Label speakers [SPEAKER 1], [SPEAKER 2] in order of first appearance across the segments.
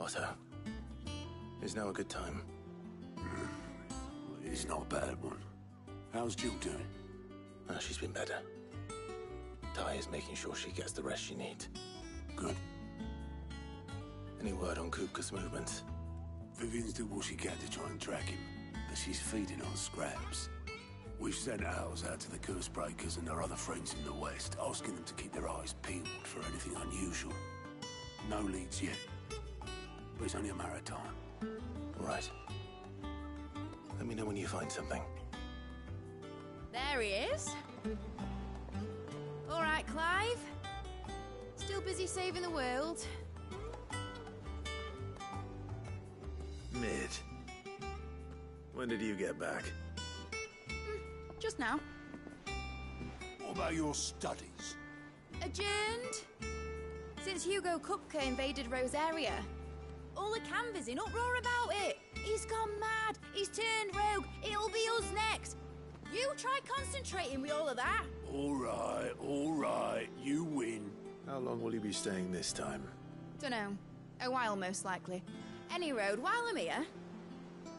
[SPEAKER 1] Otto, is now a good time?
[SPEAKER 2] It's not a bad one. How's Jill doing?
[SPEAKER 1] Oh, she's been better. Ty is making sure she gets the rest she needs.
[SPEAKER 2] Good.
[SPEAKER 1] Any word on Kupka's movements?
[SPEAKER 2] Vivian's did what she can to try and track him, but she's feeding on scraps. We've sent ours out to the Cursebreakers and our other friends in the West, asking them to keep their eyes peeled for anything unusual. No leads yet, but it's only a matter of time.
[SPEAKER 1] Right. Let me know when you find something.
[SPEAKER 3] There he is. All right, Clive. Still busy saving the world.
[SPEAKER 1] Mid. When did you get back?
[SPEAKER 3] Just now.
[SPEAKER 2] What about your studies?
[SPEAKER 3] Adjourned. Since Hugo Kupka invaded Rosaria. All the canvas in uproar about it. He's gone mad. He's turned rogue. It'll be us next. You try concentrating with all of that.
[SPEAKER 2] All right. You win.
[SPEAKER 1] How long will you be staying this time?
[SPEAKER 3] Dunno. A while, most likely. Any road, while I'm here,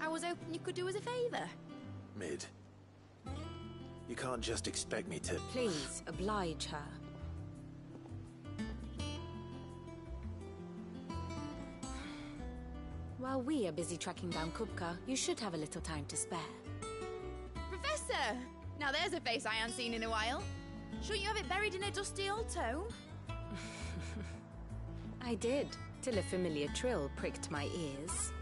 [SPEAKER 3] I was hoping you could do us a favour.
[SPEAKER 1] Mid. You can't just expect me to...
[SPEAKER 4] Please, oblige her. While we are busy tracking down Kupka, you should have a little time to spare.
[SPEAKER 3] Professor! Now there's a face I haven't seen in a while. Shouldn't you have it buried in a dusty old tome?
[SPEAKER 4] I did, till a familiar trill pricked my ears.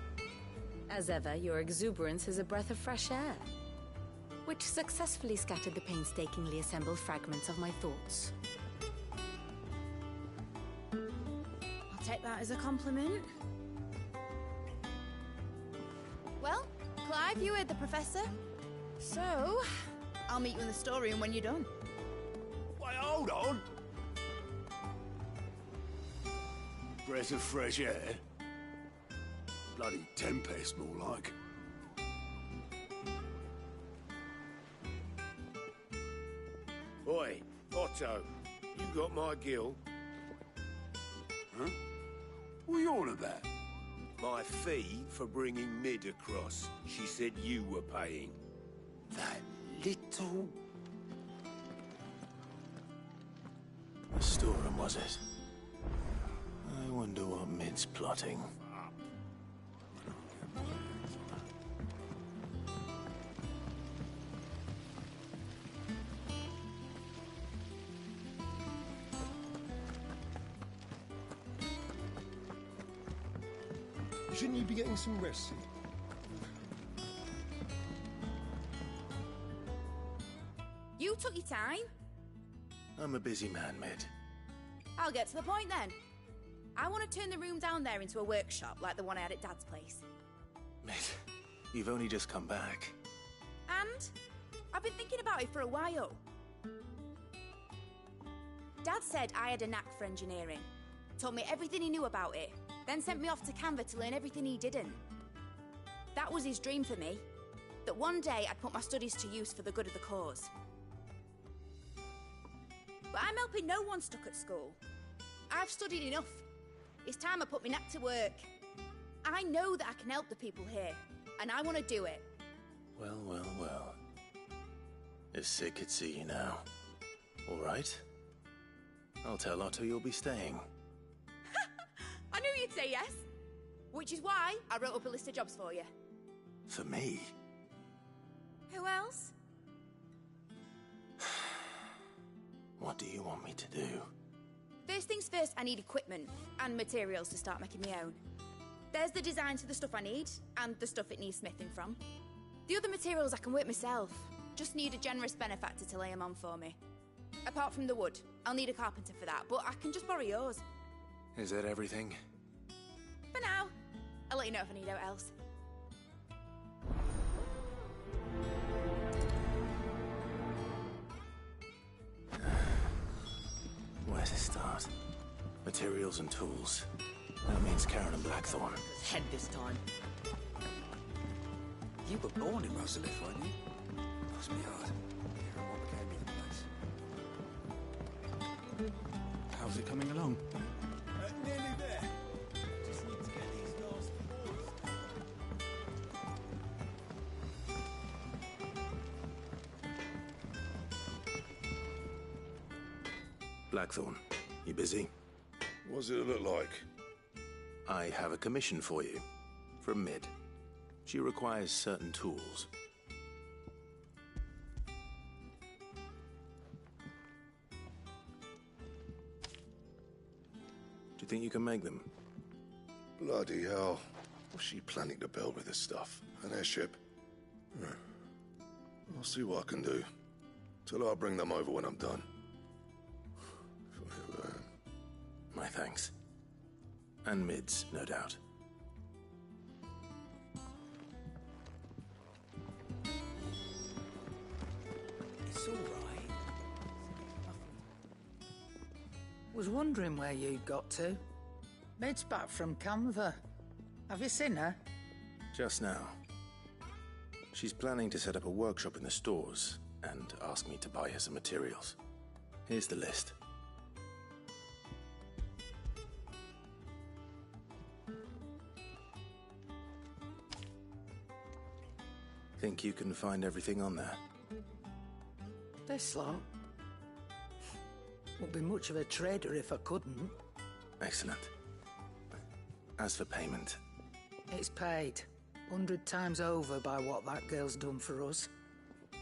[SPEAKER 4] As ever, your exuberance is a breath of fresh air, which successfully scattered the painstakingly assembled fragments of my thoughts.
[SPEAKER 3] I'll take that as a compliment. Well, Clive, you heard the Professor. So, I'll meet you in the storeroom when you're done.
[SPEAKER 2] Wait, hold on. Breath of fresh air. Bloody tempest, more like.
[SPEAKER 5] Oi, Otto, you got my gill?
[SPEAKER 2] Huh? What are you on about?
[SPEAKER 5] My fee for bringing Mid across. She said you were paying.
[SPEAKER 2] That little...
[SPEAKER 1] The storeroom, was it? I wonder what Mid's plotting.
[SPEAKER 6] Shouldn't you be getting some rest soon?
[SPEAKER 3] You took your time.
[SPEAKER 1] I'm a busy man, Mid.
[SPEAKER 3] I'll get to the point then. I want to turn the room down there into a workshop like the one I had at Dad's place.
[SPEAKER 1] Mid, you've only just come back.
[SPEAKER 3] And I've been thinking about it for a while. Dad said I had a knack for engineering. Told me everything he knew about it. Then sent me off to Canva to learn everything he didn't. That was his dream for me. That one day I'd put my studies to use for the good of the cause. But I'm helping no one stuck at school. I've studied enough. It's time I put my knack to work. I know that I can help the people here, and I want to do it.
[SPEAKER 1] Well. If Sid could see you now. All right. I'll tell Otto you'll be staying.
[SPEAKER 3] I knew you'd say yes. Which is why I wrote up a list of jobs for you.
[SPEAKER 1] For me?
[SPEAKER 3] Who else?
[SPEAKER 1] What do you want me to do?
[SPEAKER 3] First things first, I need equipment and materials to start making my own. There's the designs for the stuff I need, and the stuff it needs smithing from. The other materials I can work myself. Just need a generous benefactor to lay them on for me. Apart from the wood, I'll need a carpenter for that, but I can just borrow yours.
[SPEAKER 1] Is that everything?
[SPEAKER 3] For now. I'll let you know if I need out else.
[SPEAKER 1] Where to start? Materials and tools. That means Karen and Blackthorn.
[SPEAKER 7] Head this time.
[SPEAKER 8] You were born in Rosalith, weren't you? Must be hard. Hearing what became of the place.
[SPEAKER 9] How's it coming along?
[SPEAKER 2] Nearly there. Just need to get these
[SPEAKER 1] Blackthorn, you busy?
[SPEAKER 6] What's it look like?
[SPEAKER 1] I have a commission for you. From Mid. She requires certain tools. Do you think you can make them?
[SPEAKER 6] Bloody hell. What's she planning to build with this stuff? An airship? I'll see what I can do. Tell her I'll bring them over when I'm done.
[SPEAKER 1] My thanks. And Mid's, no doubt.
[SPEAKER 7] It's all right. Was wondering where you'd got to. Mid's back from Canva. Have you seen her?
[SPEAKER 1] Just now. She's planning to set up a workshop in the stores and ask me to buy her some materials. Here's the list. Think you can find everything on there?
[SPEAKER 7] This lot. Wouldn't be much of a trader if I couldn't.
[SPEAKER 1] Excellent. As for payment...
[SPEAKER 7] It's paid. 100 times over by what that girl's done for us.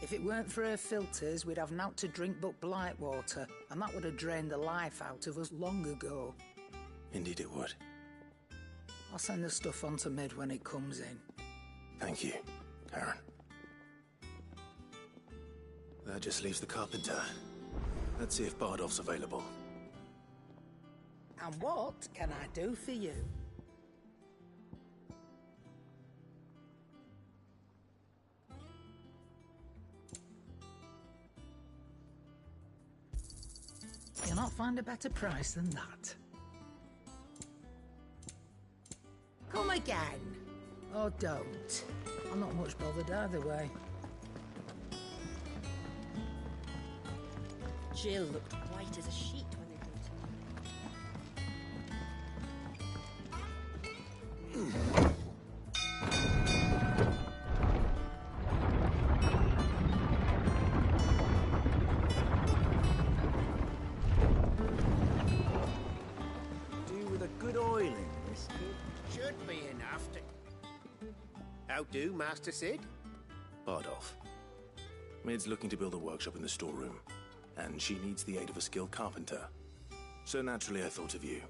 [SPEAKER 7] If it weren't for her filters, we'd have naught to drink but blight water, and that would have drained the life out of us long ago.
[SPEAKER 1] Indeed it would.
[SPEAKER 7] I'll send the stuff on to Mid when it comes in.
[SPEAKER 1] Thank you, Karen. That just leaves the carpenter. Let's see if Bardolph's available.
[SPEAKER 7] And what can I do for you? You'll not find a better price than that. Come again. Or don't. I'm not much bothered either way.
[SPEAKER 9] Jill looked white as a sheet when they brought her.
[SPEAKER 5] Do with a good oil in this. Should be enough to... How do, Master Sid?
[SPEAKER 1] Bardolph. Mid's looking to build a workshop in the storeroom, and she needs the aid of a skilled carpenter. So naturally I thought of you.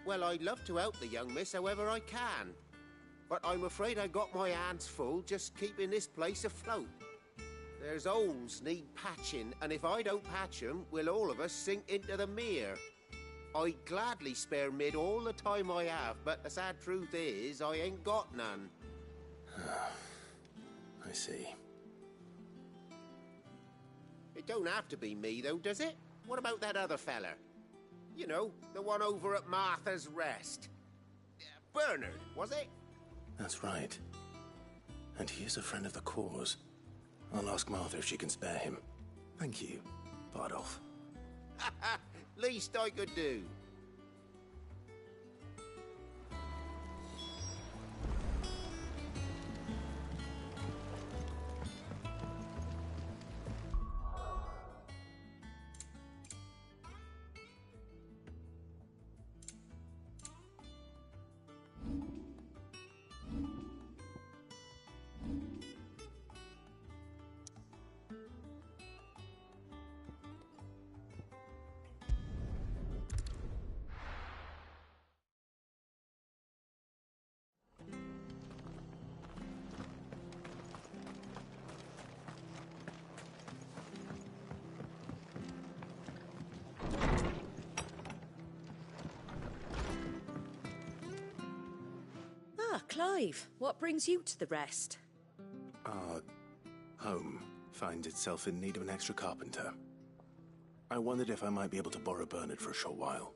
[SPEAKER 5] Well, I'd love to help the young miss however I can. But I'm afraid I got my hands full just keeping this place afloat. There's holes need patching, and if I don't patch 'em, we'll all of us sink into the mere. I'd gladly spare Mid all the time I have, but the sad truth is, I ain't got none.
[SPEAKER 1] I see.
[SPEAKER 5] It don't have to be me, though, does it? What about that other fella? You know, the one over at Martha's Rest. Bernard, was it?
[SPEAKER 1] That's right. And he is a friend of the cause. I'll ask Martha if she can spare him. Thank you, Bardolph.
[SPEAKER 5] Least I could do.
[SPEAKER 9] Clive, what brings you to the Rest?
[SPEAKER 1] Our home finds itself in need of an extra carpenter. I wondered if I might be able to borrow Bernard for a short while.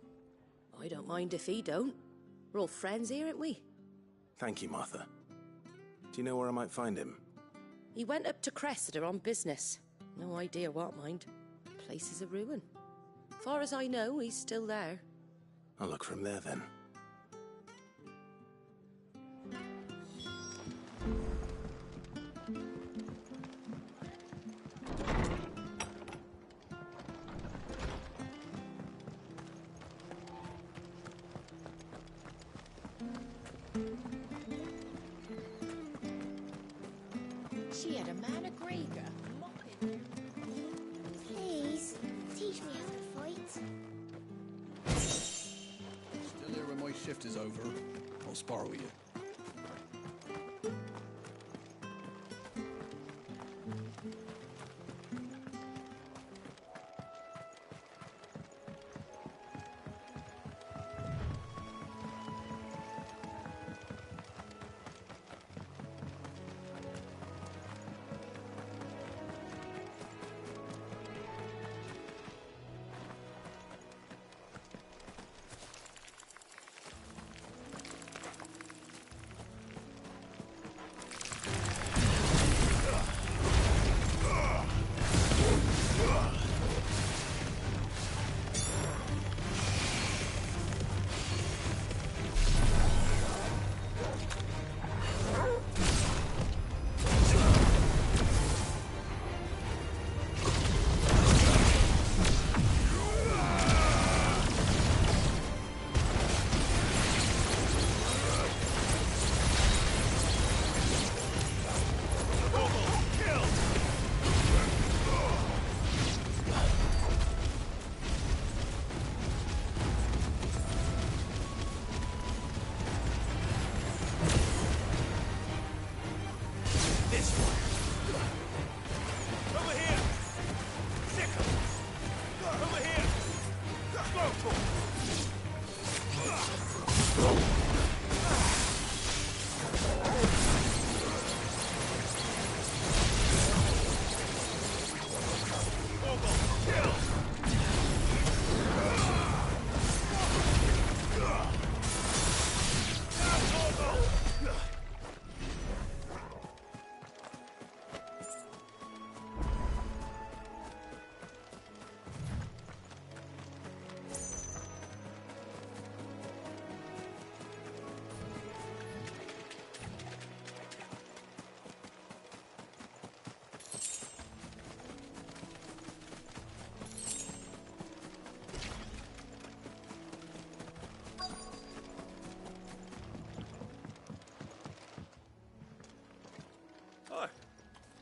[SPEAKER 9] I don't mind if he don't. We're all friends here, aren't we?
[SPEAKER 1] Thank you, Martha. Do you know where I might find him?
[SPEAKER 9] He went up to Cressida on business. No idea what, mind. Place is a ruin. Far as I know, he's still there.
[SPEAKER 1] I'll look for him there, then.
[SPEAKER 9] She had a man of Grieger mopping.
[SPEAKER 10] Please, teach me how to fight.
[SPEAKER 11] Still here when my shift is over. I'll spar with you.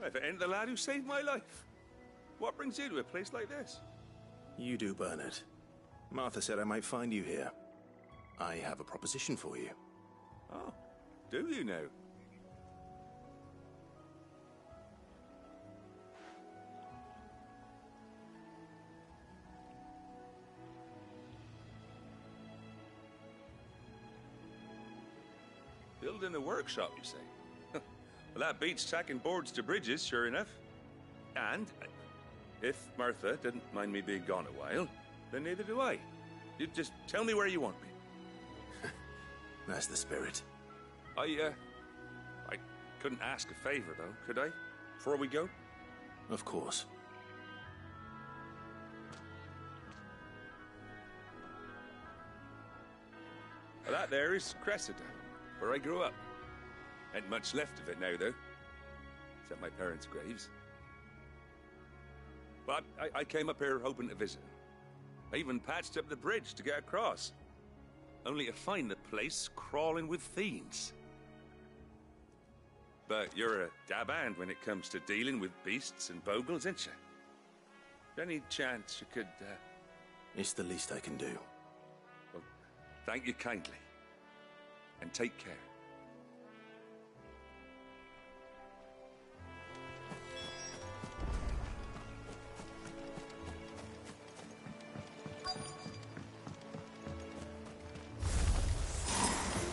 [SPEAKER 12] If it ain't the lad who saved my life. What brings you to a place like this?
[SPEAKER 1] You do, Bernard. Martha said I might find you here. I have a proposition for you.
[SPEAKER 12] Oh, do you now? Building a workshop, you say? Well, that beats tacking boards to bridges, sure enough. And if Martha didn't mind me being gone a while, then neither do I. You just tell me where you want me.
[SPEAKER 1] That's the spirit.
[SPEAKER 12] I couldn't ask a favor, though, could I? Before we go?
[SPEAKER 1] Of course.
[SPEAKER 12] Well, that there is Cressida, where I grew up. Ain't much left of it now, though. Except my parents' graves. But I came up here hoping to visit. I even patched up the bridge to get across. Only to find the place crawling with fiends. But you're a dab hand when it comes to dealing with beasts and bogles, ain't you? Any chance you could,
[SPEAKER 1] It's the least I can do.
[SPEAKER 12] Well, thank you kindly. And take care.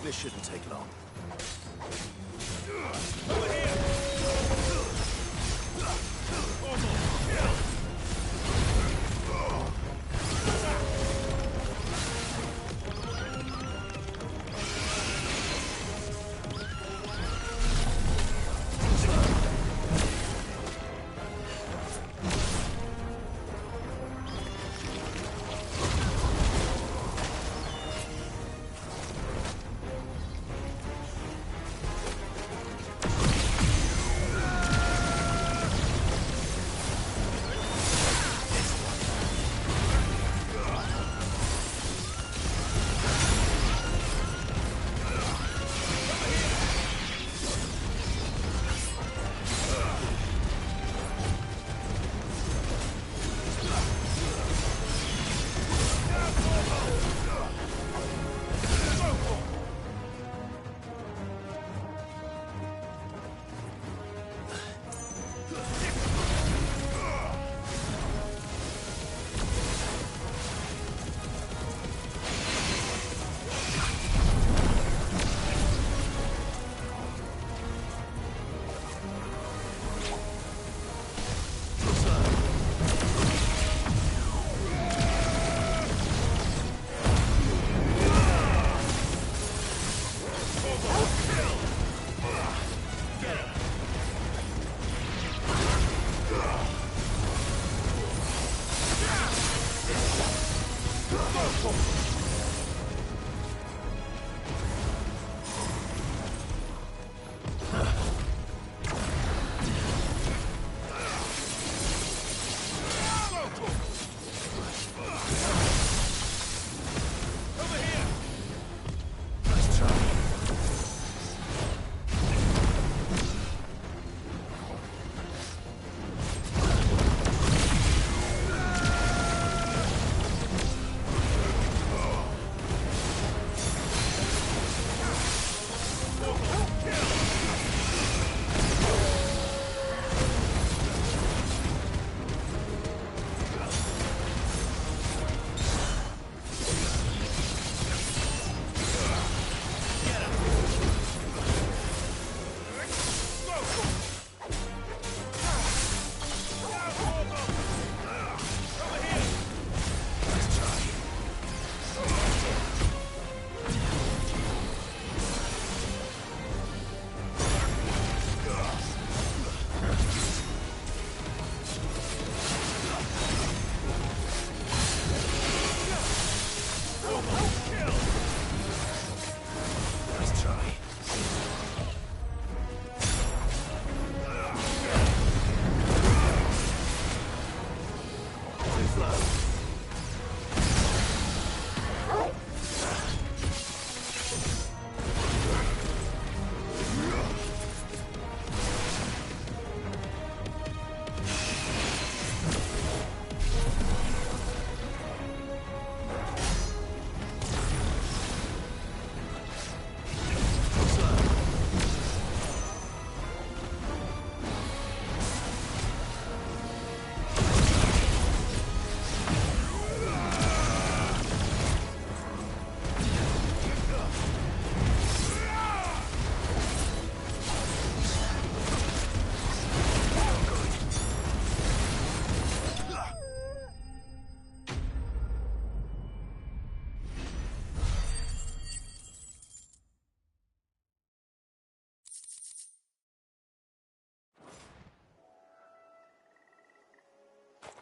[SPEAKER 1] This shouldn't take long.
[SPEAKER 12] Over here!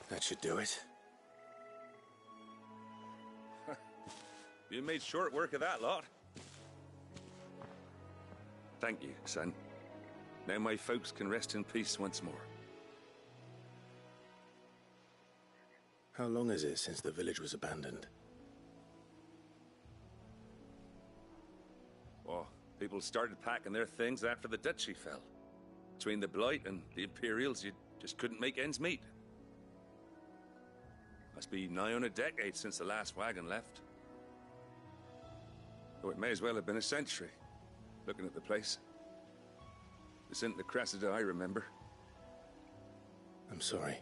[SPEAKER 1] That should do it.
[SPEAKER 12] You made short work of that lot. Thank you, son. Now my folks can rest in peace once more.
[SPEAKER 1] How long is it since the village was abandoned?
[SPEAKER 12] Oh, people started packing their things after the duchy fell. Between the Blight and the Imperials, you just couldn't make ends meet. Must be nigh on a decade since the last wagon left. Oh, it may as well have been a century, looking at the place. This isn't the Cressida I remember.
[SPEAKER 1] I'm sorry.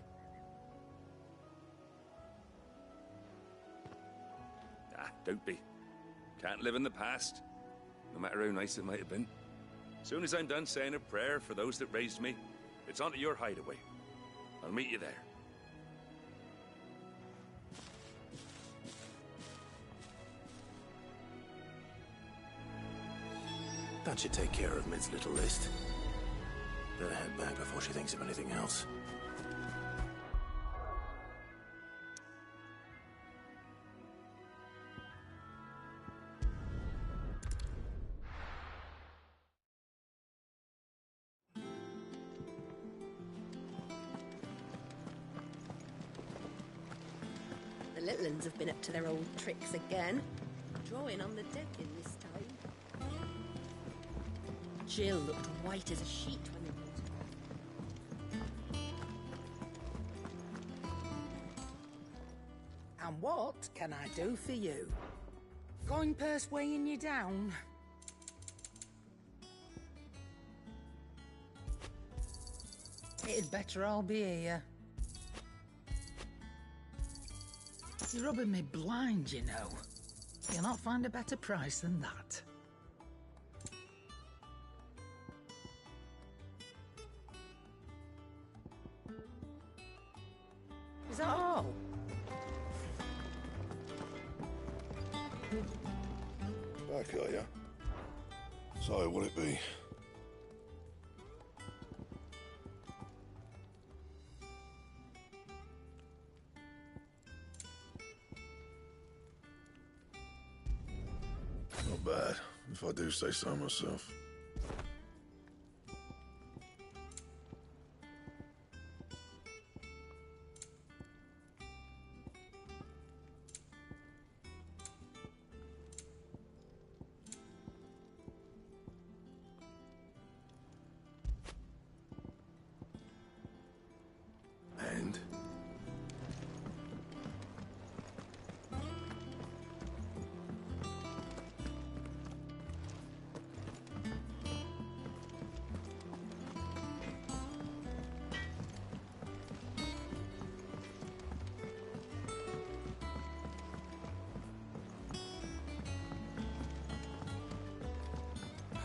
[SPEAKER 12] Ah, don't be. Can't live in the past, no matter how nice it might have been. As soon as I'm done saying a prayer for those that raised me, it's onto your hideaway. I'll meet you there.
[SPEAKER 1] That should take care of Mid's little list. Better head back before she thinks of anything else.
[SPEAKER 9] The little uns have been up to their old tricks again. Drawing on the decking this time. Jill looked white as a sheet when they brought her.
[SPEAKER 7] And what can I do for you? Coin purse weighing you down? It'd better all be here. You're rubbing me blind, you know. You'll not find a better price than that. Is that all?
[SPEAKER 6] Back, are ya? So, will it be? bad, if I do say so myself.
[SPEAKER 2] And?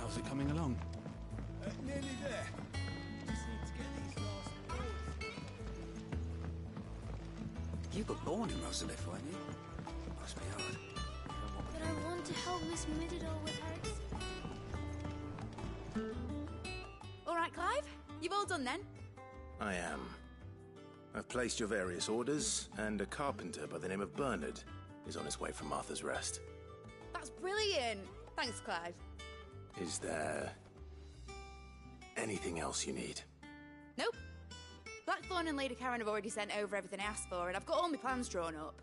[SPEAKER 11] How's it coming along?
[SPEAKER 8] Nearly there. Just need to get these last boards. You were born in Rosalith, weren't you? Must be hard.
[SPEAKER 10] But I want to help Miss Mididor with her
[SPEAKER 3] All right, Clive? You've all done then?
[SPEAKER 1] I am. I've placed your various orders, and a carpenter by the name of Bernard is on his way from Arthur's Rest.
[SPEAKER 3] That's brilliant! Thanks, Clive.
[SPEAKER 1] Is there anything else you need?
[SPEAKER 3] Nope. Blackthorn and Lady Karen have already sent over everything I asked for, and I've got all my plans drawn up.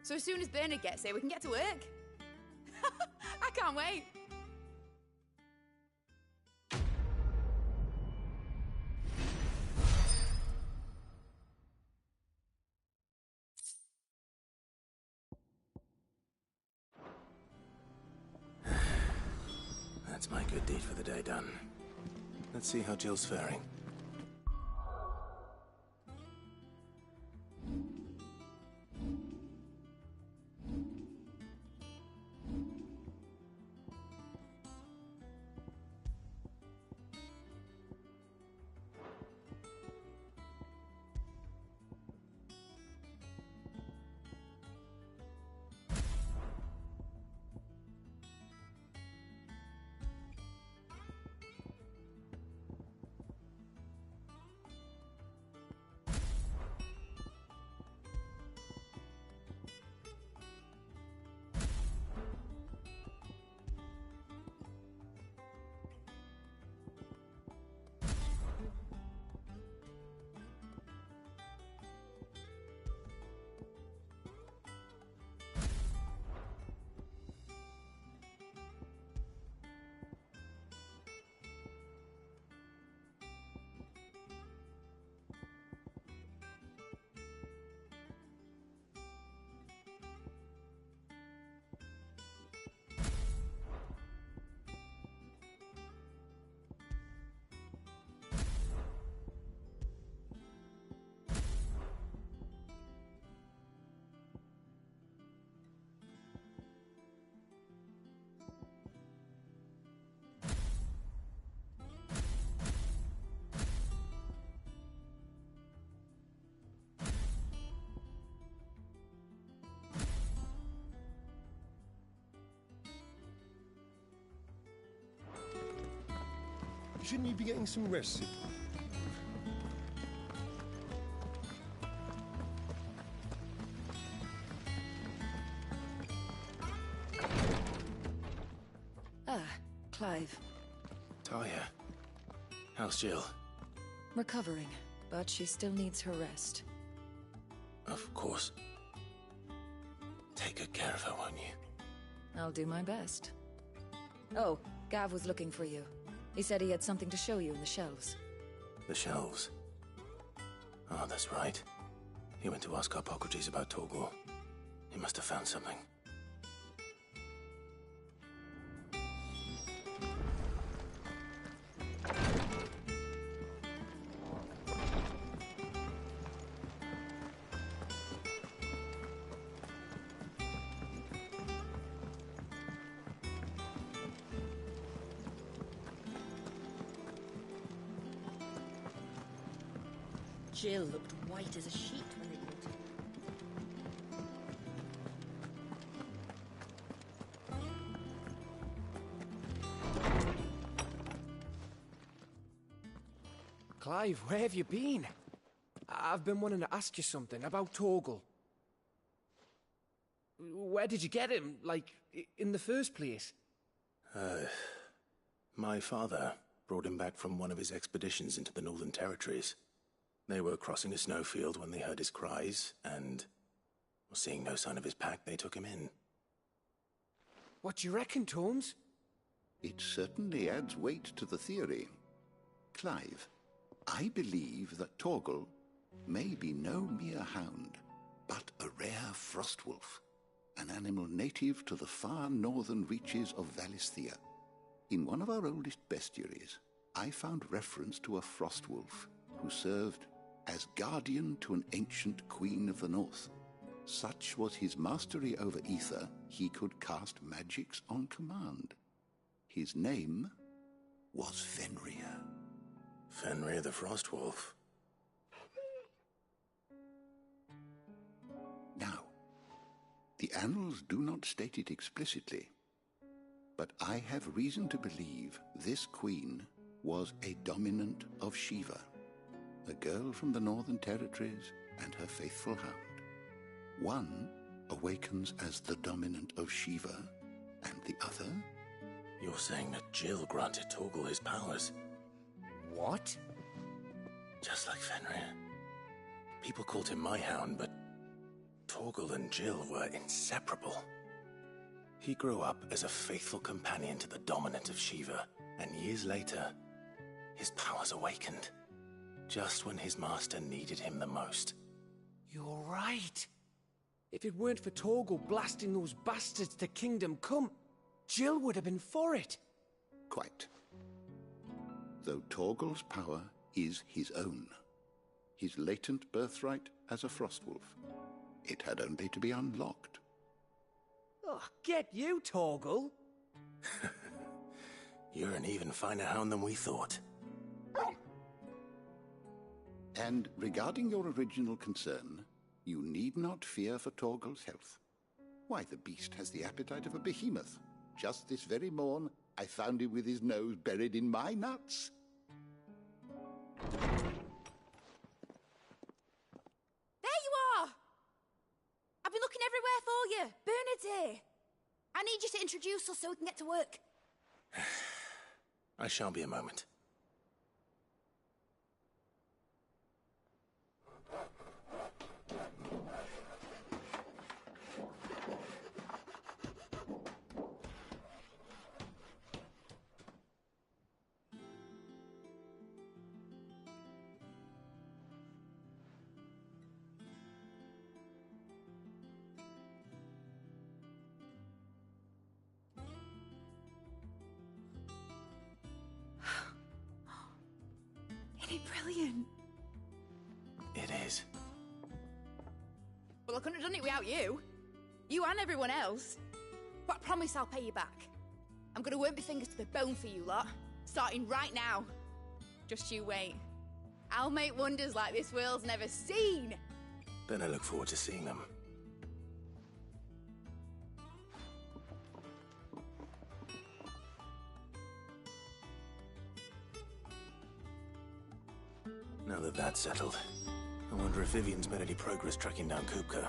[SPEAKER 3] So as soon as Bernard gets here, we can get to work. I can't wait.
[SPEAKER 1] That's my good deed for the day done. Let's see how Jill's faring.
[SPEAKER 13] Shouldn't you be getting some rest?
[SPEAKER 14] Ah, Clive.
[SPEAKER 1] Talia, how's Jill?
[SPEAKER 14] Recovering, but she still needs her rest.
[SPEAKER 1] Of course. Take good care of her, won't you?
[SPEAKER 14] I'll do my best. Oh, Gav was looking for you. He said he had something to show you in the shelves.
[SPEAKER 1] The shelves? Oh, that's right. He went to ask Harpocrates about Torgal. He must have found something.
[SPEAKER 9] Jill looked white as a sheet when they brought her.
[SPEAKER 15] Clive, where have you been? I've been wanting to ask you something about Torgal. Where did you get him, like, in the first place?
[SPEAKER 1] My father brought him back from one of his expeditions into the Northern Territories. They were crossing a snowfield when they heard his cries, and, seeing no sign of his pack, they took him in.
[SPEAKER 15] What do you reckon, Torms?
[SPEAKER 16] It certainly adds weight to the theory. Clive, I believe that Torgal may be no mere hound, but a rare frostwolf, an animal native to the far northern reaches of Valisthea. In one of our oldest bestiaries, I found reference to a frostwolf who served as guardian to an ancient queen of the north. Such was his mastery over ether, he could cast magics on command. His name was Fenrir.
[SPEAKER 1] Fenrir the Frostwolf.
[SPEAKER 16] Now, the annals do not state it explicitly, but I have reason to believe this queen was a dominant of Shiva, a girl from the Northern Territories and her faithful hound. One awakens as the dominant of Shiva, and the other...
[SPEAKER 1] You're saying that Jill granted Torgal his powers?
[SPEAKER 15] What?
[SPEAKER 1] Just like Fenrir. People called him my hound, but Torgal and Jill were inseparable. He grew up as a faithful companion to the dominant of Shiva, and years later, his powers awakened, just when his master needed him the most.
[SPEAKER 15] You're right. If it weren't for Torgal blasting those bastards to Kingdom Come, Jill would have been for it.
[SPEAKER 16] Quite. Though Torgal's power is his own, his latent birthright as a Frostwolf, it had only to be unlocked.
[SPEAKER 15] Oh, get you, Torgal!
[SPEAKER 1] You're an even finer hound than we thought.
[SPEAKER 16] And regarding your original concern, you need not fear for Torgal's health. Why, the beast has the appetite of a behemoth. Just this very morn, I found him with his nose buried in my nuts.
[SPEAKER 3] There you are! I've been looking everywhere for you. Bernard's here. I need you to introduce us so we can get to work.
[SPEAKER 1] I shall be a moment.
[SPEAKER 3] Isn't it brilliant?
[SPEAKER 1] It is.
[SPEAKER 3] Well, I couldn't have done it without you. You and everyone else. But I promise I'll pay you back. I'm gonna work my fingers to the bone for you lot. Starting right now. Just you wait. I'll make wonders like this world's never seen.
[SPEAKER 1] Then I look forward to seeing them. Now that that's settled, I wonder if Vivian's made any progress tracking down Kupka.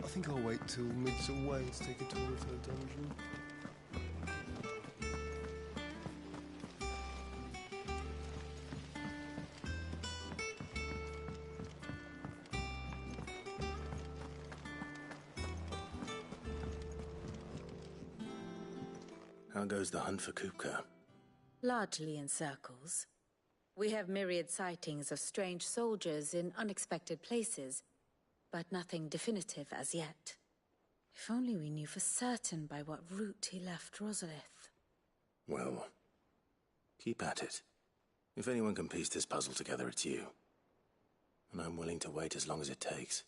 [SPEAKER 13] I think I'll wait till Mid's away to take a tour of her dungeon.
[SPEAKER 1] How goes the hunt for Kupka?
[SPEAKER 4] Largely in circles. We have myriad sightings of strange soldiers in unexpected places, but nothing definitive as yet. If only we knew for certain by what route he left Rosalith.
[SPEAKER 1] Well, keep at it. If anyone can piece this puzzle together, it's you. And I'm willing to wait as long as it takes.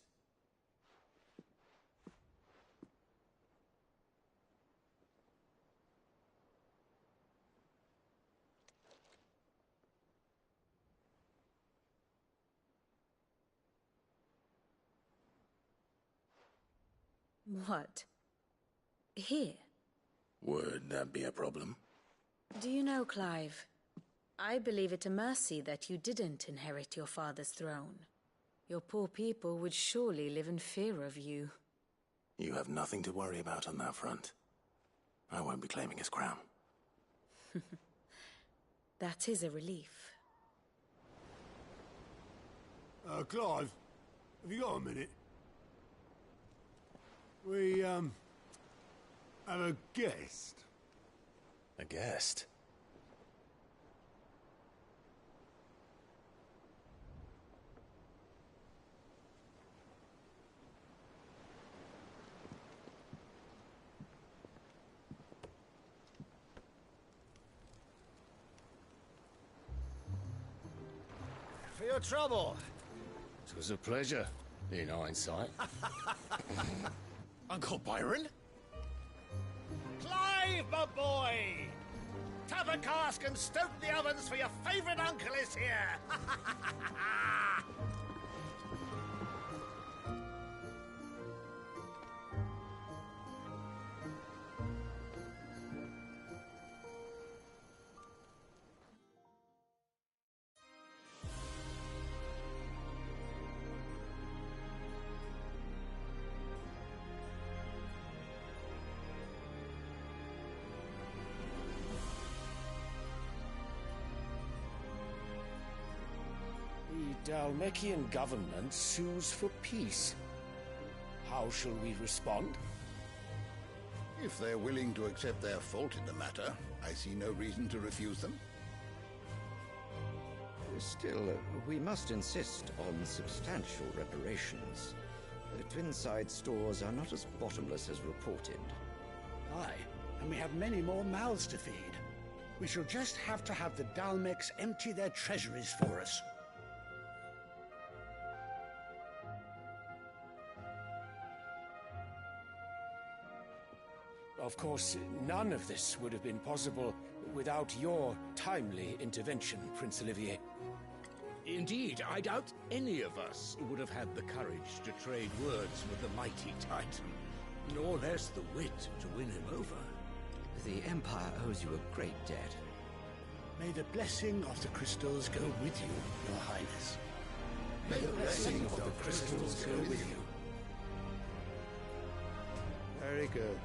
[SPEAKER 4] What? Here?
[SPEAKER 1] Would that be a problem?
[SPEAKER 4] Do you know, Clive, I believe it a mercy that you didn't inherit your father's throne. Your poor people would surely live in fear of you.
[SPEAKER 1] You have nothing to worry about on that front. I won't be claiming his crown.
[SPEAKER 4] That is a relief.
[SPEAKER 2] Clive, have you got a minute? We, have a guest.
[SPEAKER 1] A guest?
[SPEAKER 17] For your trouble. It was a pleasure, in hindsight.
[SPEAKER 1] Uncle Byron?
[SPEAKER 17] Clive, my boy! Tap a cask and stoke the ovens, for your favourite uncle is here! The Dhalmekian government sues for peace. How shall we respond?
[SPEAKER 16] If they're willing to accept their fault in the matter, I see no reason to refuse them.
[SPEAKER 8] Still, we must insist on substantial reparations. The Twinside stores are not as bottomless as reported.
[SPEAKER 18] Aye, and we have many more mouths to feed. We shall just have to have the Dalmecs empty their treasuries for us.
[SPEAKER 15] Of course, none of this would have been possible without your timely intervention, Prince Olivier.
[SPEAKER 19] Indeed, I doubt any of us would have had the courage to trade words with the mighty Titan, nor less the wit to win him over.
[SPEAKER 8] The Empire owes you a great debt.
[SPEAKER 18] May the blessing of the crystals go with you, Your Highness.
[SPEAKER 15] May the blessing of the crystals go with you.
[SPEAKER 2] Very good.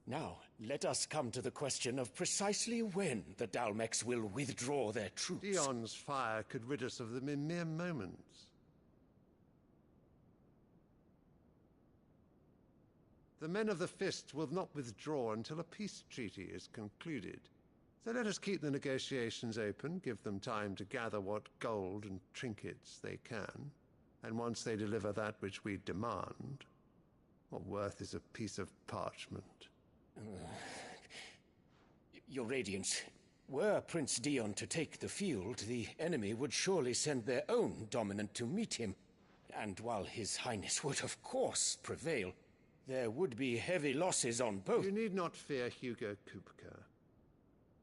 [SPEAKER 15] Now, let us come to the question of precisely when the Dalmecs will withdraw their troops.
[SPEAKER 20] Dion's fire could rid us of them in mere moments. The men of the Fist will not withdraw until a peace treaty is concluded. So let us keep the negotiations open, give them time to gather what gold and trinkets they can, and once they deliver that which we demand, what worth is a piece of parchment?
[SPEAKER 15] Your Radiance, were Prince Dion to take the field, the enemy would surely send their own dominant to meet him. And while His Highness would of course prevail, there would be heavy losses on both.
[SPEAKER 20] You need not fear Hugo Kupka.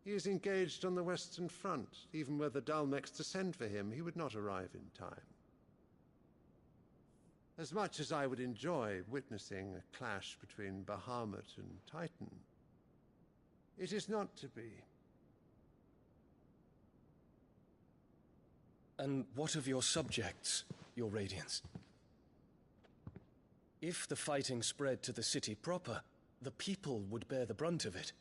[SPEAKER 20] He is engaged on the Western Front. Even were the Dalmecs to send for him, he would not arrive in time. As much as I would enjoy witnessing a clash between Bahamut and Titan, it is not to be.
[SPEAKER 21] And what of your subjects, Your Radiance? If the fighting spread to the city proper, the people would bear the brunt of it.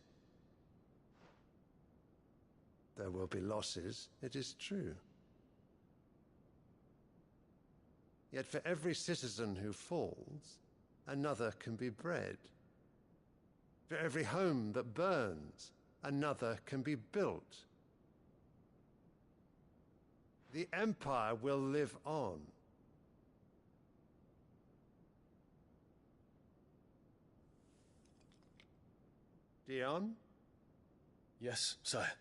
[SPEAKER 20] There will be losses, it is true. Yet for every citizen who falls, another can be bred. For every home that burns, another can be built. The Empire will live on. Dion?
[SPEAKER 21] Yes, sire.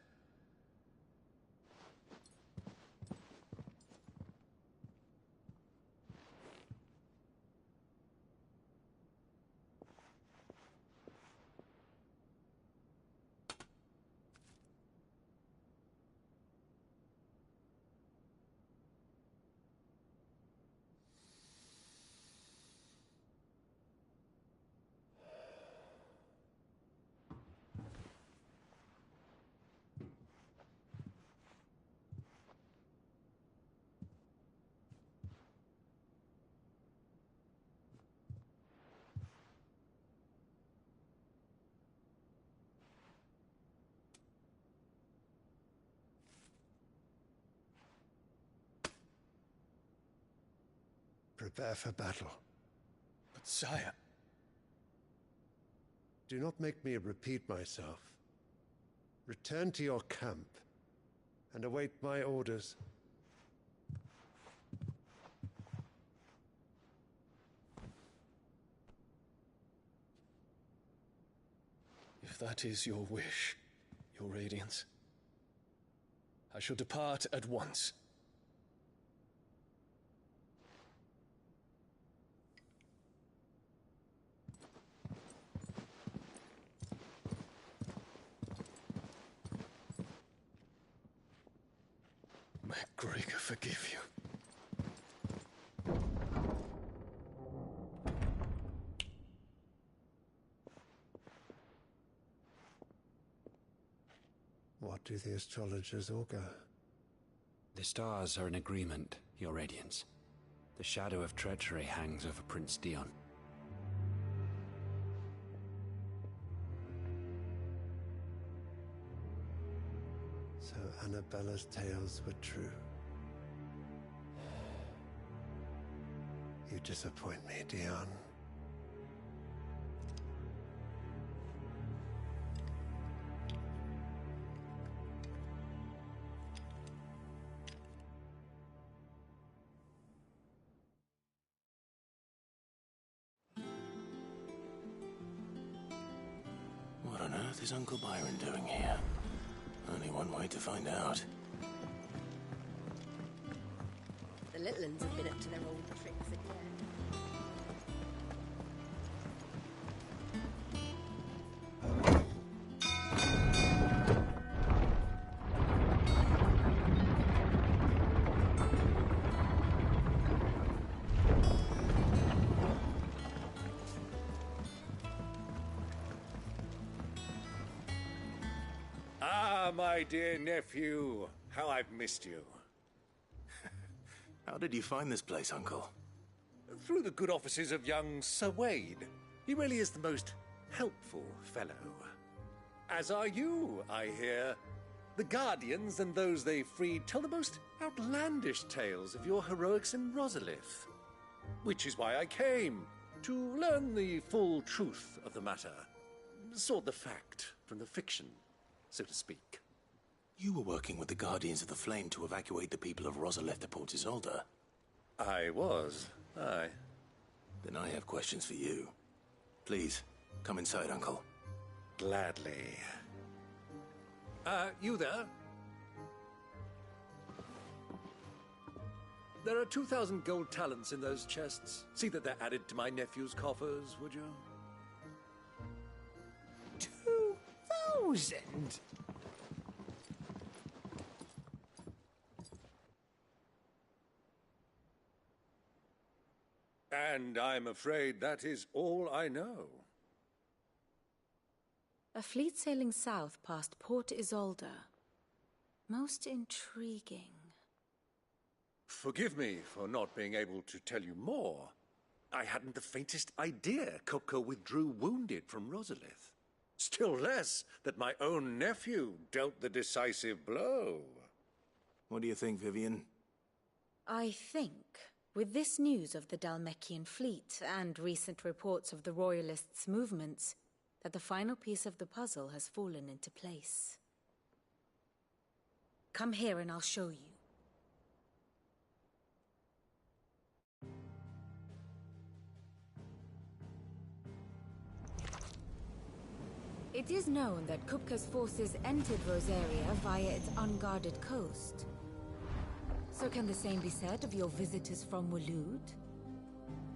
[SPEAKER 20] Prepare for battle.
[SPEAKER 21] But sire...
[SPEAKER 20] Do not make me repeat myself. Return to your camp and await my orders.
[SPEAKER 21] If that is your wish, Your Radiance, I shall depart at once. MacGregor forgive you.
[SPEAKER 20] What do the astrologers augur?
[SPEAKER 5] The stars are in agreement, Your Radiance. The shadow of treachery hangs over Prince Dion.
[SPEAKER 20] So Annabella's tales were true. You disappoint me, Dion.
[SPEAKER 1] What on earth is Uncle Byron doing here? Only one way to find out.
[SPEAKER 9] The little uns have been up to their old tricks again.
[SPEAKER 19] My dear nephew, how I've missed you.
[SPEAKER 1] How did you find this place, Uncle?
[SPEAKER 19] Through the good offices of young Sir Wade. He really is the most helpful fellow. As are you, I hear. The Guardians and those they freed tell the most outlandish tales of your heroics in Rosalith. Which is why I came, to learn the full truth of the matter. Sort the fact from the fiction, so to speak.
[SPEAKER 1] You were working with the Guardians of the Flame to evacuate the people of Rosalith to Port Isolde.
[SPEAKER 19] I was, aye.
[SPEAKER 1] Then I have questions for you. Please, come inside, Uncle.
[SPEAKER 19] Gladly. You there? There are 2,000 gold talents in those chests. See that they're added to my nephew's coffers, would you?
[SPEAKER 18] 2,000?
[SPEAKER 19] And I'm afraid that is all I know.
[SPEAKER 4] A fleet sailing south past Port Isolde. Most intriguing.
[SPEAKER 19] Forgive me for not being able to tell you more. I hadn't the faintest idea Kupka withdrew wounded from Rosalith. Still less that my own nephew dealt the decisive blow.
[SPEAKER 1] What do you think, Vivian?
[SPEAKER 4] I think, with this news of the Dhalmekian fleet and recent reports of the Royalists' movements, that the final piece of the puzzle has fallen into place. Come here and I'll show you. It is known that Kupka's forces entered Rosaria via its unguarded coast. So can the same be said of your visitors from Waloed?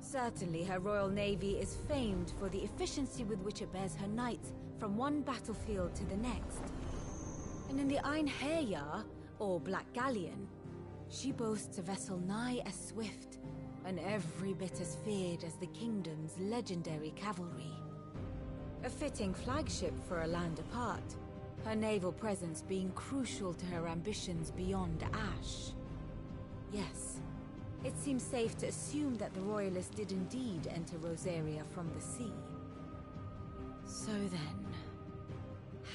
[SPEAKER 4] Certainly her Royal Navy is famed for the efficiency with which it bears her knights from one battlefield to the next. And in the Einherjar, or Black Galleon, she boasts a vessel nigh as swift and every bit as feared as the kingdom's legendary cavalry. A fitting flagship for a land apart, her naval presence being crucial to her ambitions beyond Ash. Yes, it seems safe to assume that the Royalists did indeed enter Rosaria from the sea. So then,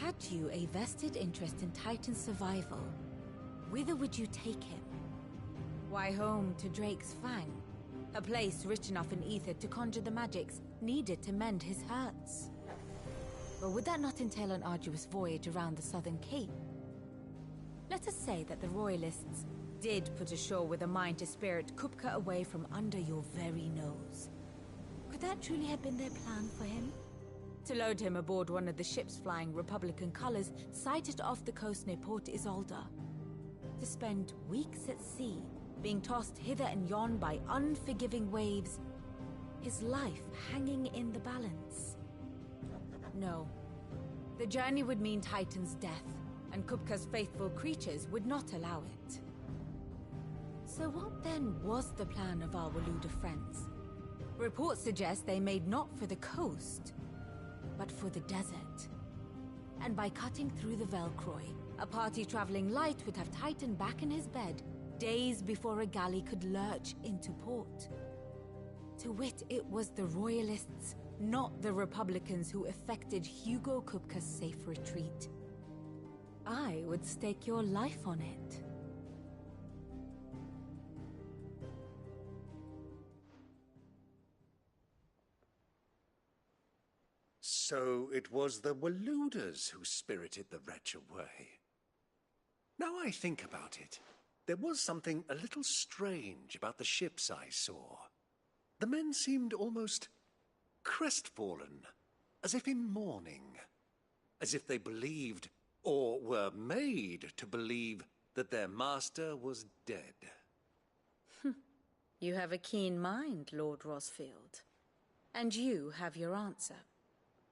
[SPEAKER 4] had you a vested interest in Titan's survival, whither would you take him? Why home to Drake's Fang? A place rich enough in ether to conjure the magics needed to mend his hurts. But would that not entail an arduous voyage around the southern cape? Let us say that the Royalists did put ashore with a mind to spirit Kupka away from under your very nose. Could that truly have been their plan for him? To load him aboard one of the ships flying Republican colors sighted off the coast near Port Isolde. To spend weeks at sea, being tossed hither and yon by unforgiving waves, his life hanging in the balance. No. The journey would mean Titan's death, and Kupka's faithful creatures would not allow it. So what then was the plan of our Waluda friends? Reports suggest they made not for the coast, but for the desert. And by cutting through the Velcroy, a party traveling light would have Titan back in his bed days before a galley could lurch into port. To wit, it was the Royalists, not the Republicans, who effected Hugo Kupka's safe retreat. I would stake your life on it.
[SPEAKER 19] So it was the Waludas who spirited the wretch away. Now I think about it, there was something a little strange about the ships I saw. The men seemed almost crestfallen, as if in mourning, as if they believed, or were made to believe, that their master was dead.
[SPEAKER 4] You have a keen mind, Lord Rosfield. And you have your answer.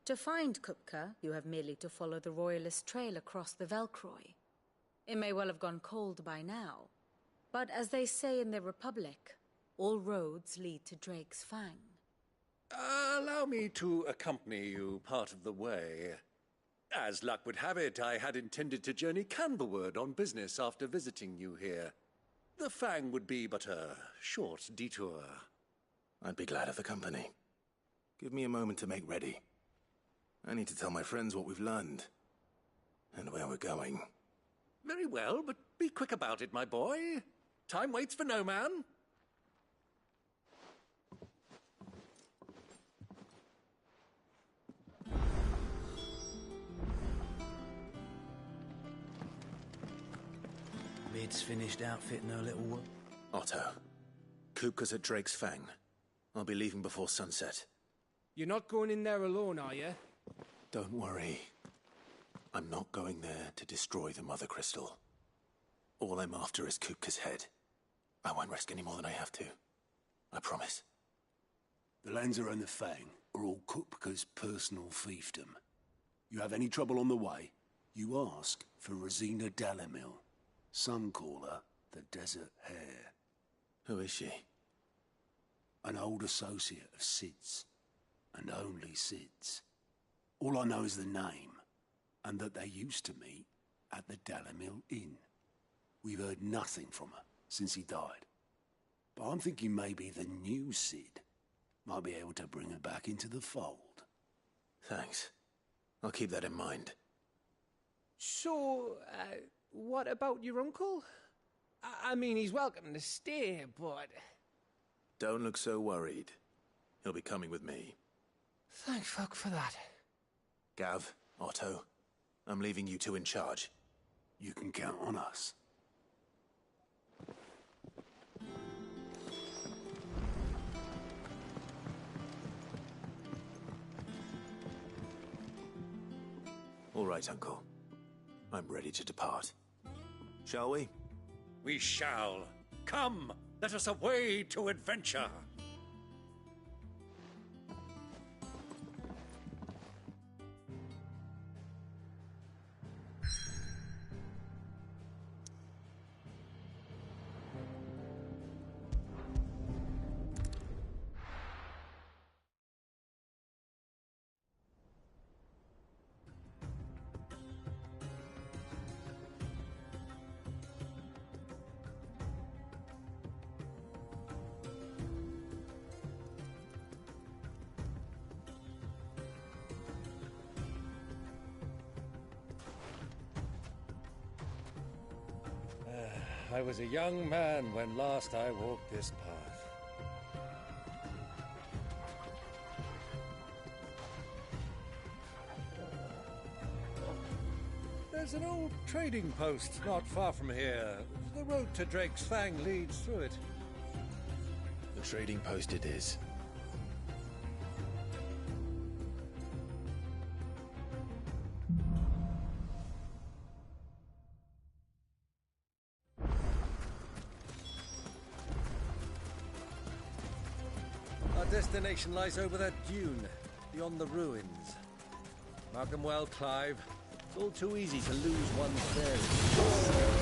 [SPEAKER 4] To find Kupka, you have merely to follow the Royalist trail across the Velcroy. It may well have gone cold by now, but as they say in the Republic, all roads lead to Drake's Fang.
[SPEAKER 19] Allow me to accompany you part of the way. As luck would have it, I had intended to journey Canberward on business after visiting you here. The Fang would be but a short detour.
[SPEAKER 1] I'd be glad of the company. Give me a moment to make ready. I need to tell my friends what we've learned, and where we're going.
[SPEAKER 19] Very well, but be quick about it, my boy. Time waits for no man.
[SPEAKER 12] Mid's finished outfitting her little one.
[SPEAKER 1] Otto, Kupka's at Drake's Fang. I'll be leaving before sunset.
[SPEAKER 22] You're not going in there alone, are you?
[SPEAKER 1] Don't worry. I'm not going there to destroy the Mother Crystal. All I'm after is Kupka's head. I won't risk any more than I have to. I promise.
[SPEAKER 2] The Lanza and the Fang are all Kupka's personal fiefdom. You have any trouble on the way, you ask for Rosina Dalimil. Some call her the Desert Hare.
[SPEAKER 1] Who is she?
[SPEAKER 2] An old associate of Sid's, and only Sid's. All I know is the name, and that they used to meet at the Dalimil Inn. We've heard nothing from her since he died. But I'm thinking maybe the new Sid might be able to bring her back into the fold.
[SPEAKER 1] Thanks. I'll keep that in mind.
[SPEAKER 22] So, what about your uncle? I mean, he's welcome to stay, but...
[SPEAKER 1] Don't look so worried. He'll be coming with me.
[SPEAKER 22] Thank fuck for that.
[SPEAKER 1] Gav, Otto, I'm leaving you two in charge.
[SPEAKER 2] You can count on us.
[SPEAKER 1] All right, Uncle. I'm ready to depart. Shall we?
[SPEAKER 19] We shall. Come, let us away to adventure. I was a young man when last I walked this path. There's an old trading post not far from here. The road to Drake's Fang leads through it.
[SPEAKER 1] The trading post it is.
[SPEAKER 19] Our destination lies over that dune, beyond the ruins. Mark 'em well, Clive. It's all too easy to lose one's bearings.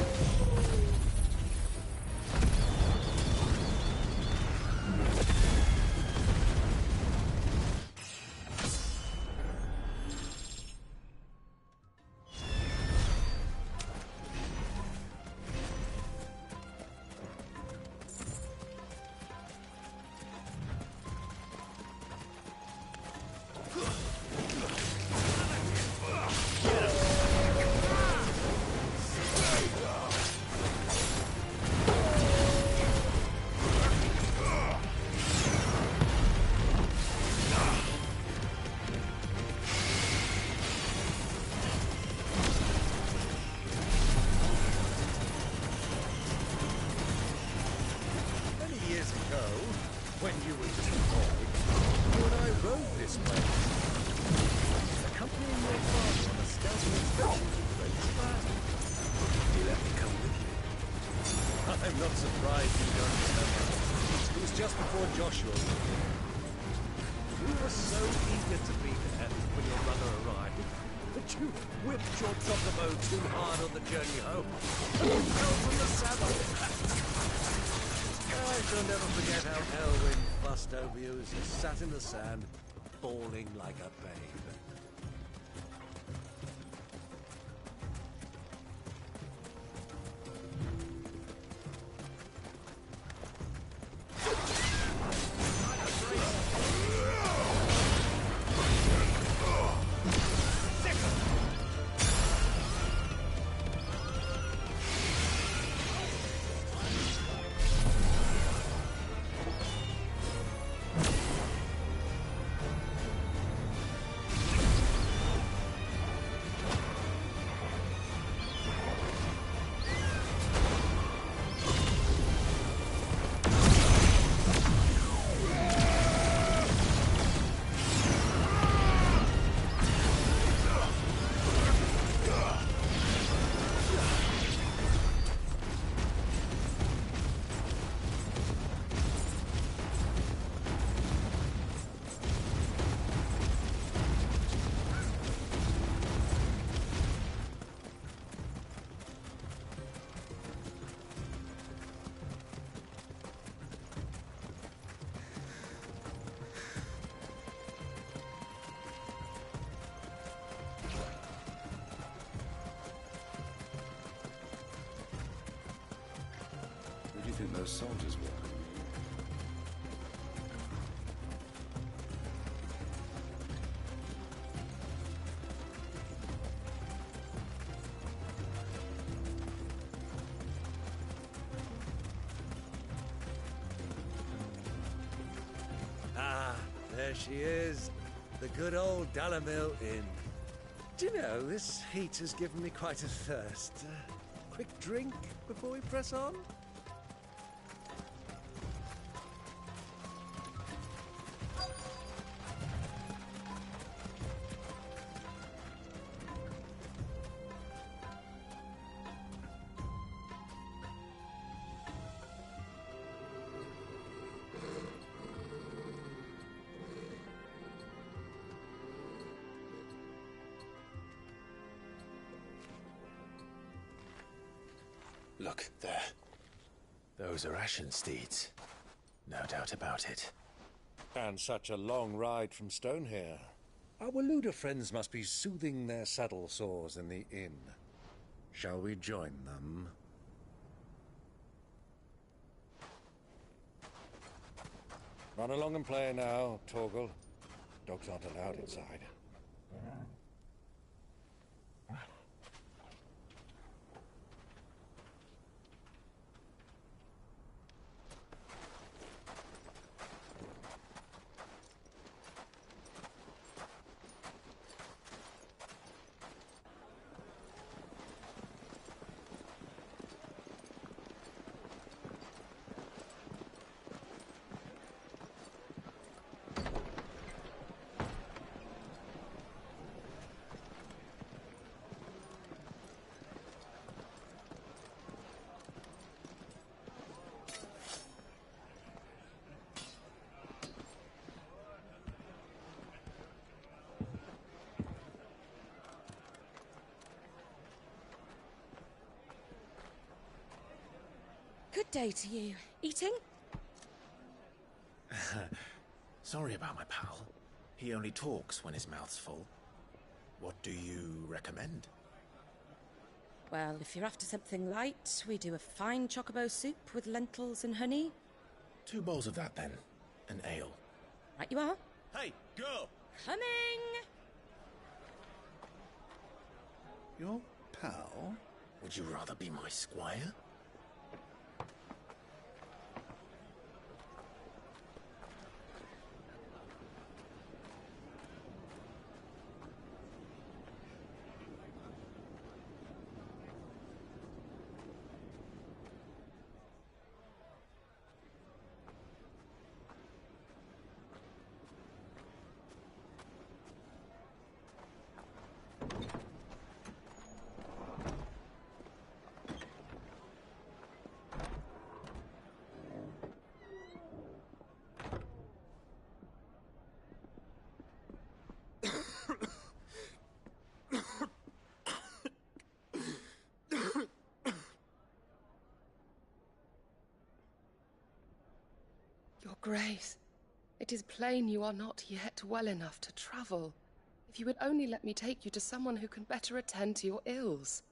[SPEAKER 19] Over you as you sat in the sand, bawling like a babe.
[SPEAKER 2] Those soldiers were.
[SPEAKER 19] Ah, there she is. The good old Dalamil Inn. Do you know, this heat has given me quite a thirst. Quick drink before we press on?
[SPEAKER 1] Look, there. Those are Ashen steeds. No doubt about it.
[SPEAKER 19] And such a long ride from Stonehair. Our Waluda friends must be soothing their saddle sores in the inn. Shall we join them? Run along and play now, Torgal. Dogs aren't allowed inside.
[SPEAKER 9] Good day to you. Eating?
[SPEAKER 1] Sorry about my pal. He only talks when his mouth's full. What do you recommend?
[SPEAKER 9] Well, if you're after something light, we do a fine chocobo soup with lentils and honey.
[SPEAKER 1] 2 bowls of that, then. An ale.
[SPEAKER 9] Right you are.
[SPEAKER 1] Hey, girl!
[SPEAKER 9] Coming!
[SPEAKER 11] Your pal?
[SPEAKER 1] Would you rather be my squire?
[SPEAKER 6] Your Grace, it is plain you are not yet well enough to travel. If you would only let me take you to someone who can better attend to your ills.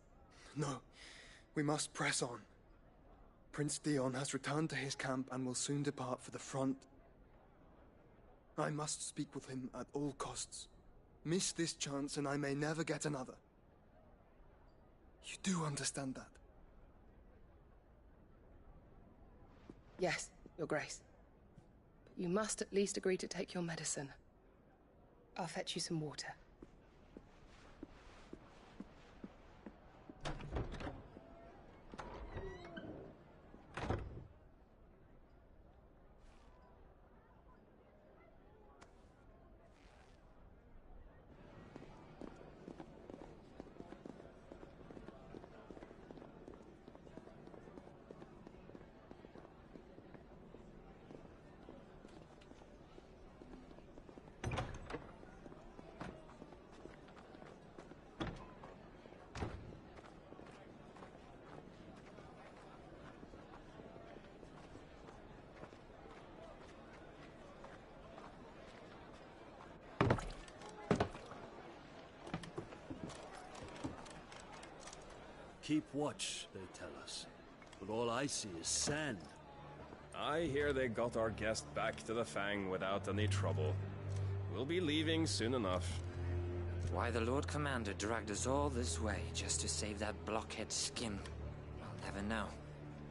[SPEAKER 13] No, we must press on. Prince Dion has returned to his camp and will soon depart for the front. I must speak with him at all costs. Miss this chance and I may never get another. You do understand that?
[SPEAKER 6] Yes, Your Grace. But you must at least agree to take your medicine. I'll fetch you some water.
[SPEAKER 12] Keep watch, they tell us. But all I see is sand.
[SPEAKER 7] I hear they got our guest back to the Fang without any trouble. We'll be leaving soon enough.
[SPEAKER 23] Why the Lord Commander dragged us all this way just to save that blockhead skin, I'll never know.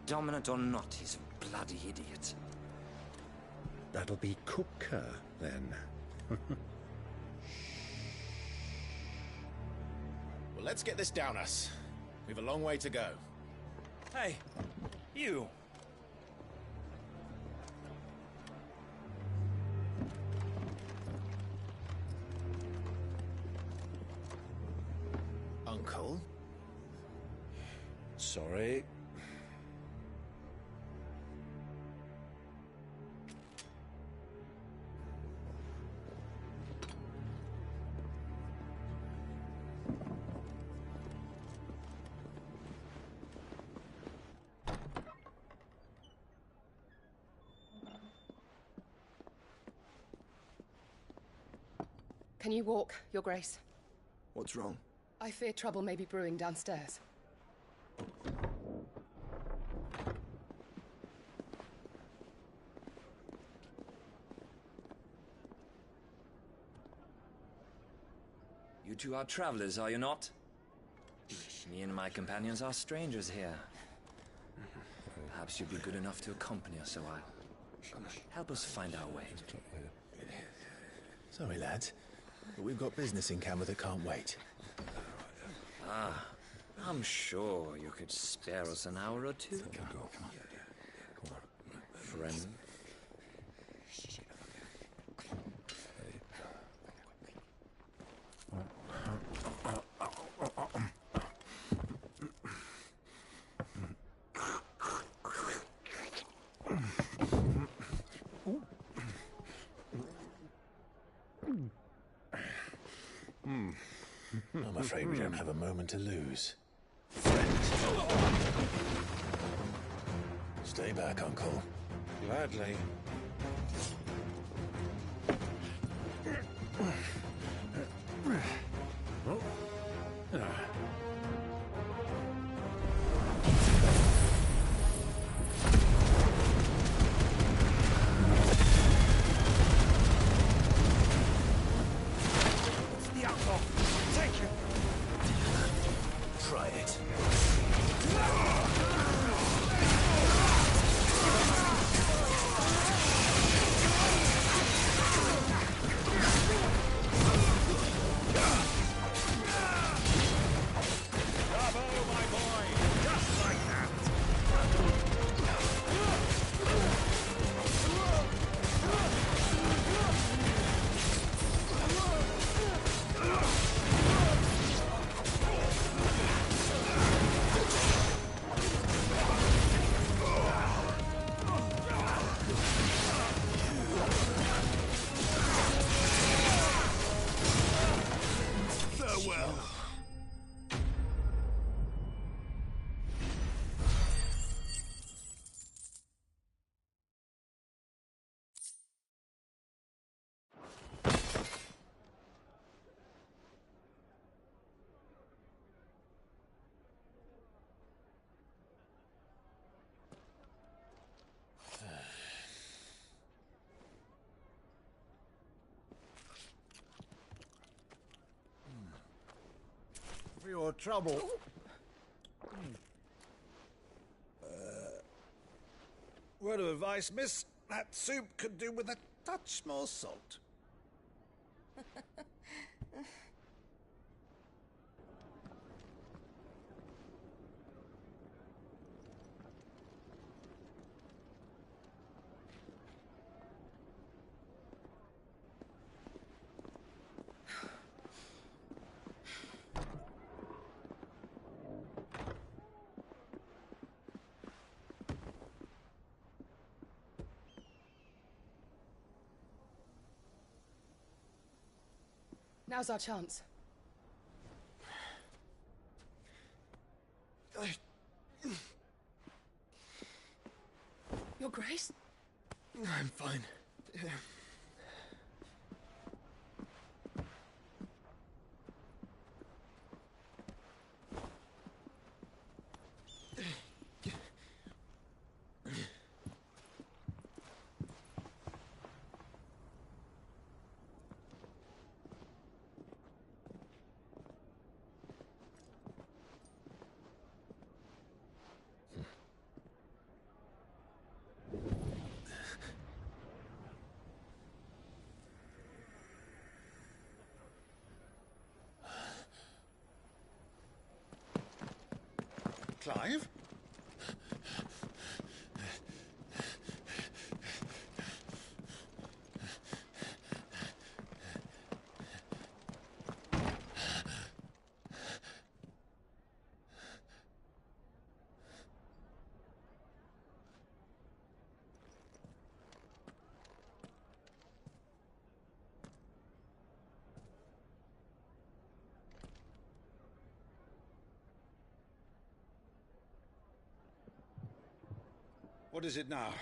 [SPEAKER 23] Dominant or not, he's a bloody idiot.
[SPEAKER 24] That'll be Cooker, then.
[SPEAKER 1] Well, let's get this down us. We've a long way to go.
[SPEAKER 12] Hey, you!
[SPEAKER 1] Uncle?
[SPEAKER 12] Sorry.
[SPEAKER 6] Can you walk, Your Grace?
[SPEAKER 13] What's wrong?
[SPEAKER 6] I fear trouble may be brewing downstairs.
[SPEAKER 23] You two are travelers, are you not? Me and my companions are strangers here. Perhaps you'd be good enough to accompany us a while. Help us find our way.
[SPEAKER 1] Sorry, lads, but we've got business in Camber that can't wait.
[SPEAKER 23] Ah, I'm sure you could spare us an hour or two. Friend.
[SPEAKER 1] I'm afraid we don't have a moment to lose. Stay back, Uncle.
[SPEAKER 19] Gladly.
[SPEAKER 22] The outlaw! Take him!
[SPEAKER 1] Try it.
[SPEAKER 2] Farewell.
[SPEAKER 3] For your trouble. Word of advice, miss. That soup could do with a touch more salt.
[SPEAKER 6] Now's our chance. Your Grace?
[SPEAKER 13] I'm fine.
[SPEAKER 3] Clive? What is it now?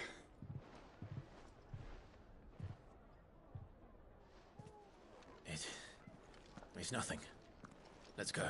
[SPEAKER 1] It's nothing. Let's go.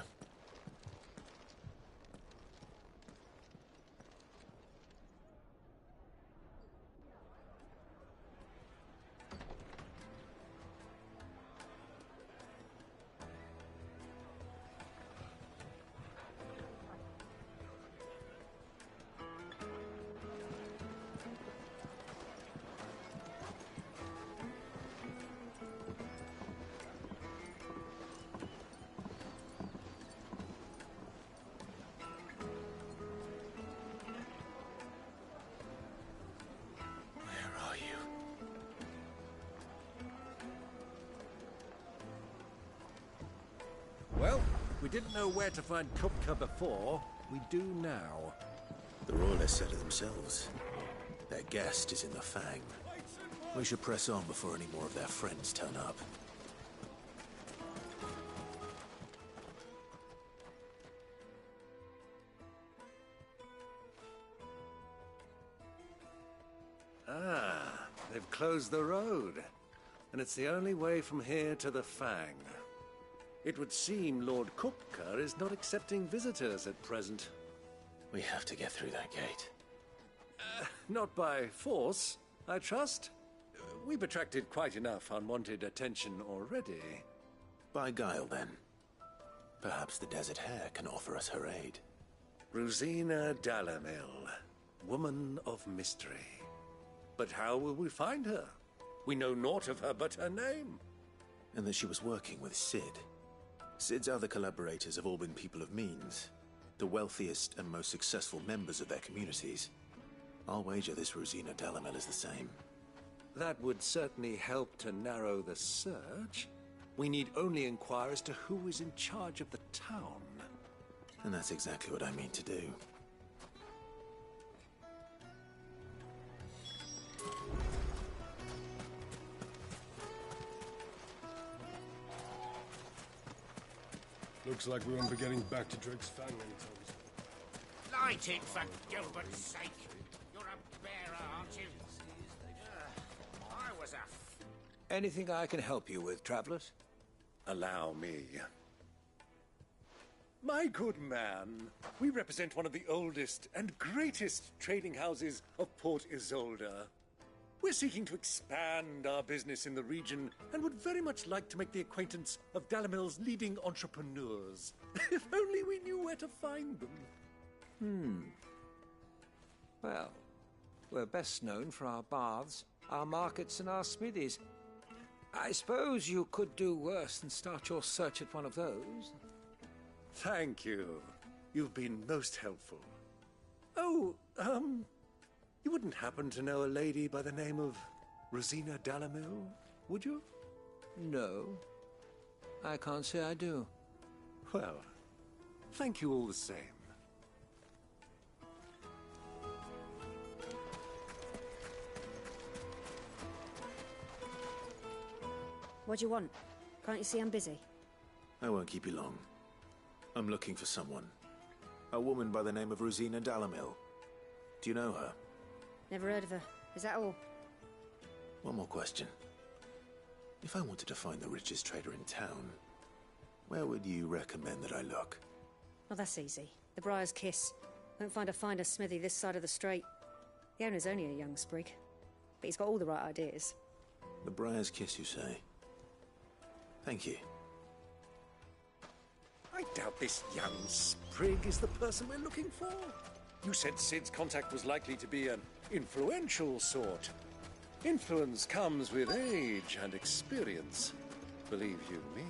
[SPEAKER 3] Well, we didn't know where to find Kupka before. We do now.
[SPEAKER 1] The Royalists said it themselves. Their guest is in the Fang. We should press on before any more of their friends turn up.
[SPEAKER 19] Ah, they've closed the road. And it's the only way from here to the Fang. It would seem Lord Kupka is not accepting visitors at present.
[SPEAKER 1] We have to get through that gate.
[SPEAKER 19] Not by force, I trust. We've attracted quite enough unwanted attention already.
[SPEAKER 1] By guile, then. Perhaps the Desert Hare can offer us her aid.
[SPEAKER 19] Rosina Dalamil, woman of mystery. But how will we find her? We know naught of her but her name.
[SPEAKER 1] And that she was working with Cid. Cid's other collaborators have all been people of means, the wealthiest and most successful members of their communities. I'll wager this Rosina Dalamil is the same.
[SPEAKER 19] That would certainly help to narrow the search. We need only inquire as to who is in charge of the town.
[SPEAKER 1] And that's exactly what I mean to do.
[SPEAKER 10] Looks like we won't be getting back to Drake's Fang anytime soon.
[SPEAKER 14] Light it, for Gilbert's sake! You're a bearer, aren't you? I was a...
[SPEAKER 19] Anything I can help you with, travelers? Allow me. My good man, we represent one of the oldest and greatest trading houses of Port Isolde. We're seeking to expand our business in the region and would very much like to make the acquaintance of Dalamil's leading entrepreneurs. If only we knew where to find them.
[SPEAKER 16] Well, we're best known for our baths, our markets, and our smithies. I suppose you could do worse than start your search at one of those.
[SPEAKER 19] Thank you. You've been most helpful. Oh, you wouldn't happen to know a lady by the name of Rosina Dalamil, would you?
[SPEAKER 16] No. I can't say I do.
[SPEAKER 19] Well, thank you all the same.
[SPEAKER 17] What do you want? Can't you see I'm busy?
[SPEAKER 1] I won't keep you long. I'm looking for someone. A woman by the name of Rosina Dalamil. Do you know her?
[SPEAKER 17] Never heard of her. Is that all?
[SPEAKER 1] One more question. If I wanted to find the richest trader in town, where would you recommend that I look?
[SPEAKER 17] Well, that's easy. The Briar's Kiss. Won't find a finer smithy this side of the strait. The owner's only a young sprig, but he's got all the right ideas.
[SPEAKER 1] The Briar's Kiss, you say? Thank you.
[SPEAKER 19] I doubt this young sprig is the person we're looking for. You said Cid's contact was likely to be an influential sort. Influence comes with age and experience, believe you me.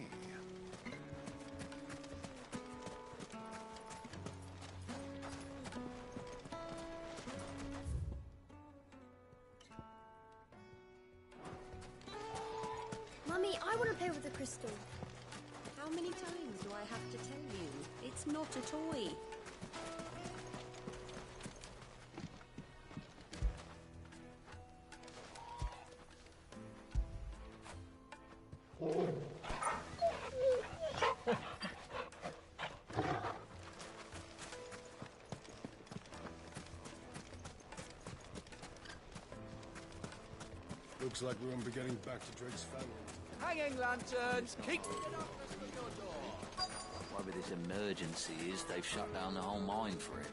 [SPEAKER 25] Mummy, I want to play with the crystal.
[SPEAKER 4] How many times do I have to tell you? It's not a toy.
[SPEAKER 10] Looks like we won't be getting back to Drake's family.
[SPEAKER 22] Hanging lanterns! Keep
[SPEAKER 26] Whatever this emergency is, they've shut down the whole mine for it.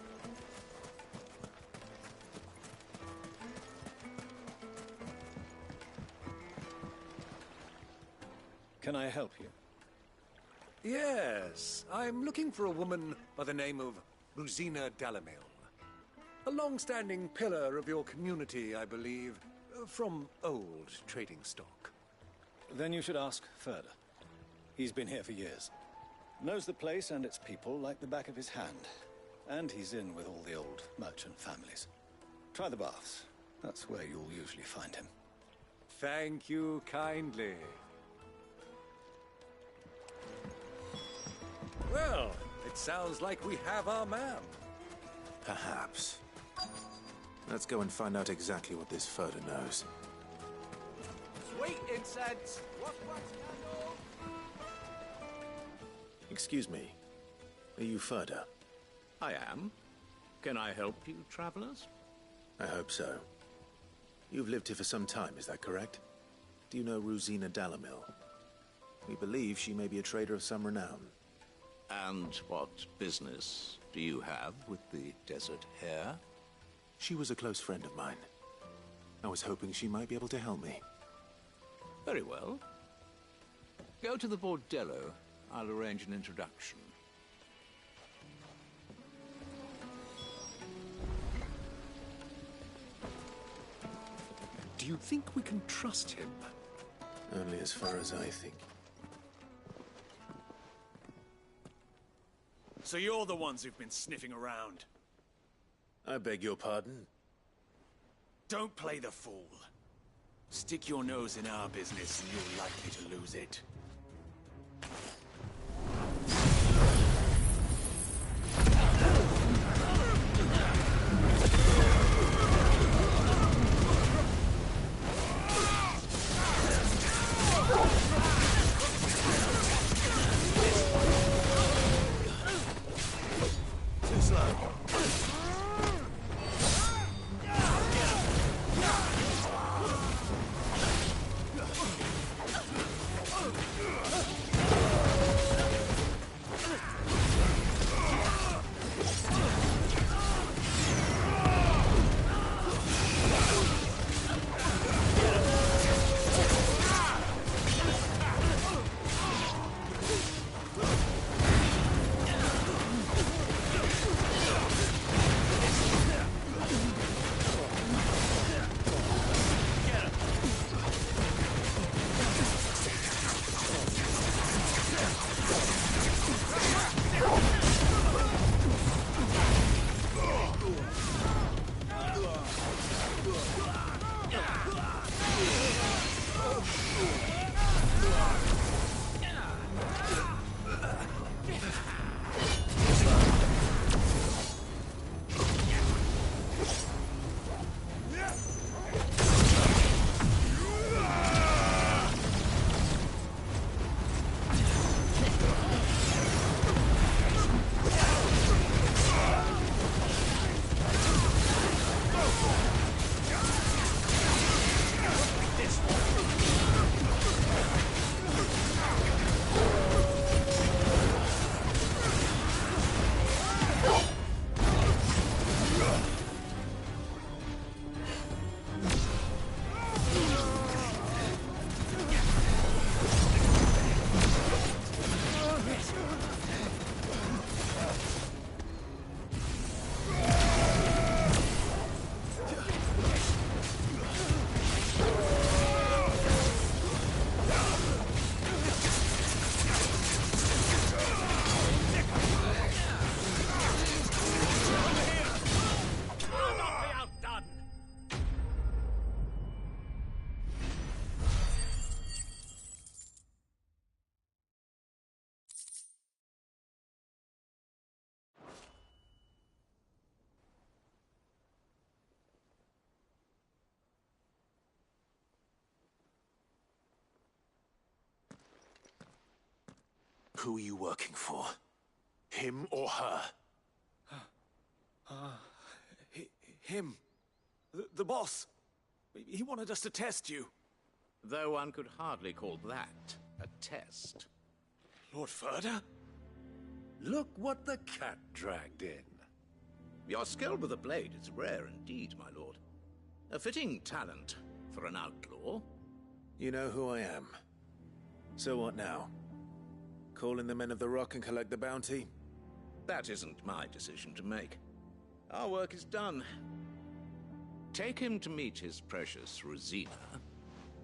[SPEAKER 3] Can I help you?
[SPEAKER 19] Yes, I'm looking for a woman by the name of Rosina Dalamil. A long-standing pillar of your community, I believe, from old trading stock.
[SPEAKER 3] Then you should ask further. He's been here for years. Knows the place and its people like the back of his hand. And he's in with all the old merchant families. Try the baths. That's where you'll usually find him.
[SPEAKER 19] Thank you kindly. Well, it sounds like we have our man.
[SPEAKER 1] Perhaps. Let's go and find out exactly what this Furder knows.
[SPEAKER 22] Sweet incense! What candle?
[SPEAKER 1] Excuse me. Are you Furder?
[SPEAKER 27] I am. Can I help you, travelers?
[SPEAKER 1] I hope so. You've lived here for some time, is that correct? Do you know Rosina Dalamil? We believe she may be a trader of some renown.
[SPEAKER 26] And what business do you have with the Desert Hare?
[SPEAKER 1] She was a close friend of mine. I was hoping she might be able to help me.
[SPEAKER 26] Very well. Go to the Bordello. I'll arrange an introduction.
[SPEAKER 19] Do you think we can trust him?
[SPEAKER 1] Only as far as I think.
[SPEAKER 5] So you're the ones who've been sniffing around?
[SPEAKER 1] I beg your pardon?
[SPEAKER 5] Don't play the fool. Stick your nose in our business and you're likely to lose it.
[SPEAKER 1] Who are you working for? Him or her?
[SPEAKER 5] Him. The boss. He wanted us to test you.
[SPEAKER 26] Though one could hardly call that a test.
[SPEAKER 5] Lord Ferda?
[SPEAKER 19] Look what the cat dragged in.
[SPEAKER 26] Your skill with the blade is rare indeed, my lord. A fitting talent for an outlaw.
[SPEAKER 1] You know who I am. So what now? Call in the Men of the Rock and collect the bounty?
[SPEAKER 26] That isn't my decision to make. Our work is done. Take him to meet his precious Rosina.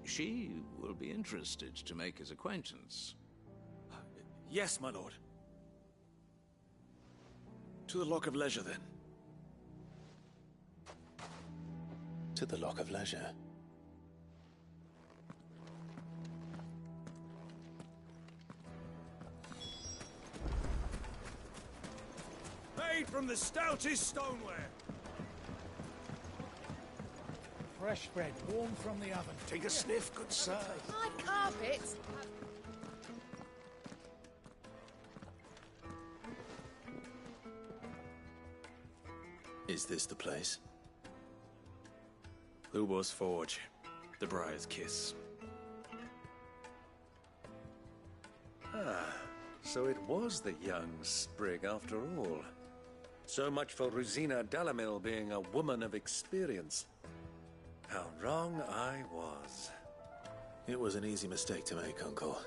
[SPEAKER 26] She will be interested to make his acquaintance.
[SPEAKER 5] Yes, my lord. To the Lock of Leisure, then.
[SPEAKER 1] To the Lock of Leisure.
[SPEAKER 5] Made from the stoutest stoneware.
[SPEAKER 14] Fresh bread, warm from the oven.
[SPEAKER 5] Take a sniff, good sir.
[SPEAKER 6] My carpet!
[SPEAKER 1] Is this the place?
[SPEAKER 5] Lubor's Forge. The Briar's Kiss.
[SPEAKER 19] Ah, so it was the young sprig after all. So much for Rosina Dalamil being a woman of experience. How wrong I was.
[SPEAKER 1] It was an easy mistake to make, Uncle.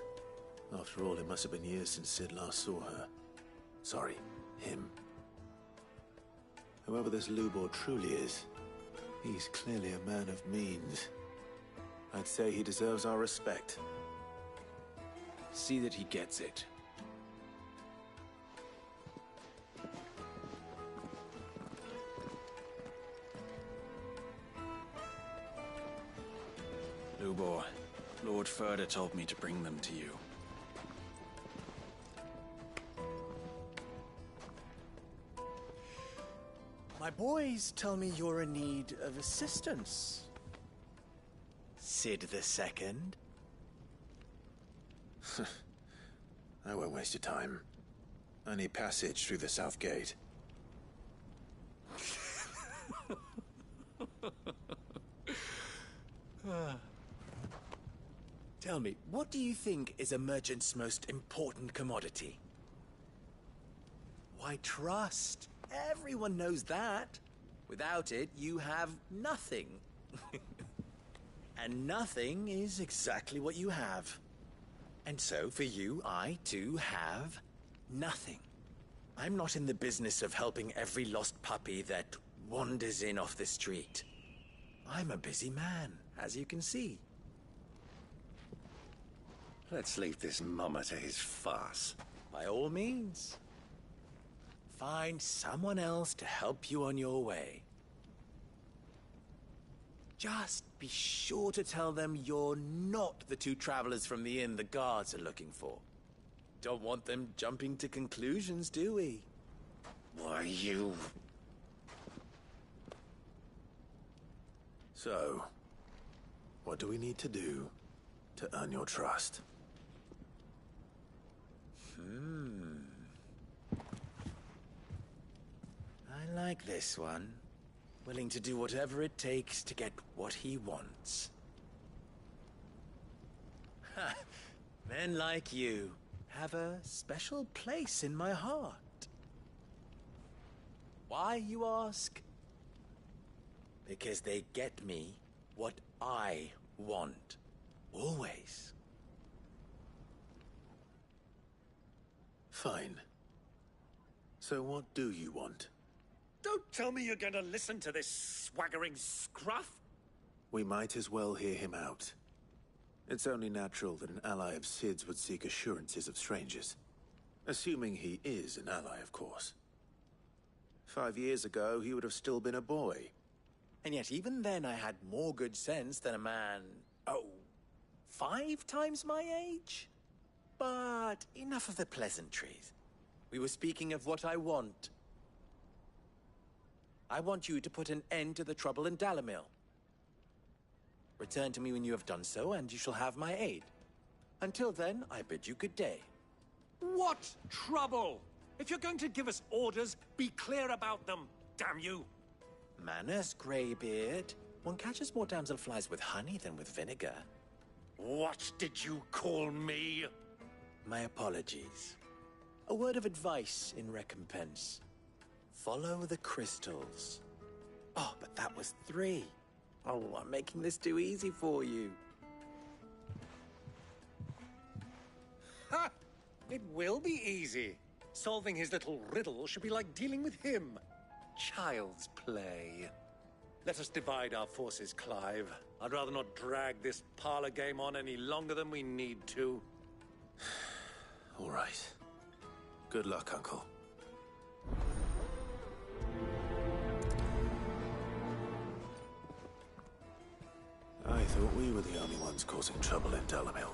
[SPEAKER 1] After all, it must have been years since Sid last saw her. Sorry, him. Whoever this Lubor truly is, he's clearly a man of means. I'd say he deserves our respect.
[SPEAKER 5] See that he gets it. Lubor, Lord Furder told me to bring them to you.
[SPEAKER 8] My boys tell me you're in need of assistance. Sid the Second?
[SPEAKER 1] I won't waste your time. I need passage through the south gate.
[SPEAKER 8] Tell me, what do you think is a merchant's most important commodity? Why, trust. Everyone knows that. Without it, you have nothing. And nothing is exactly what you have. And so, for you, I, too, have nothing. I'm not in the business of helping every lost puppy that wanders in off the street. I'm a busy man, as you can see.
[SPEAKER 19] Let's leave this mummer to his farce.
[SPEAKER 8] By all means. Find someone else to help you on your way. Just be sure to tell them you're not the two travelers from the inn the guards are looking for. Don't want them jumping to conclusions, do we?
[SPEAKER 19] Why, you...
[SPEAKER 1] So, what do we need to do to earn your trust?
[SPEAKER 8] I like this one. Willing to do whatever it takes to get what he wants. Ha! Men like you have a special place in my heart. Why, you ask? Because they get me what I want. Always.
[SPEAKER 1] Fine. So what do you want?
[SPEAKER 19] Don't tell me you're gonna listen to this swaggering scruff!
[SPEAKER 1] We might as well hear him out. It's only natural that an ally of Sid's would seek assurances of strangers. Assuming he is an ally, of course. 5 years ago, he would have still been a boy.
[SPEAKER 8] And yet even then I had more good sense than a man, 5 times my age? But enough of the pleasantries. We were speaking of what I want. I want you to put an end to the trouble in Dalamil. Return to me when you have done so, and you shall have my aid. Until then, I bid you good day.
[SPEAKER 19] What trouble? If you're going to give us orders, be clear about them, damn you!
[SPEAKER 8] Manners, Greybeard. One catches more damselflies with honey than with vinegar.
[SPEAKER 19] What did you call me?
[SPEAKER 8] My apologies. A word of advice in recompense. Follow the crystals. Oh, but that was 3. Oh, I'm making this too easy for you.
[SPEAKER 19] Ha! It will be easy. Solving his little riddle should be like dealing with him. Child's play. Let us divide our forces, Clive. I'd rather not drag this parlor game on any longer than we need to.
[SPEAKER 1] All right. Good luck, Uncle. I thought we were the only ones causing trouble in Dalamil.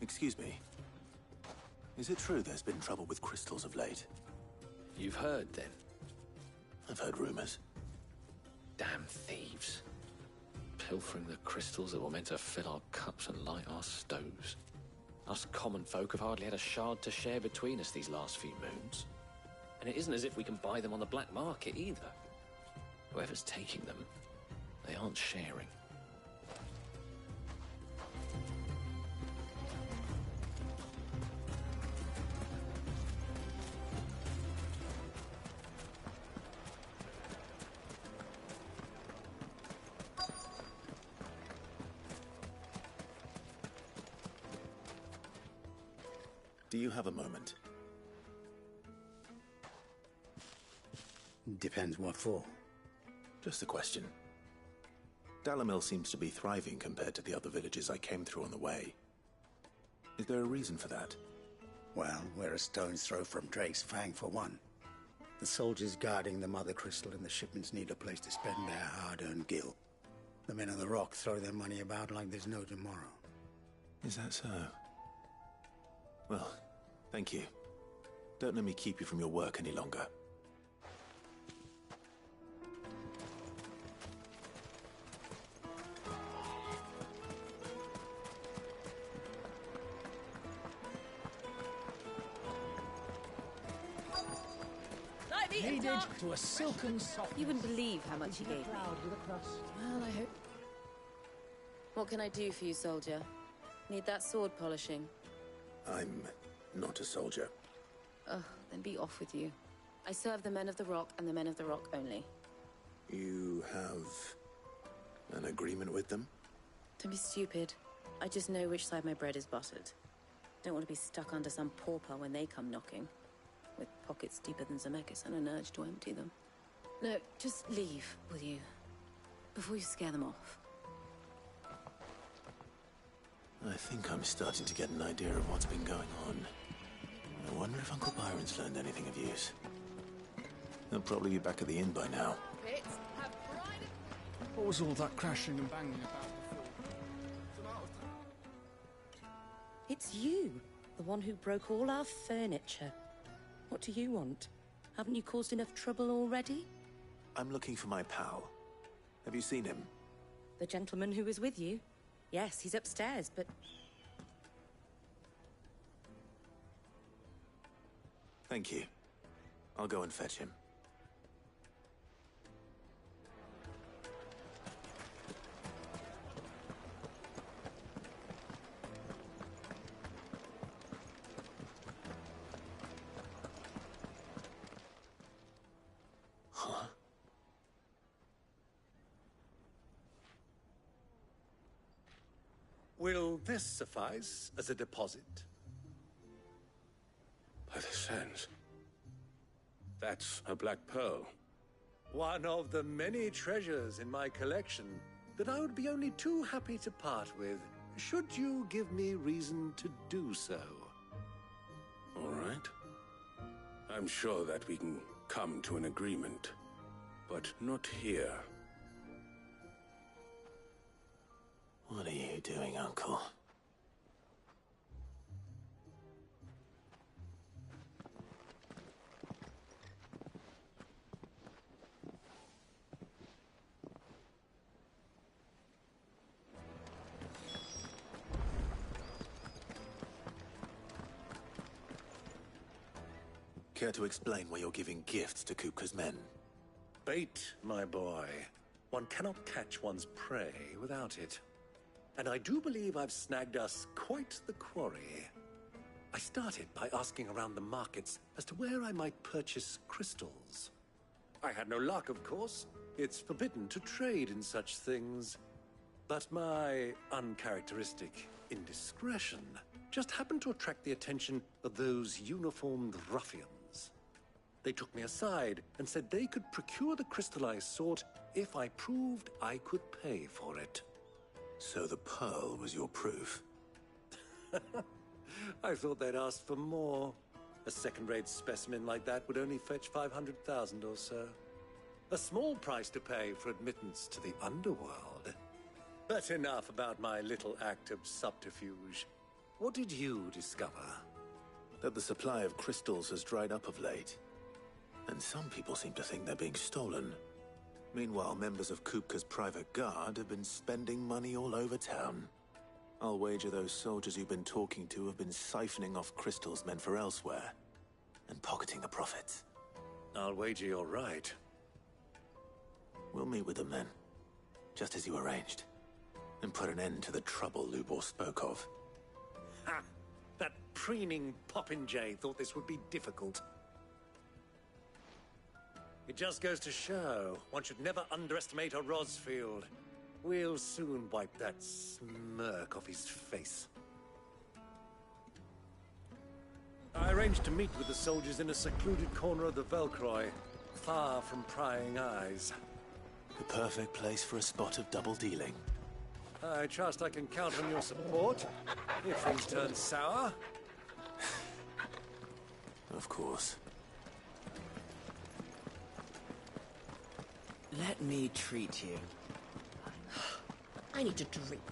[SPEAKER 1] Excuse me. Is it true there's been trouble with crystals of late?
[SPEAKER 5] You've heard, then?
[SPEAKER 1] I've heard rumors.
[SPEAKER 5] Damn thieves. Pilfering the crystals that were meant to fill our cups and light our stoves.
[SPEAKER 9] Us common folk have hardly had a shard to share between us these last few moons. And it isn't as if we can buy them on the black market either. Whoever's taking them, they aren't sharing.
[SPEAKER 1] Do you have a moment?
[SPEAKER 11] Depends what for.
[SPEAKER 1] Just a question. Dalamil seems to be thriving compared to the other villages I came through on the way. Is there a reason for that?
[SPEAKER 11] Well, we're a stone's throw from Drake's Fang for one. The soldiers guarding the Mother Crystal and the shipments need a place to spend their hard-earned gil. The men of the Rock throw their money about like there's no tomorrow.
[SPEAKER 1] Is that so? Well, thank you. Don't let me keep you from your work any longer.
[SPEAKER 15] Needed to a silken soft.
[SPEAKER 4] You wouldn't believe how much he gave me. Well, I hope. What can I do for you, soldier? Need that sword polishing?
[SPEAKER 1] I'm not a soldier.
[SPEAKER 4] Ugh, then be off with you. I serve the men of the Rock and the men of the Rock only.
[SPEAKER 1] You have an agreement with them?
[SPEAKER 4] Don't be stupid. I just know which side my bread is buttered. Don't want to be stuck under some pauper when they come knocking. With pockets deeper than Zemeckis and an urge to empty them. No, just leave, will you? Before you scare them off.
[SPEAKER 1] I think I'm starting to get an idea of what's been going on. I wonder if Uncle Byron's learned anything of use. He'll probably be back at the inn by now.
[SPEAKER 15] What was all that crashing and banging about before?
[SPEAKER 18] It's you, the one who broke all our furniture. What do you want? Haven't you caused enough trouble already?
[SPEAKER 1] I'm looking for my pal. Have you seen him?
[SPEAKER 18] The gentleman who was with you? Yes, he's upstairs, but...
[SPEAKER 1] Thank you. I'll go and fetch him.
[SPEAKER 19] Will this suffice as a deposit?
[SPEAKER 2] By the sands. That's a black pearl.
[SPEAKER 19] One of the many treasures in my collection that I would be only too happy to part with, should you give me reason to do so.
[SPEAKER 2] All right. I'm sure that we can come to an agreement, but not here.
[SPEAKER 1] What are you doing, Uncle? Care to explain why you're giving gifts to Kupka's men?
[SPEAKER 19] Bait, my boy. One cannot catch one's prey without it. And I do believe I've snagged us quite the quarry. I started by asking around the markets as to where I might purchase crystals. I had no luck, of course. It's forbidden to trade in such things. But my uncharacteristic indiscretion just happened to attract the attention of those uniformed ruffians. They took me aside and said they could procure the crystal I sought if I proved I could pay for it.
[SPEAKER 1] So the pearl was your proof?
[SPEAKER 19] I thought they'd ask for more. A second-rate specimen like that would only fetch 500,000 or so. A small price to pay for admittance to the underworld. But enough about my little act of subterfuge. What did you discover?
[SPEAKER 1] That the supply of crystals has dried up of late. And some people seem to think they're being stolen. Meanwhile, members of Kupka's private guard have been spending money all over town. I'll wager those soldiers you've been talking to have been siphoning off crystals meant for elsewhere, and pocketing the profits.
[SPEAKER 19] I'll wager you're right.
[SPEAKER 1] We'll meet with them then, just as you arranged, and put an end to the trouble Lubor spoke of.
[SPEAKER 19] Ha! That preening popinjay thought this would be difficult. It just goes to show, one should never underestimate a Rosfield. We'll soon wipe that smirk off his face. I arranged to meet with the soldiers in a secluded corner of the Velcroy, far from prying eyes.
[SPEAKER 1] The perfect place for a spot of double dealing.
[SPEAKER 19] I trust I can count on your support, if things turn sour.
[SPEAKER 1] Of course.
[SPEAKER 7] Let me treat you.
[SPEAKER 18] I need a drink.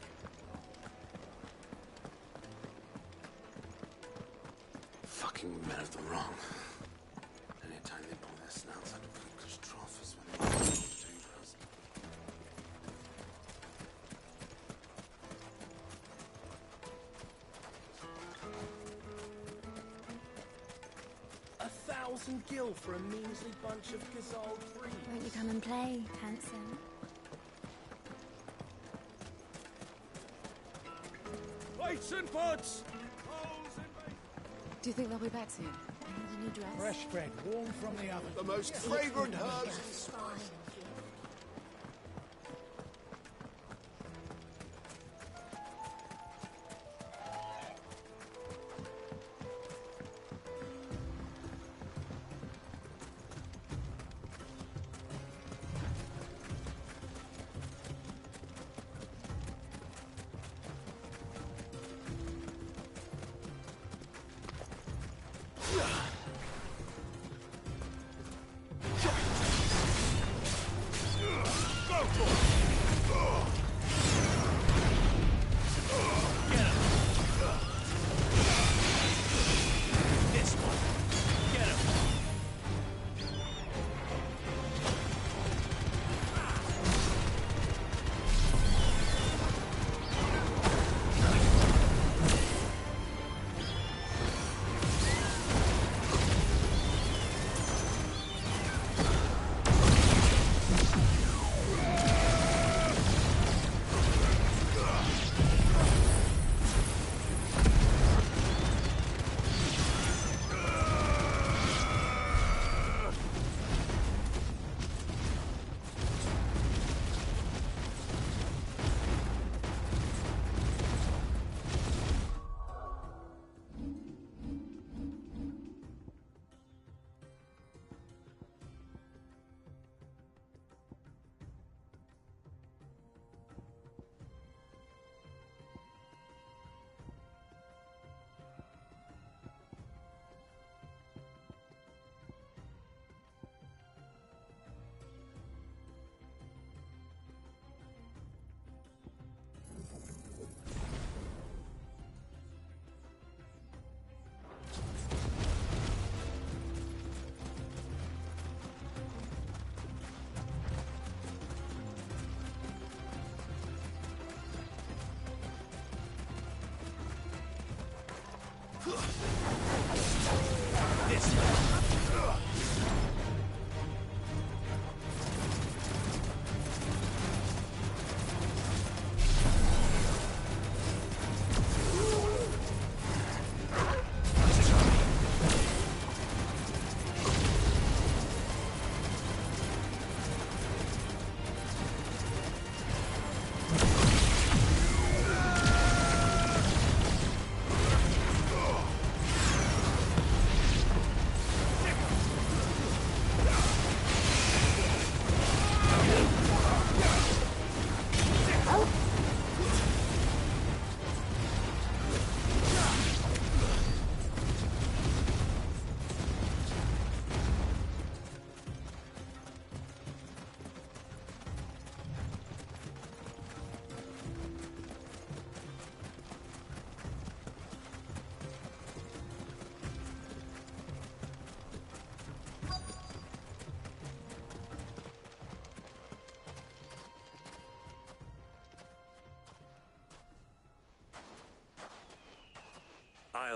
[SPEAKER 2] Fucking men of the wrong. Anytime they pull their snouts out of English trough is when they're dangerous.
[SPEAKER 7] $1,000 gil for a measly bunch of Gazal trees.
[SPEAKER 12] Won't you come and play, handsome?
[SPEAKER 19] Weights and pots!
[SPEAKER 6] Do you think they'll be back soon? I need a new dress.
[SPEAKER 14] Fresh bread, warm from the oven.
[SPEAKER 2] The most fragrant herbs in Spain.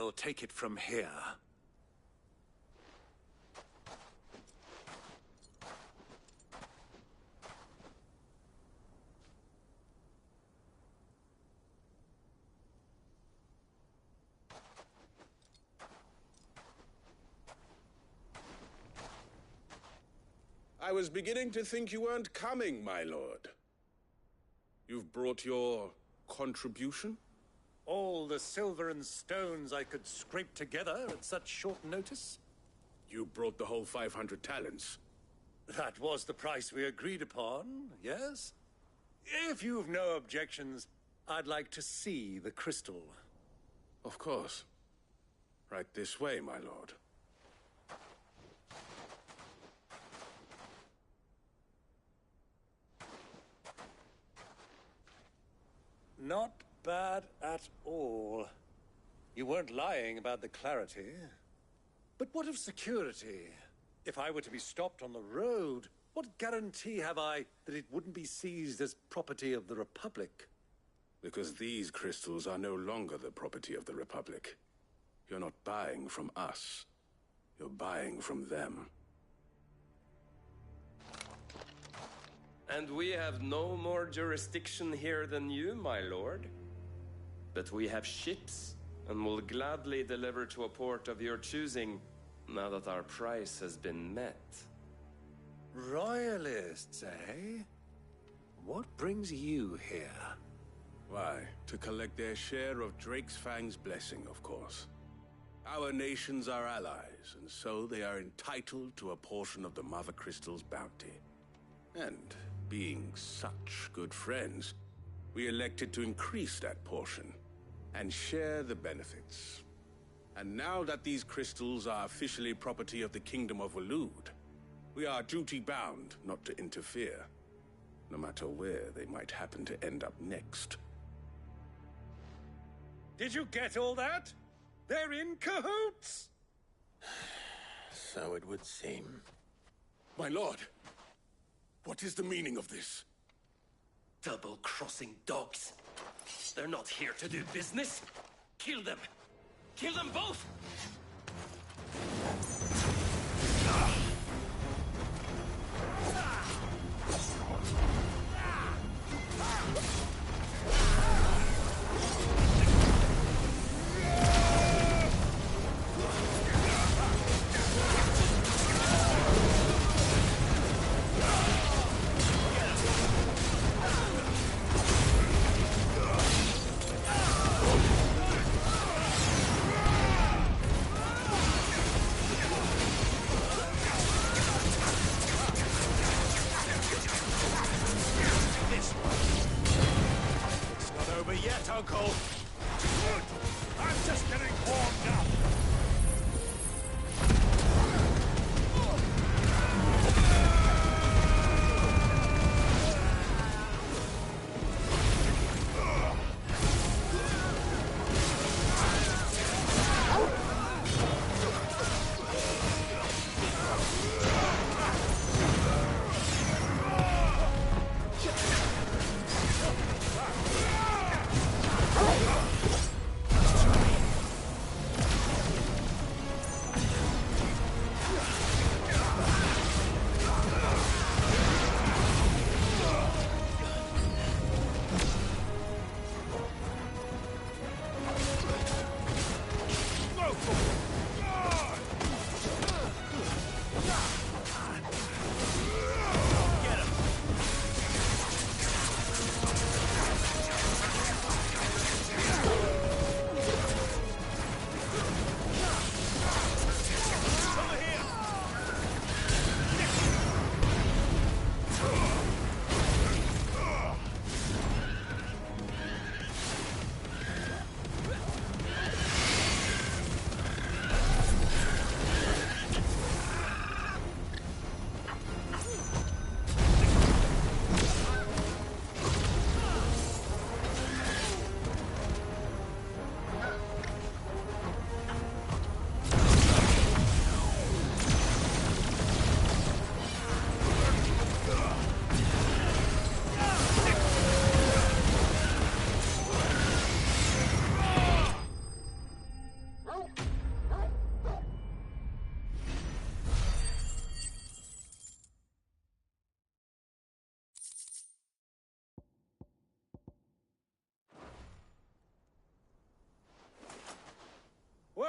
[SPEAKER 19] I'll take it from here.
[SPEAKER 2] I was beginning to think you weren't coming, my lord. You've brought your contribution?
[SPEAKER 19] All the silver and stones I could scrape together at such short notice?
[SPEAKER 2] You brought the whole 500 talents.
[SPEAKER 19] That was the price we agreed upon, yes? If you've no objections, I'd like to see the crystal.
[SPEAKER 2] Of course. Right this way, my lord.
[SPEAKER 19] Not bad at all. You weren't lying about the clarity. But what of security? If I were to be stopped on the road, what guarantee have I that it wouldn't be seized as property of the Republic?
[SPEAKER 2] Because these crystals are no longer the property of the Republic. You're not buying from us. You're buying from them.
[SPEAKER 13] And we have no more jurisdiction here than you, my lord. But we have ships, and will gladly deliver to a port of your choosing, now that our price has been met.
[SPEAKER 19] Royalists, eh? What brings you here?
[SPEAKER 2] Why, to collect their share of Drake's Fang's blessing, of course. Our nations are allies, and so they are entitled to a portion of the Mother Crystal's bounty. And being such good friends, we elected to increase that portion and share the benefits. And now that these crystals are officially property of the Kingdom of Waloed, we are duty-bound not to interfere, no matter where they might happen to end up next.
[SPEAKER 19] Did you get all that? They're in cahoots!
[SPEAKER 2] So it would seem. My lord, what is the meaning of this?
[SPEAKER 13] Double-crossing dogs. They're not here to do business. Kill them! Kill them both!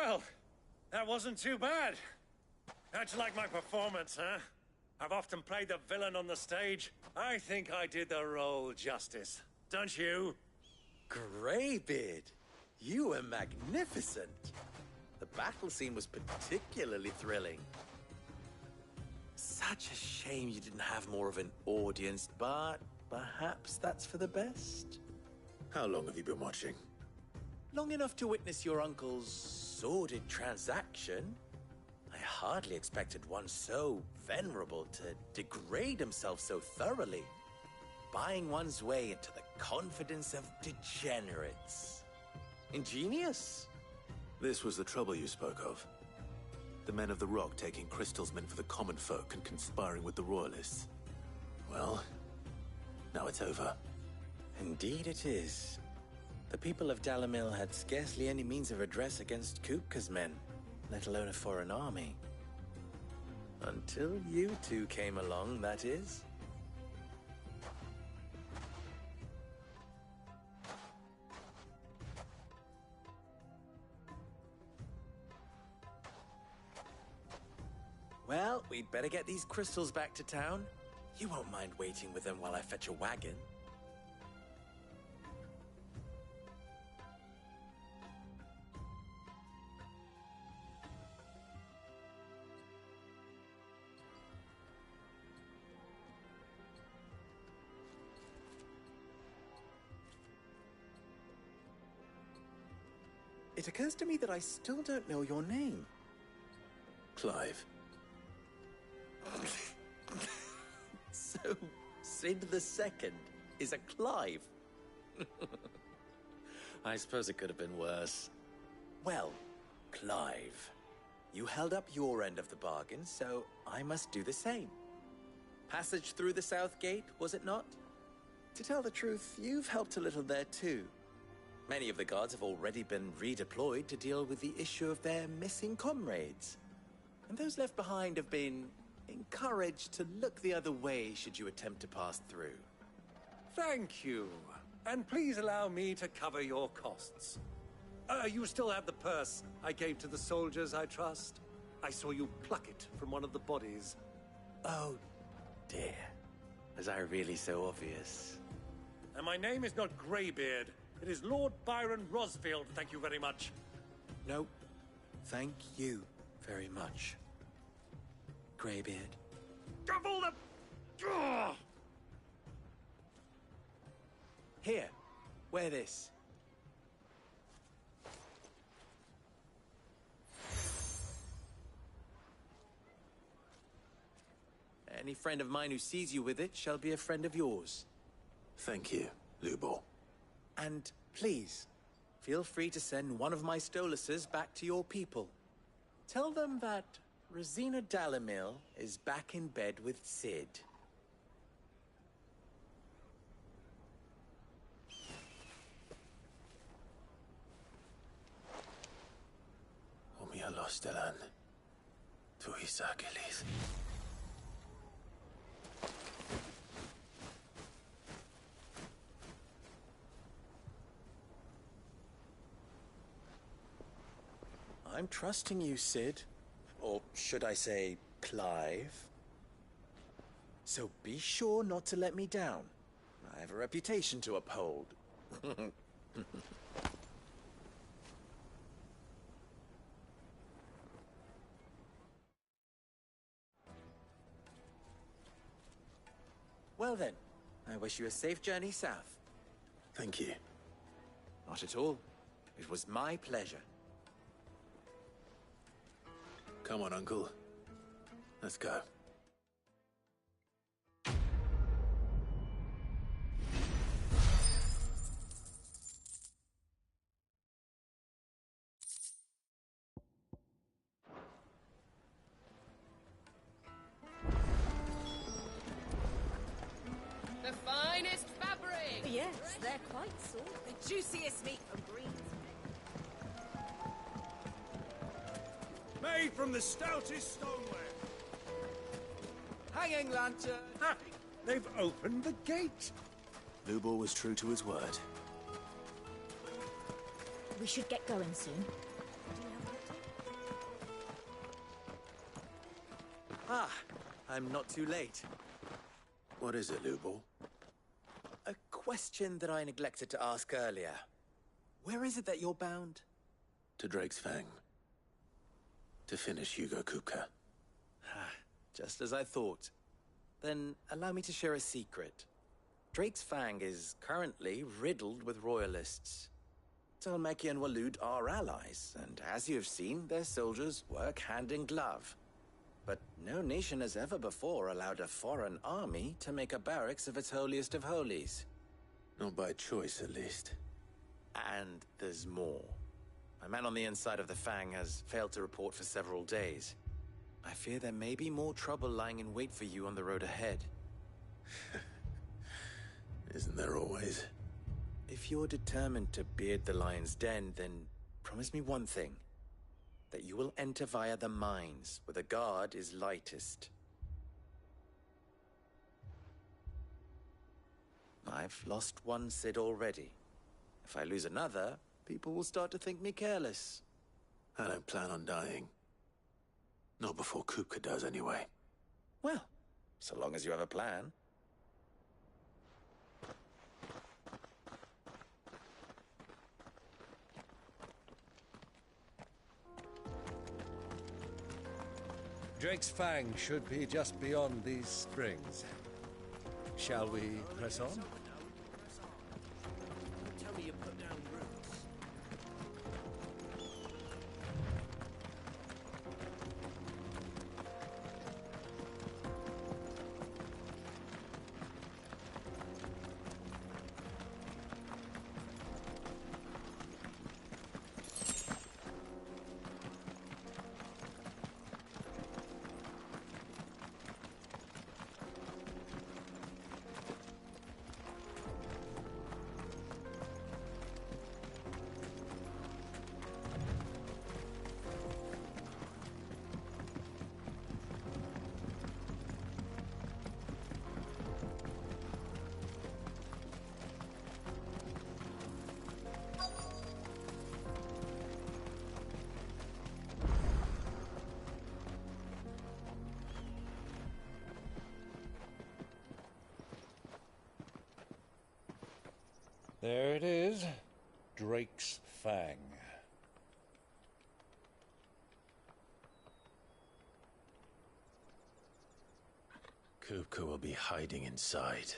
[SPEAKER 19] Well, that wasn't too bad. How'd you like my performance, huh? I've often played the villain on the stage. I think I did the role justice. Don't you?
[SPEAKER 8] Greybeard, you were magnificent. The battle scene was particularly thrilling. Such a shame you didn't have more of an audience, but perhaps that's for the best.
[SPEAKER 1] How long have you been watching?
[SPEAKER 8] Long enough to witness your uncle's sordid transaction. I hardly expected one so venerable to degrade himself so thoroughly, buying one's way into the confidence of degenerates. Ingenious.
[SPEAKER 1] This was the trouble you spoke of. The men of the Rock taking Crystal's men for the common folk and conspiring with the Royalists. Well, now it's over.
[SPEAKER 8] Indeed it is. The people of Dalimil had scarcely any means of redress against Kupka's men, let alone a foreign army. Until you two came along, that is. Well, we'd better get these crystals back to town. You won't mind waiting with them while I fetch a wagon. It occurs to me that I still don't know your name.
[SPEAKER 1] Clive.
[SPEAKER 8] So, Sid the Second is a Clive. I suppose it could have been worse. Well, Clive, you held up your end of the bargain, so I must do the same. Passage through the South Gate, was it not? To tell the truth, you've helped a little there too. Many of the guards have already been redeployed to deal with the issue of their missing comrades. And those left behind have been encouraged to look the other way should you attempt to pass through.
[SPEAKER 19] Thank you. And please allow me to cover your costs. You still have the purse I gave to the soldiers, I trust? I saw you pluck it from one of the bodies.
[SPEAKER 8] Oh, dear. Was I really so obvious?
[SPEAKER 19] And my name is not Greybeard. It is Lord Byron Rosfield, thank you very much.
[SPEAKER 8] No, thank you very much, Greybeard.
[SPEAKER 19] Of all the... Ugh!
[SPEAKER 8] Here, wear this. Any friend of mine who sees you with it shall be a friend of yours.
[SPEAKER 1] Thank you, Lubor.
[SPEAKER 8] And please, feel free to send one of my Stoluses back to your people. Tell them that Rosina Dalimil is back in bed with Sid.
[SPEAKER 1] Omia Lostelan. Tuisa Achilles.
[SPEAKER 8] I'm trusting you, Sid. Or should I say, Clive? So be sure not to let me down. I have a reputation to uphold. Well then, I wish you a safe journey south.
[SPEAKER 1] Thank you.
[SPEAKER 8] Not at all. It was my pleasure.
[SPEAKER 1] Come on, Uncle. Let's go.
[SPEAKER 6] The finest fabric!
[SPEAKER 18] Yes, they're quite soft. The juiciest meat from Greens.
[SPEAKER 19] Made from the stoutest stoneware.
[SPEAKER 22] Hanging lantern!
[SPEAKER 19] Ah, they've opened the gate.
[SPEAKER 1] Lubor was true to his word.
[SPEAKER 12] We should get going soon.
[SPEAKER 18] Do you have that?
[SPEAKER 8] Ah, I'm not too late.
[SPEAKER 1] What is it, Lubor?
[SPEAKER 8] A question that I neglected to ask earlier. Where is it that you're bound?
[SPEAKER 1] To Drake's Fang. To finish Hugo Kupka.
[SPEAKER 8] Just as I thought. Then allow me to share a secret. Drake's Fang is currently riddled with royalists. Talmeki and Waloed are allies, and as you have seen, their soldiers work hand in glove. But no nation has ever before allowed a foreign army to make a barracks of its holiest of holies.
[SPEAKER 1] Not by choice, at least.
[SPEAKER 8] And there's more. A man on the inside of the Fang has failed to report for several days. I fear there may be more trouble lying in wait for you on the road ahead.
[SPEAKER 1] Isn't there always?
[SPEAKER 8] If you're determined to beard the lion's den, then promise me one thing. That you will enter via the mines, where the guard is lightest. I've lost one Cid already. If I lose another, people will start to think me careless.
[SPEAKER 1] I don't plan on dying. Not before Kupka does, anyway.
[SPEAKER 8] Well, so long as you have a plan.
[SPEAKER 19] Drake's Fang should be just beyond these springs. Shall we press on?
[SPEAKER 14] Tell me you put down roots.
[SPEAKER 19] There it is. Drake's Fang.
[SPEAKER 1] Kupka will be hiding inside.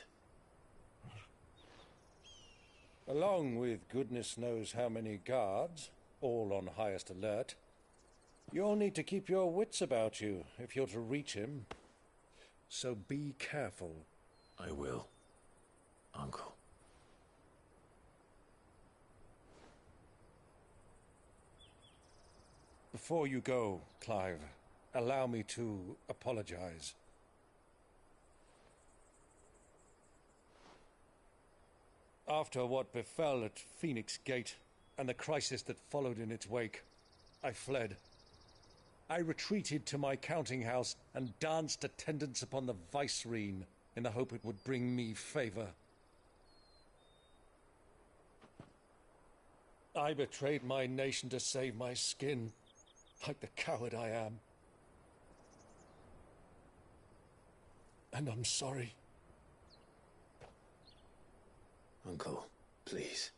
[SPEAKER 19] Along with goodness knows how many guards, all on highest alert. You'll need to keep your wits about you if you're to reach him. So be careful.
[SPEAKER 1] I will, Uncle.
[SPEAKER 19] Before you go, Clive, allow me to apologize. After what befell at Phoenix Gate and the crisis that followed in its wake, I fled. I retreated to my counting house and danced attendance upon the Vicereine in the hope it would bring me favor. I betrayed my nation to save my skin, like the coward I am. And I'm sorry.
[SPEAKER 1] Uncle, please.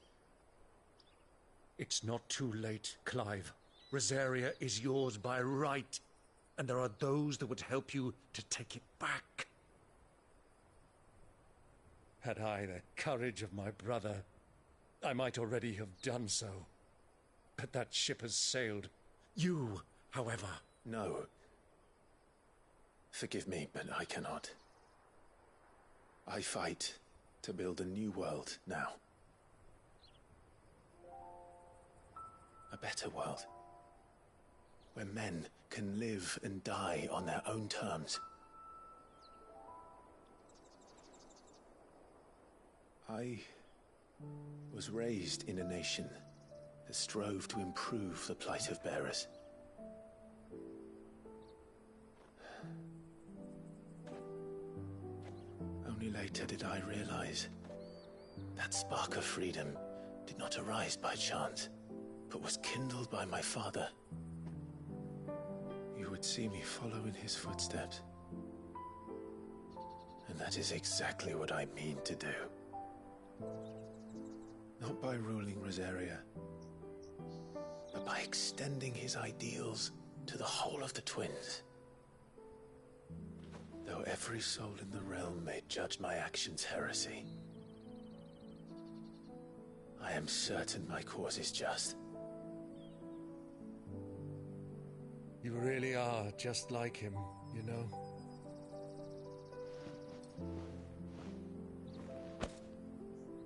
[SPEAKER 19] It's not too late, Clive. Rosaria is yours by right, and there are those that would help you to take it back. Had I the courage of my brother, I might already have done so. But that ship has sailed. You, however...
[SPEAKER 1] No. Forgive me, but I cannot. I fight to build a new world now. A better world. Where men can live and die on their own terms. I was raised in a nation that strove to improve the plight of bearers. Only later did I realize that spark of freedom did not arise by chance, but was kindled by my father. He would see me follow in his footsteps. And that is exactly what I mean to do. Not by ruling Rosaria, but by extending his ideals to the whole of the twins. Though every soul in the realm may judge my actions heresy, I am certain my cause is just.
[SPEAKER 19] You really are just like him, you know?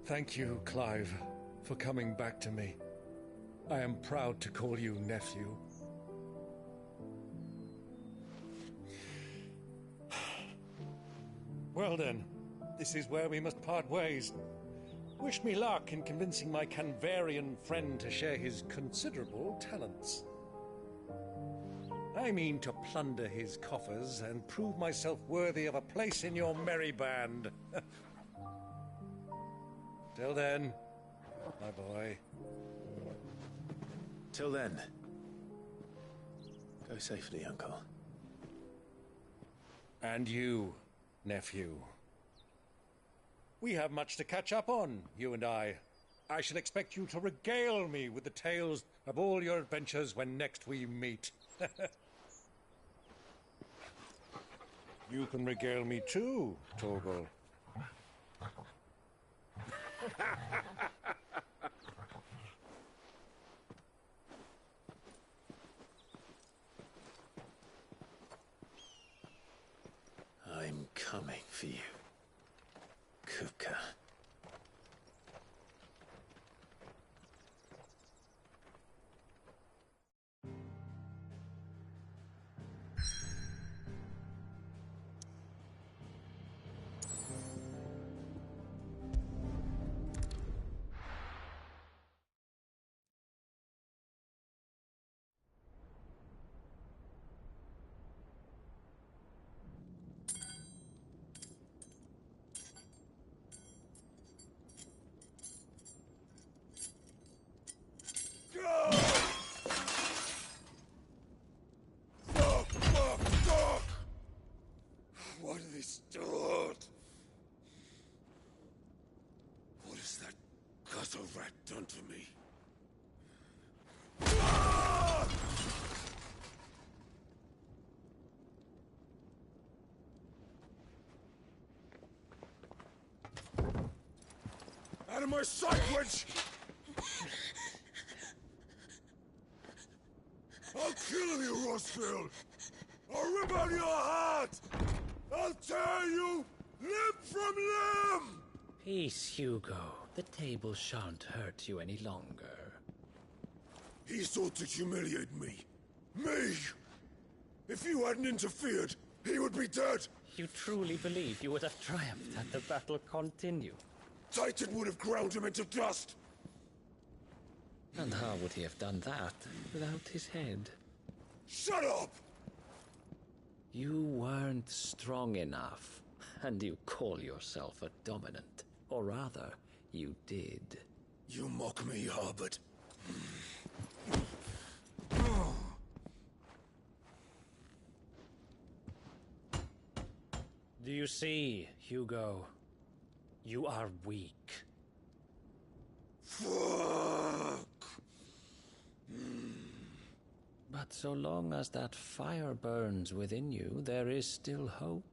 [SPEAKER 19] Thank you, Clive, for coming back to me. I am proud to call you nephew. Well then, this is where we must part ways. Wish me luck in convincing my Canvarian friend to share his considerable talents. I mean to plunder his coffers and prove myself worthy of a place in your merry band. Till then, my boy.
[SPEAKER 1] Till then, go safely, Uncle.
[SPEAKER 19] And you, nephew. We have much to catch up on, you and I. I shall expect you to regale me with the tales of all your adventures when next we meet. You can regale me too, Torgal.
[SPEAKER 1] I'm coming for you, Kupka.
[SPEAKER 2] What have they stored? What has that gutter rat done to me? Out of my sight, witch! I'll kill you, Rosfield! I'll rip out your heart! I'll tear you limb from limb!
[SPEAKER 9] Peace, Hugo. The table shan't hurt you any longer.
[SPEAKER 2] He sought to humiliate me. Me! If you hadn't interfered, he would be dead!
[SPEAKER 9] You truly believe you would have triumphed had the battle continued?
[SPEAKER 2] Titan would have ground him into dust!
[SPEAKER 9] And how would he have done that without his head?
[SPEAKER 2] Shut up!
[SPEAKER 9] You weren't strong enough, and you call yourself a dominant. Or rather, you did.
[SPEAKER 2] You mock me, Harbert.
[SPEAKER 9] Do you see, Hugo? You are weak.
[SPEAKER 2] Fuck!
[SPEAKER 9] But so long as that fire burns within you, there is still hope.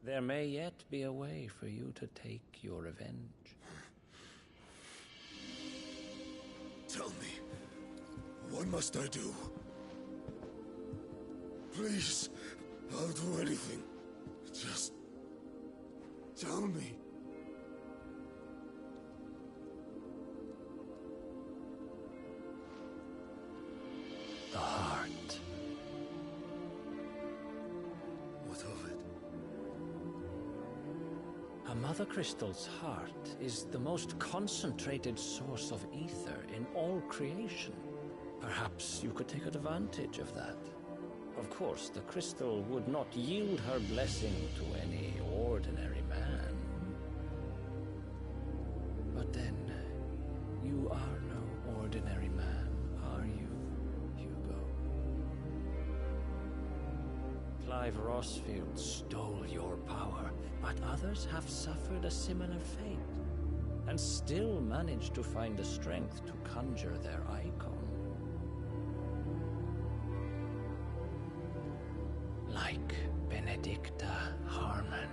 [SPEAKER 9] There may yet be a way for you to take your revenge.
[SPEAKER 2] Tell me, what must I do? Please, I'll do anything. Just tell me.
[SPEAKER 9] The heart.
[SPEAKER 2] What of it?
[SPEAKER 9] A Mother Crystal's heart is the most concentrated source of ether in all creation. Perhaps you could take advantage of that. Of course, the crystal would not yield her blessing to any ordinary man. But then, you are no ordinary man, are you, Hugo? Clive Rossfield stole your power, but others have suffered a similar fate, and still managed to find the strength to conjure their icon. Like Benedicta Harmon.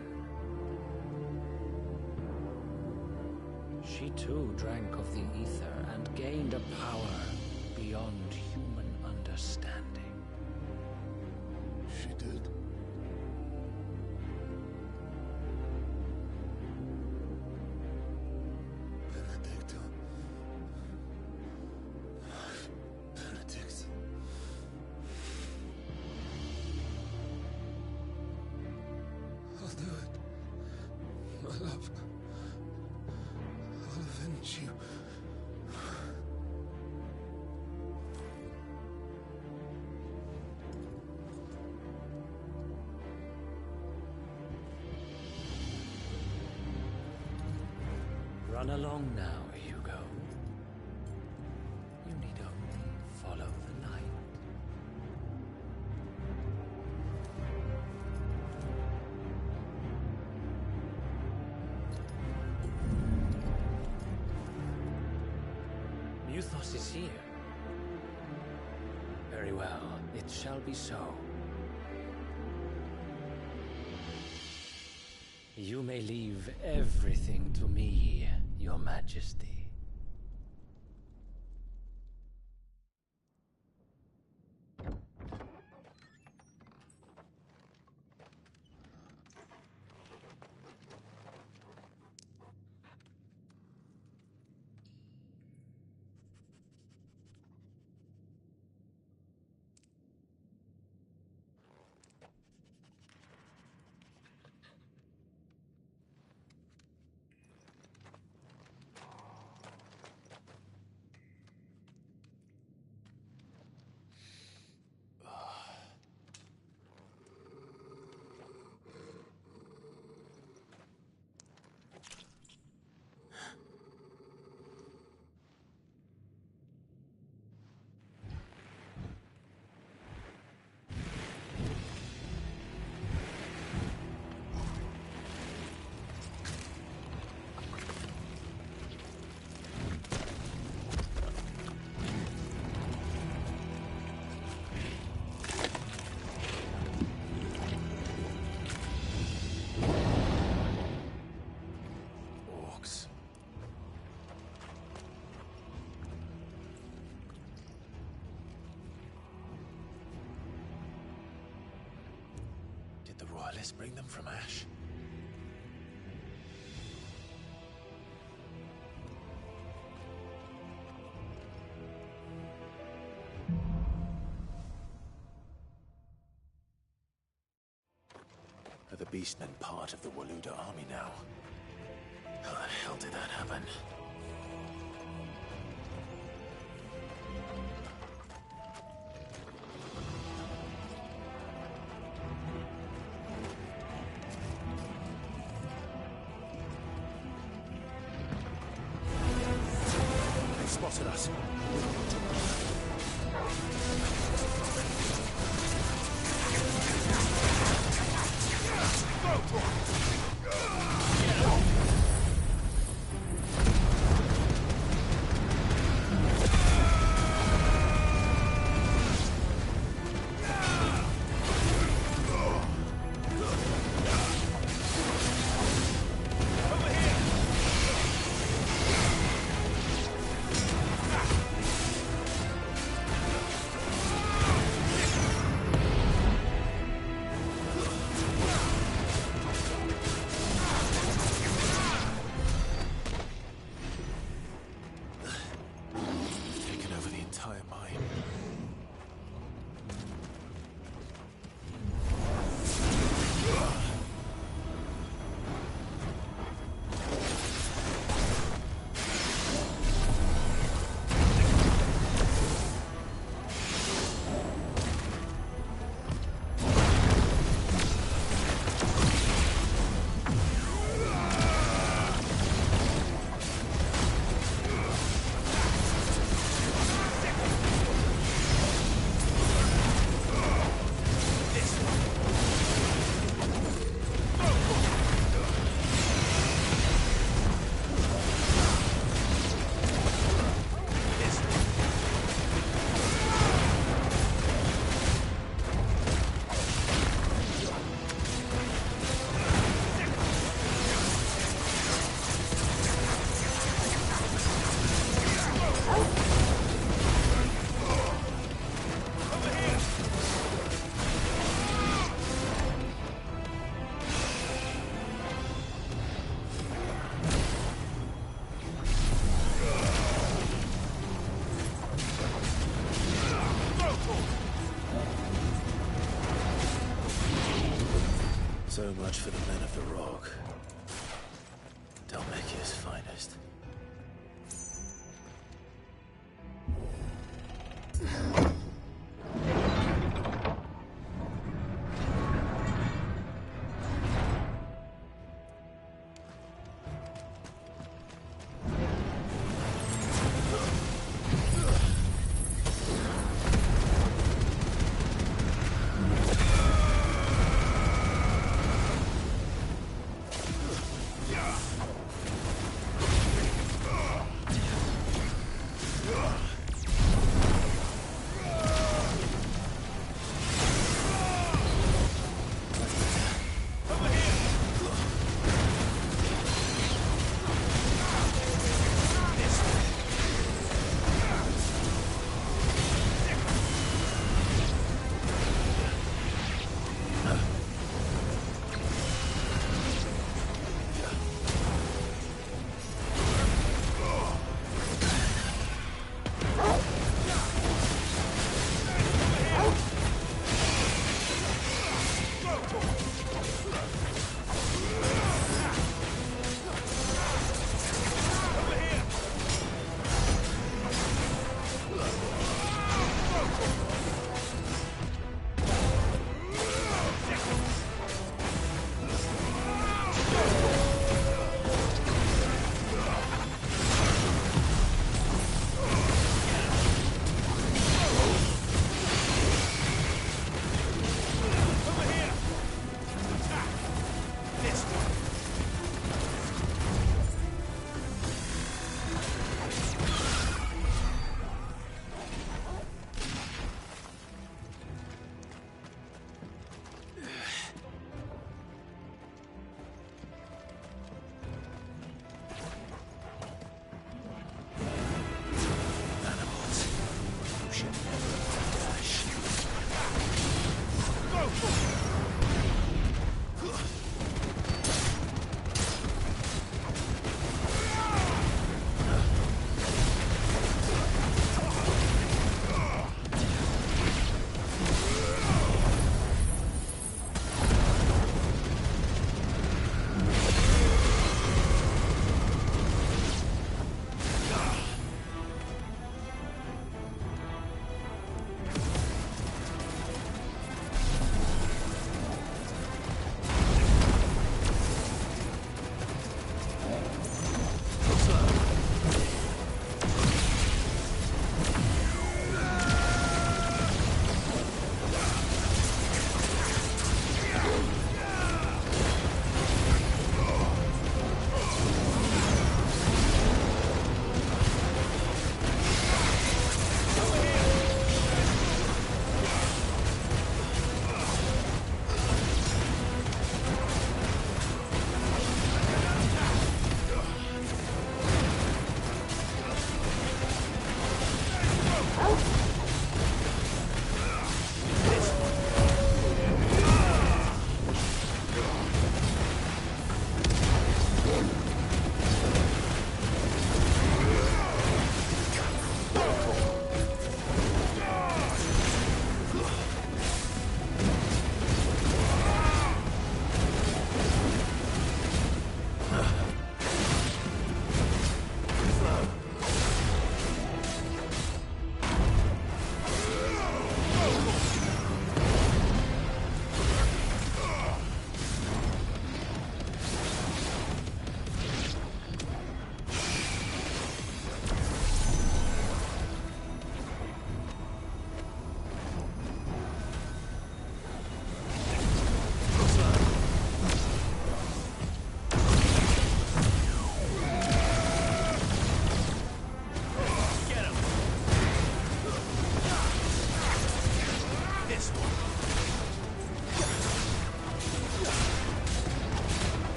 [SPEAKER 9] She too drank of the ether and gained a power beyond human understanding.
[SPEAKER 2] She did. Benedicta. Benedict. I'll do it. My love. I'll avenge you.
[SPEAKER 9] Run along now, Hugo. You need only follow the light. Muthos is here. Very well, it shall be so. You may leave everything to me, Your Majesty.
[SPEAKER 1] Royalists bring them from Ash? Are the Beastmen part of the Waluda army now? How the hell did that happen? Spotted us. much for the men of the Rock. Dhalmekia's finest.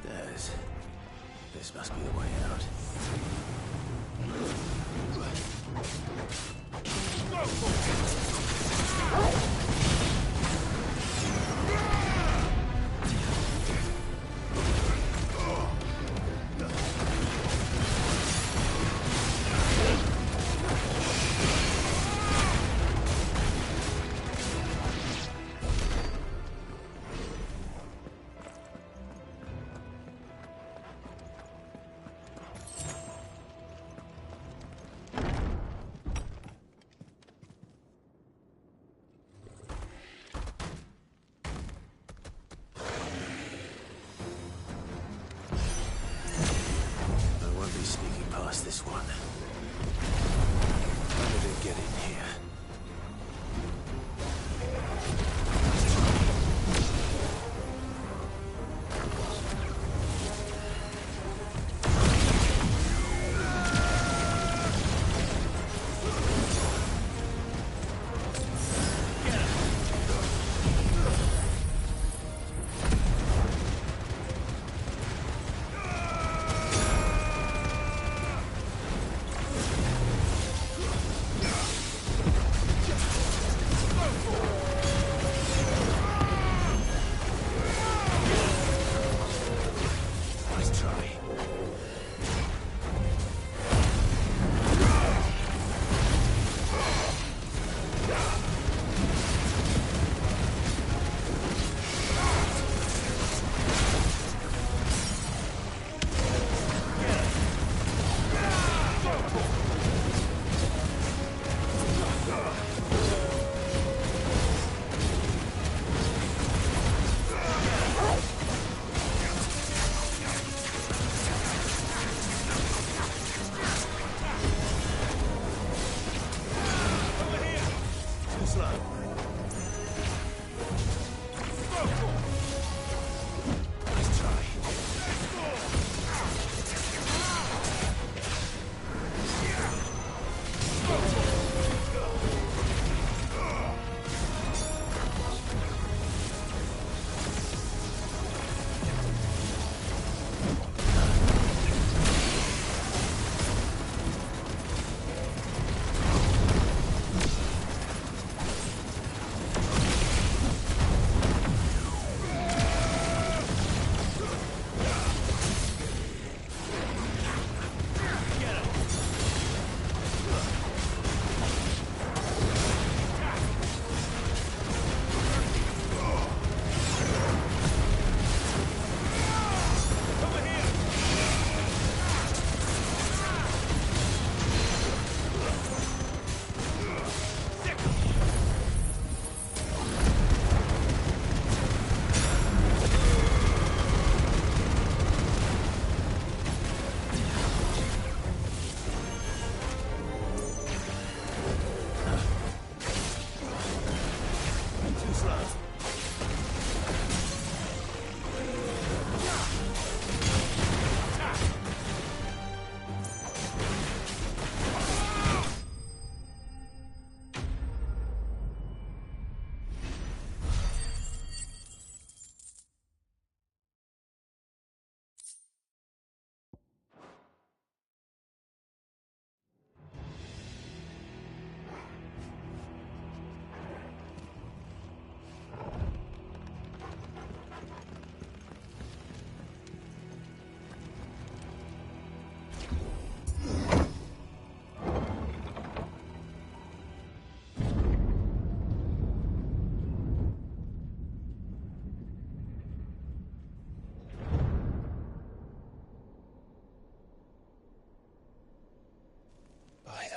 [SPEAKER 1] Stairs. This must be the way out. This one. How did it get in here?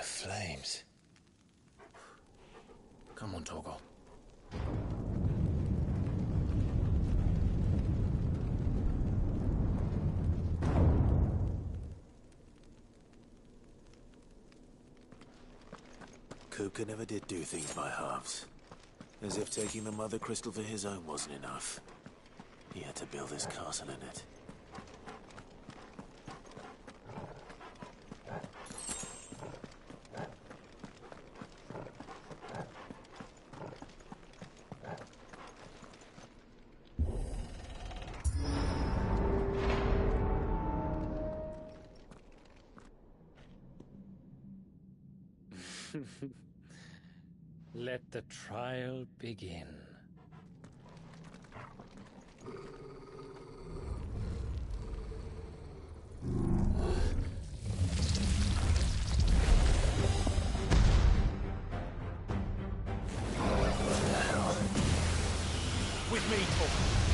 [SPEAKER 1] Flames. Come on, Torgal. Kupka never did do things by halves. As if taking the Mother Crystal for his own wasn't enough. He had to build his castle in it.
[SPEAKER 9] Let the trial begin.
[SPEAKER 5] With me, Torgal.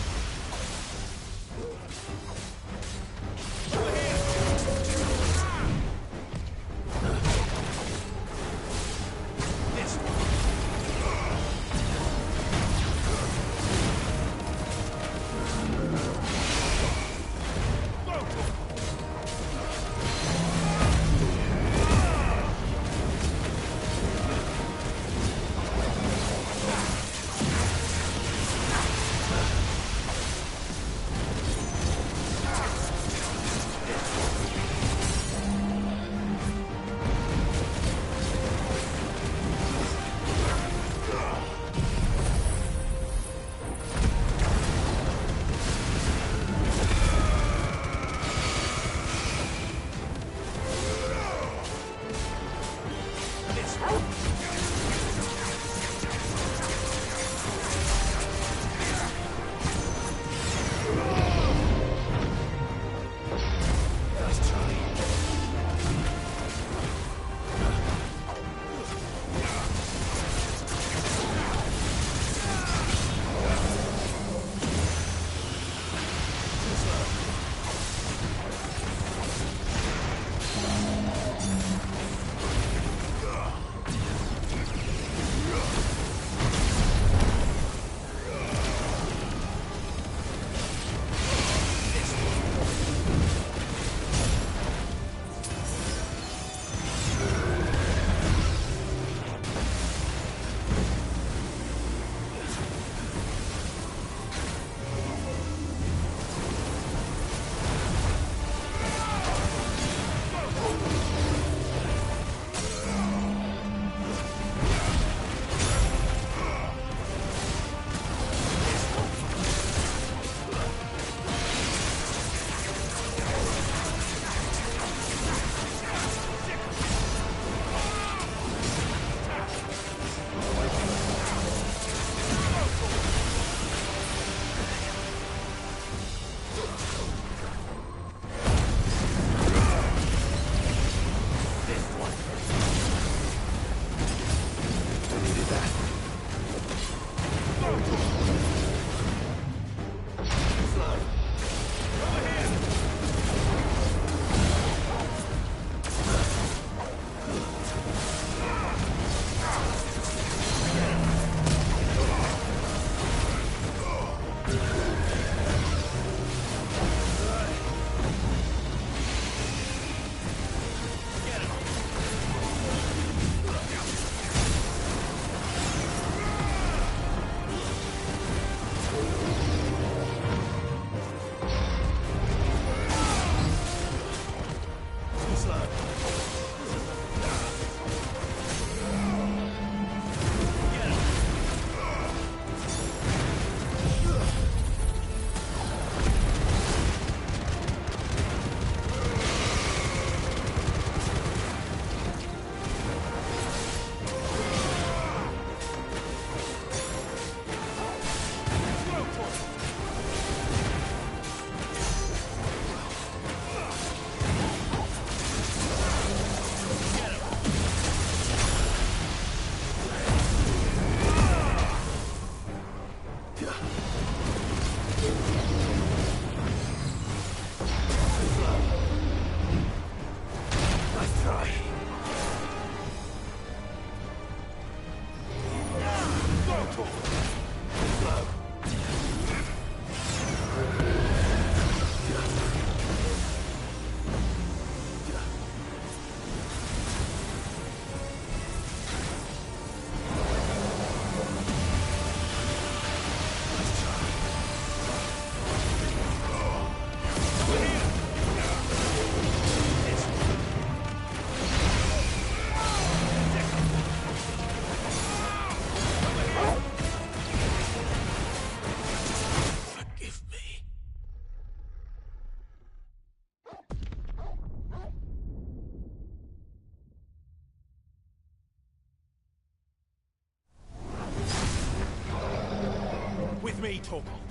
[SPEAKER 5] me, Torgal.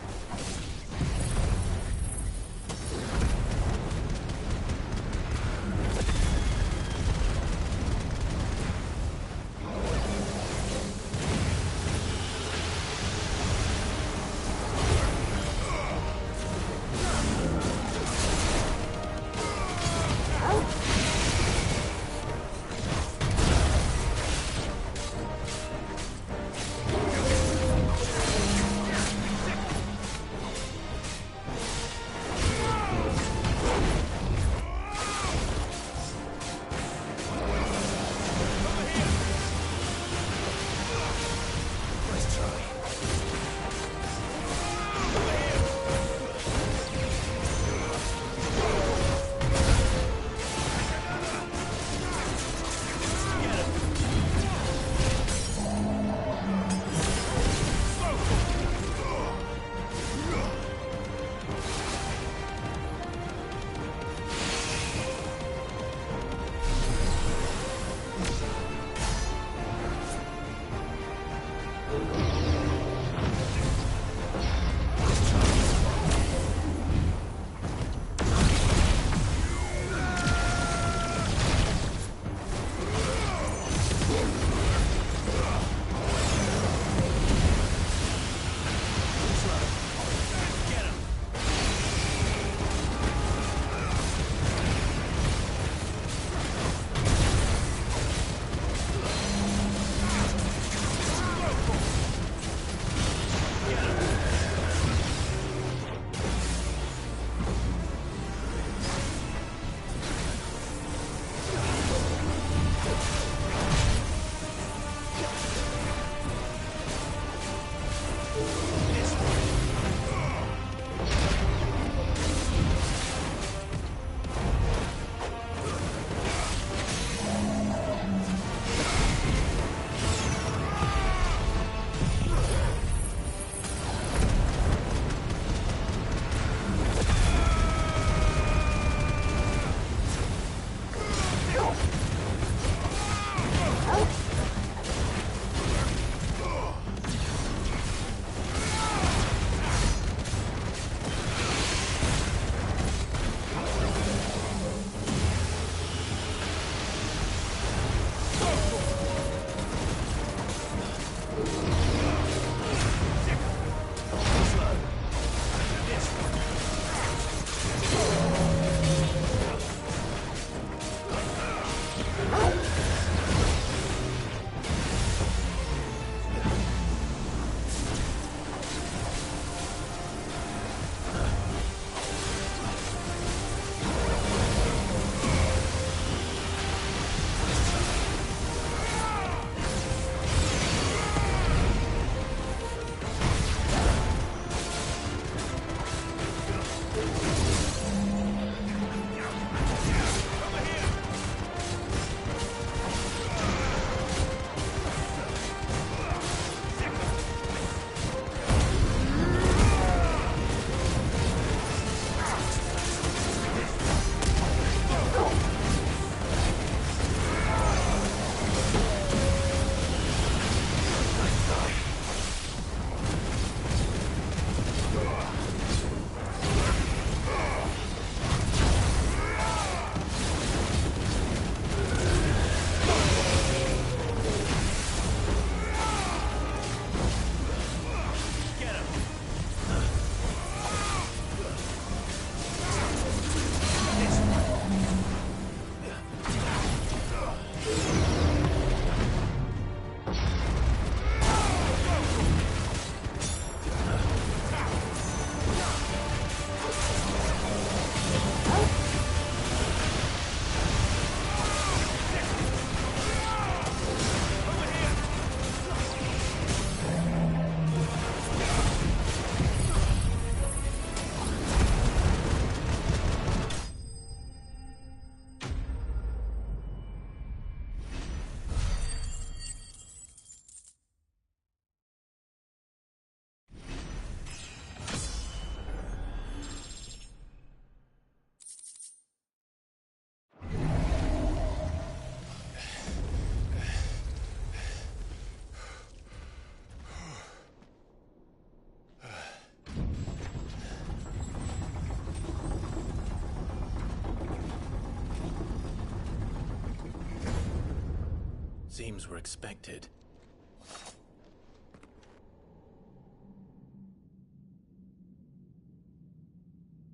[SPEAKER 1] Seems we're expected.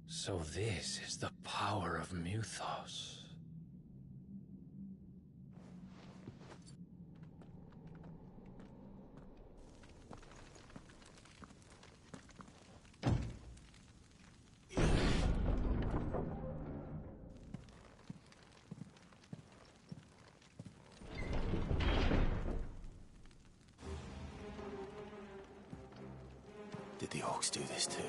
[SPEAKER 9] So this is the power of Muthos.
[SPEAKER 1] Did the orcs do this too?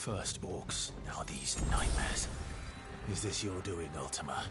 [SPEAKER 1] First orcs, now these nightmares. Is this your doing, Ultima?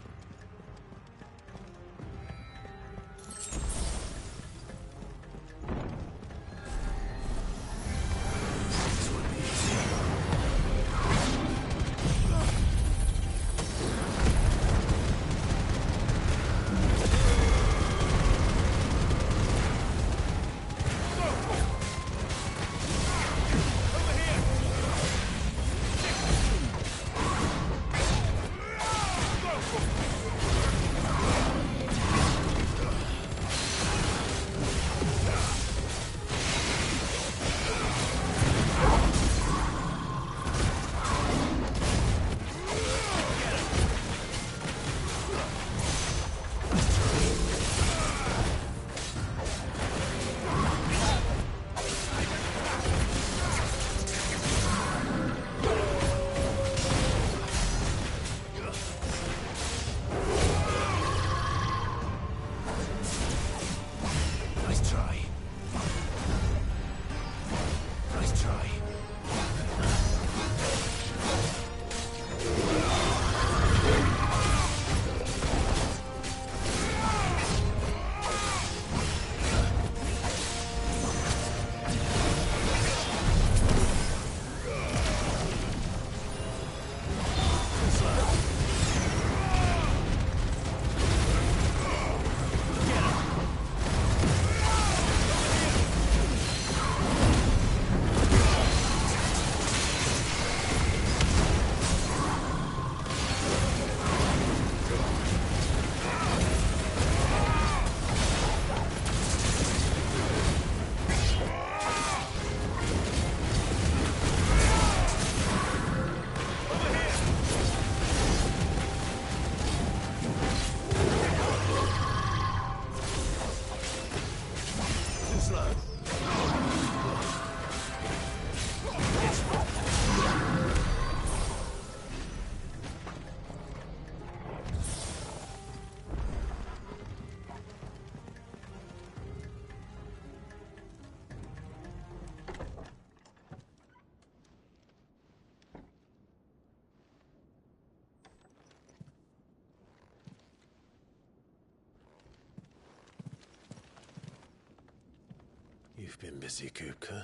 [SPEAKER 1] You've been busy, Kupka.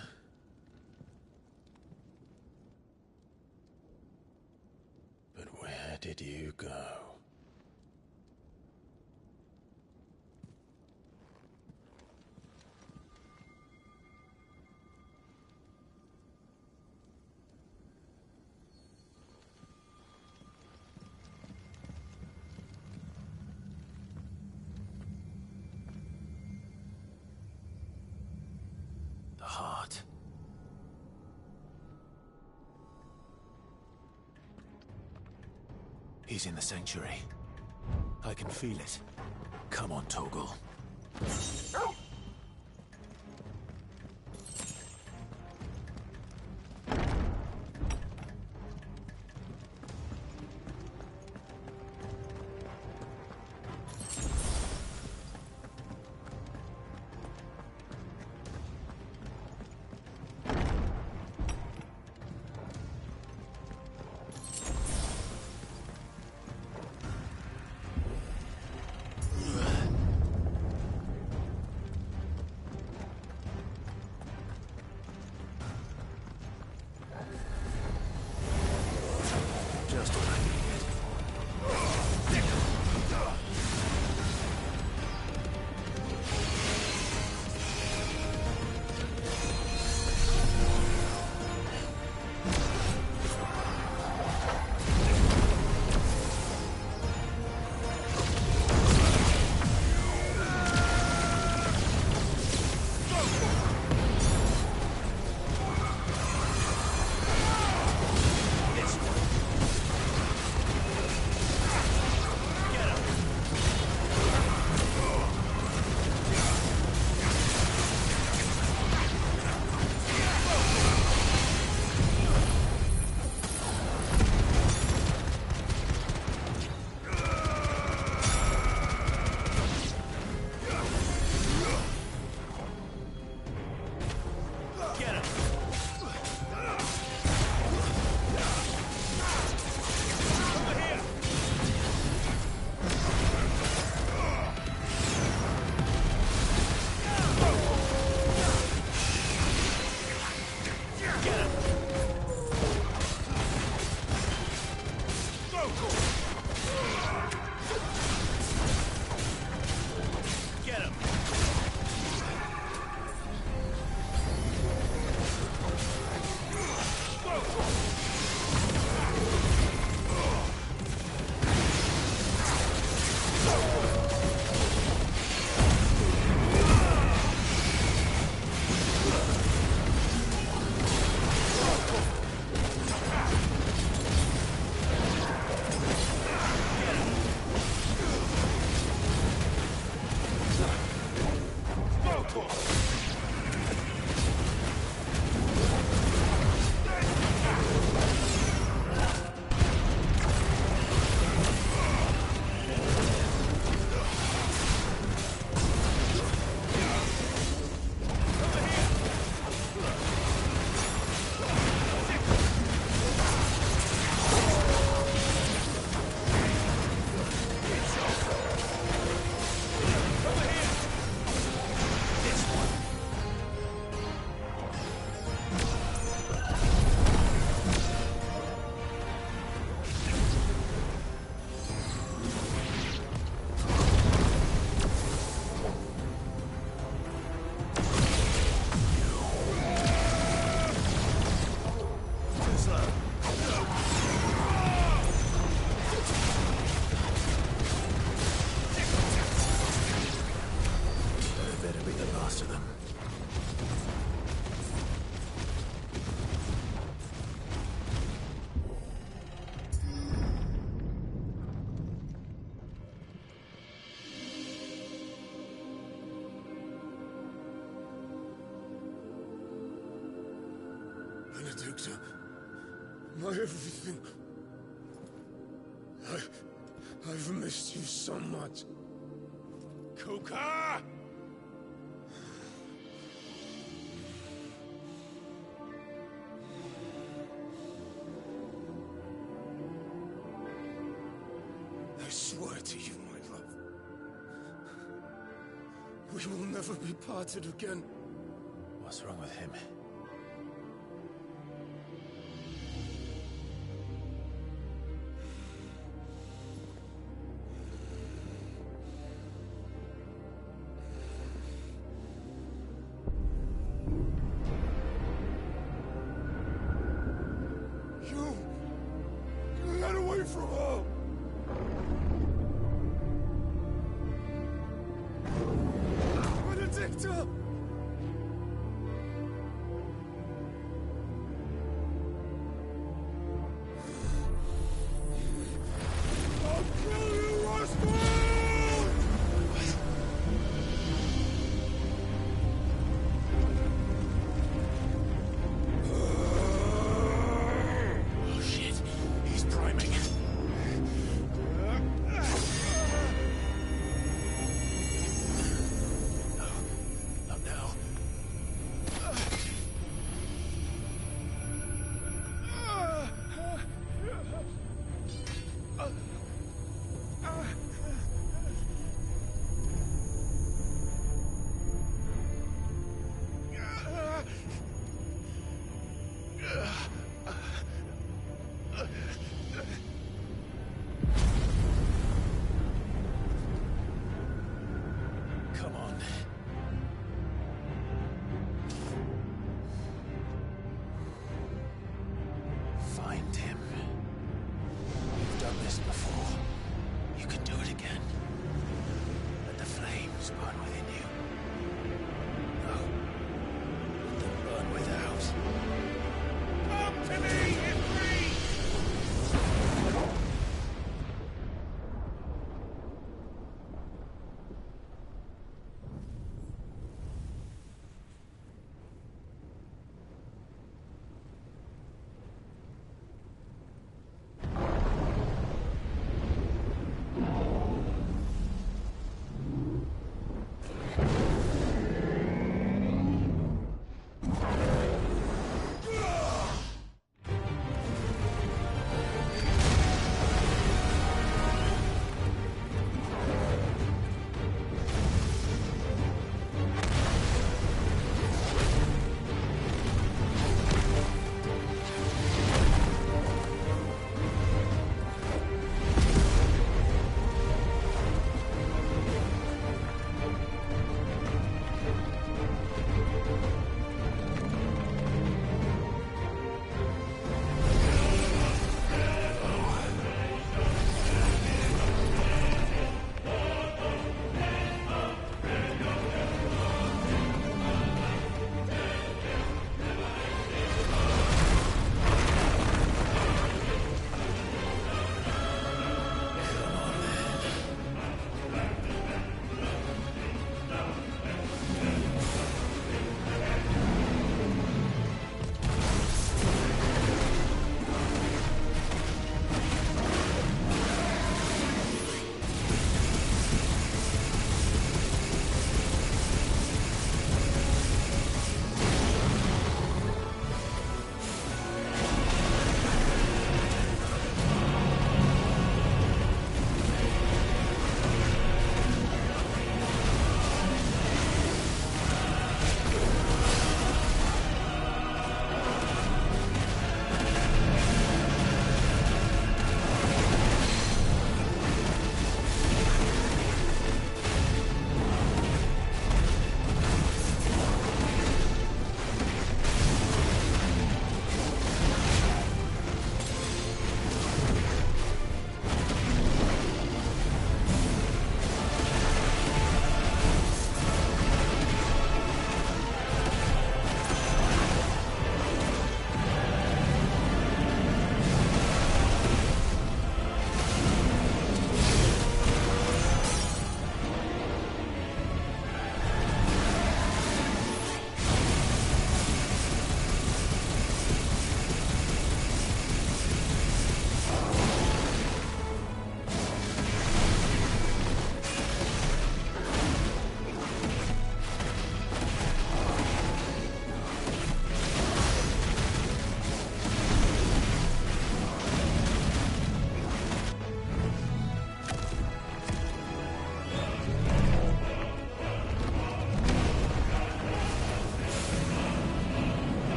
[SPEAKER 1] But where did you go? Heart. He's in the sanctuary. I can feel it. Come on, Torgal.
[SPEAKER 5] Get him!
[SPEAKER 10] Benedicta, my everything. I've missed you so much. Kuka! I swear to you, my love, we will never be parted again.
[SPEAKER 1] What's wrong with him?
[SPEAKER 10] You got away from her! Benedicta! I'll kill you, Roscoe!
[SPEAKER 1] Oh shit, he's priming.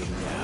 [SPEAKER 1] you now.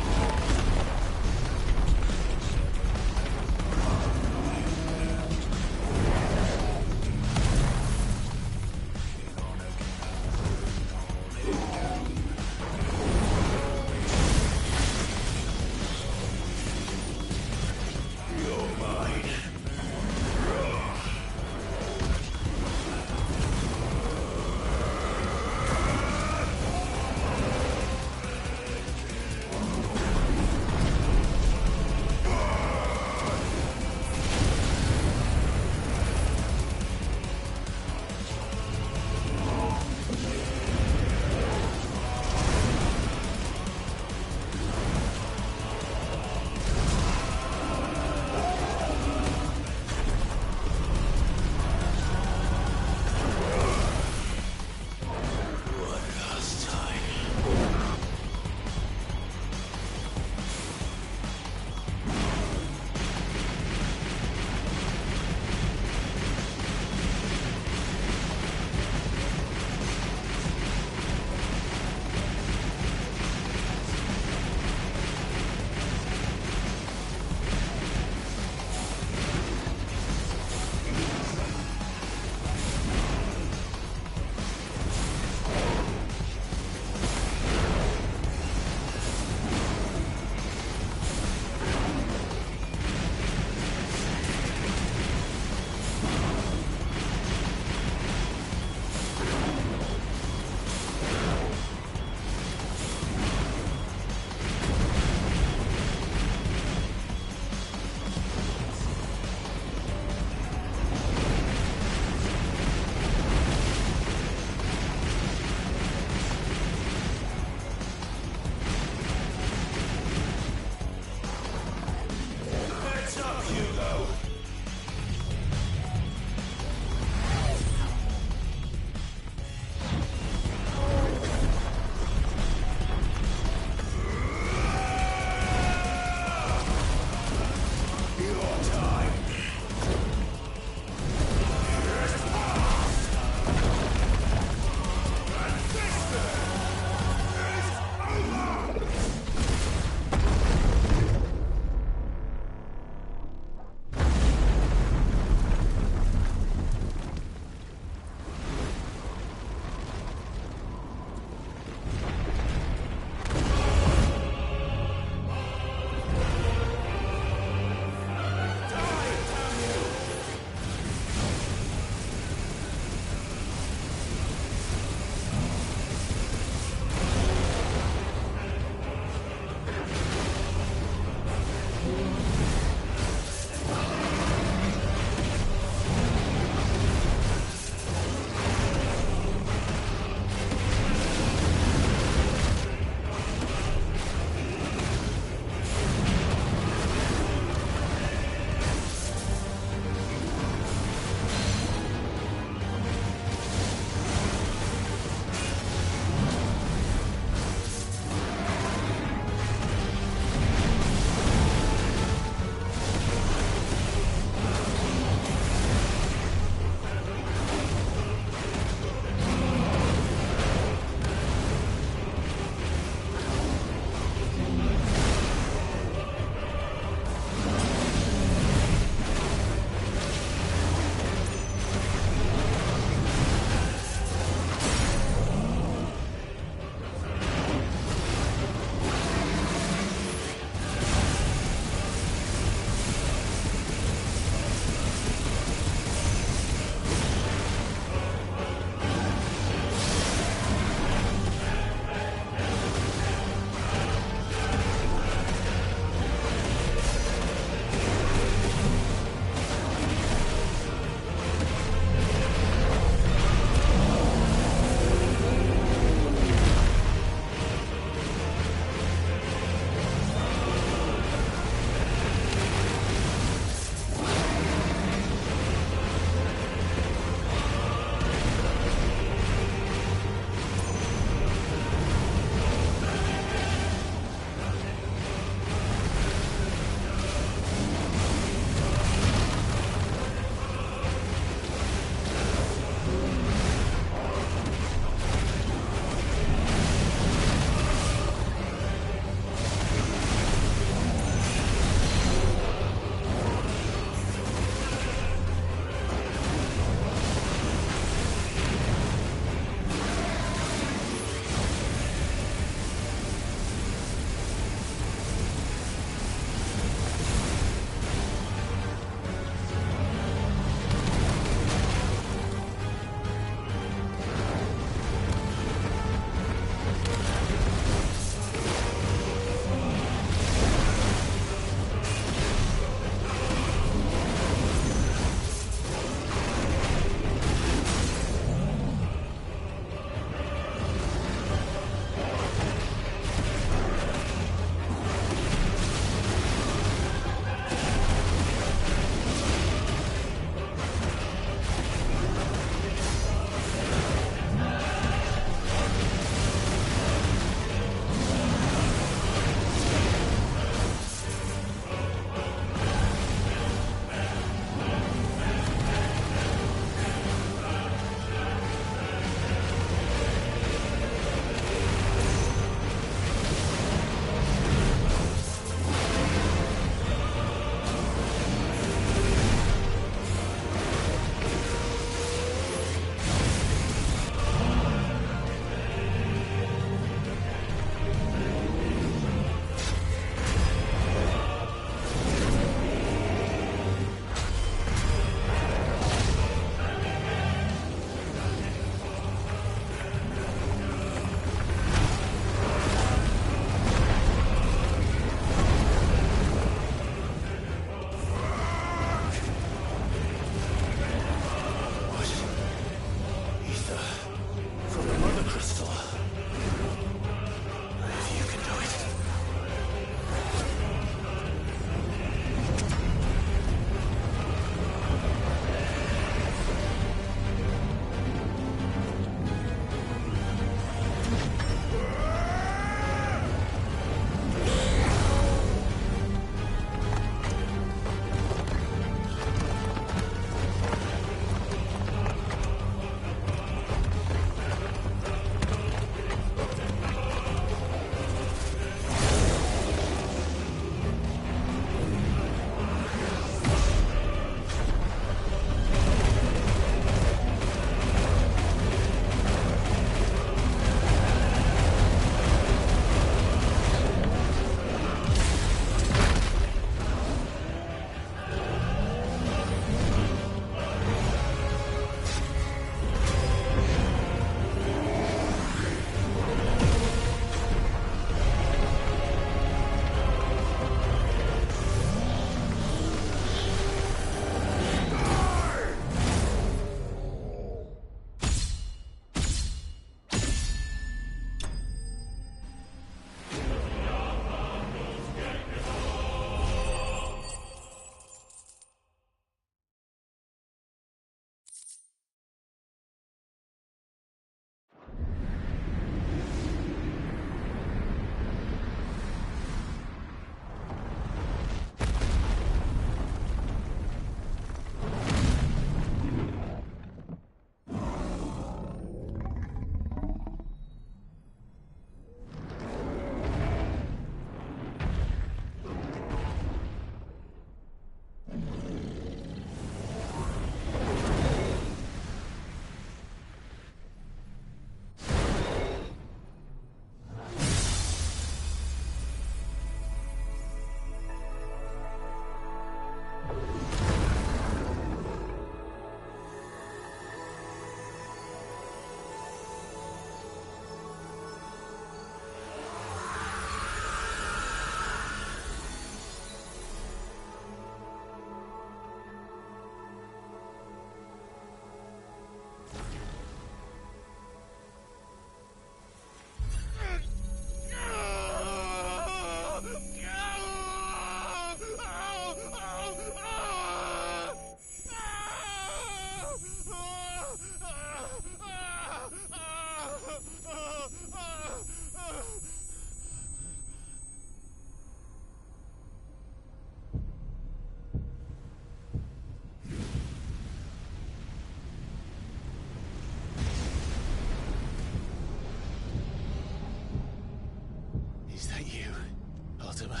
[SPEAKER 1] Mortimer.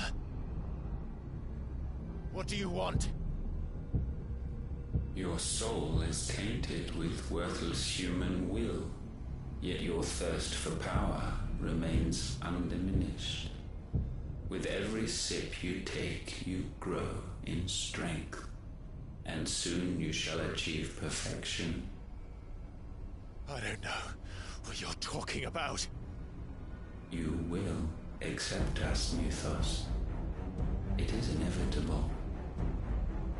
[SPEAKER 1] What do you want?
[SPEAKER 16] Your soul is tainted with worthless human will, yet your thirst for power remains undiminished. With every sip you take, you grow in strength, and soon you shall achieve perfection.
[SPEAKER 1] I don't know what you're talking about.
[SPEAKER 16] You will accept us, Mythos. It is inevitable.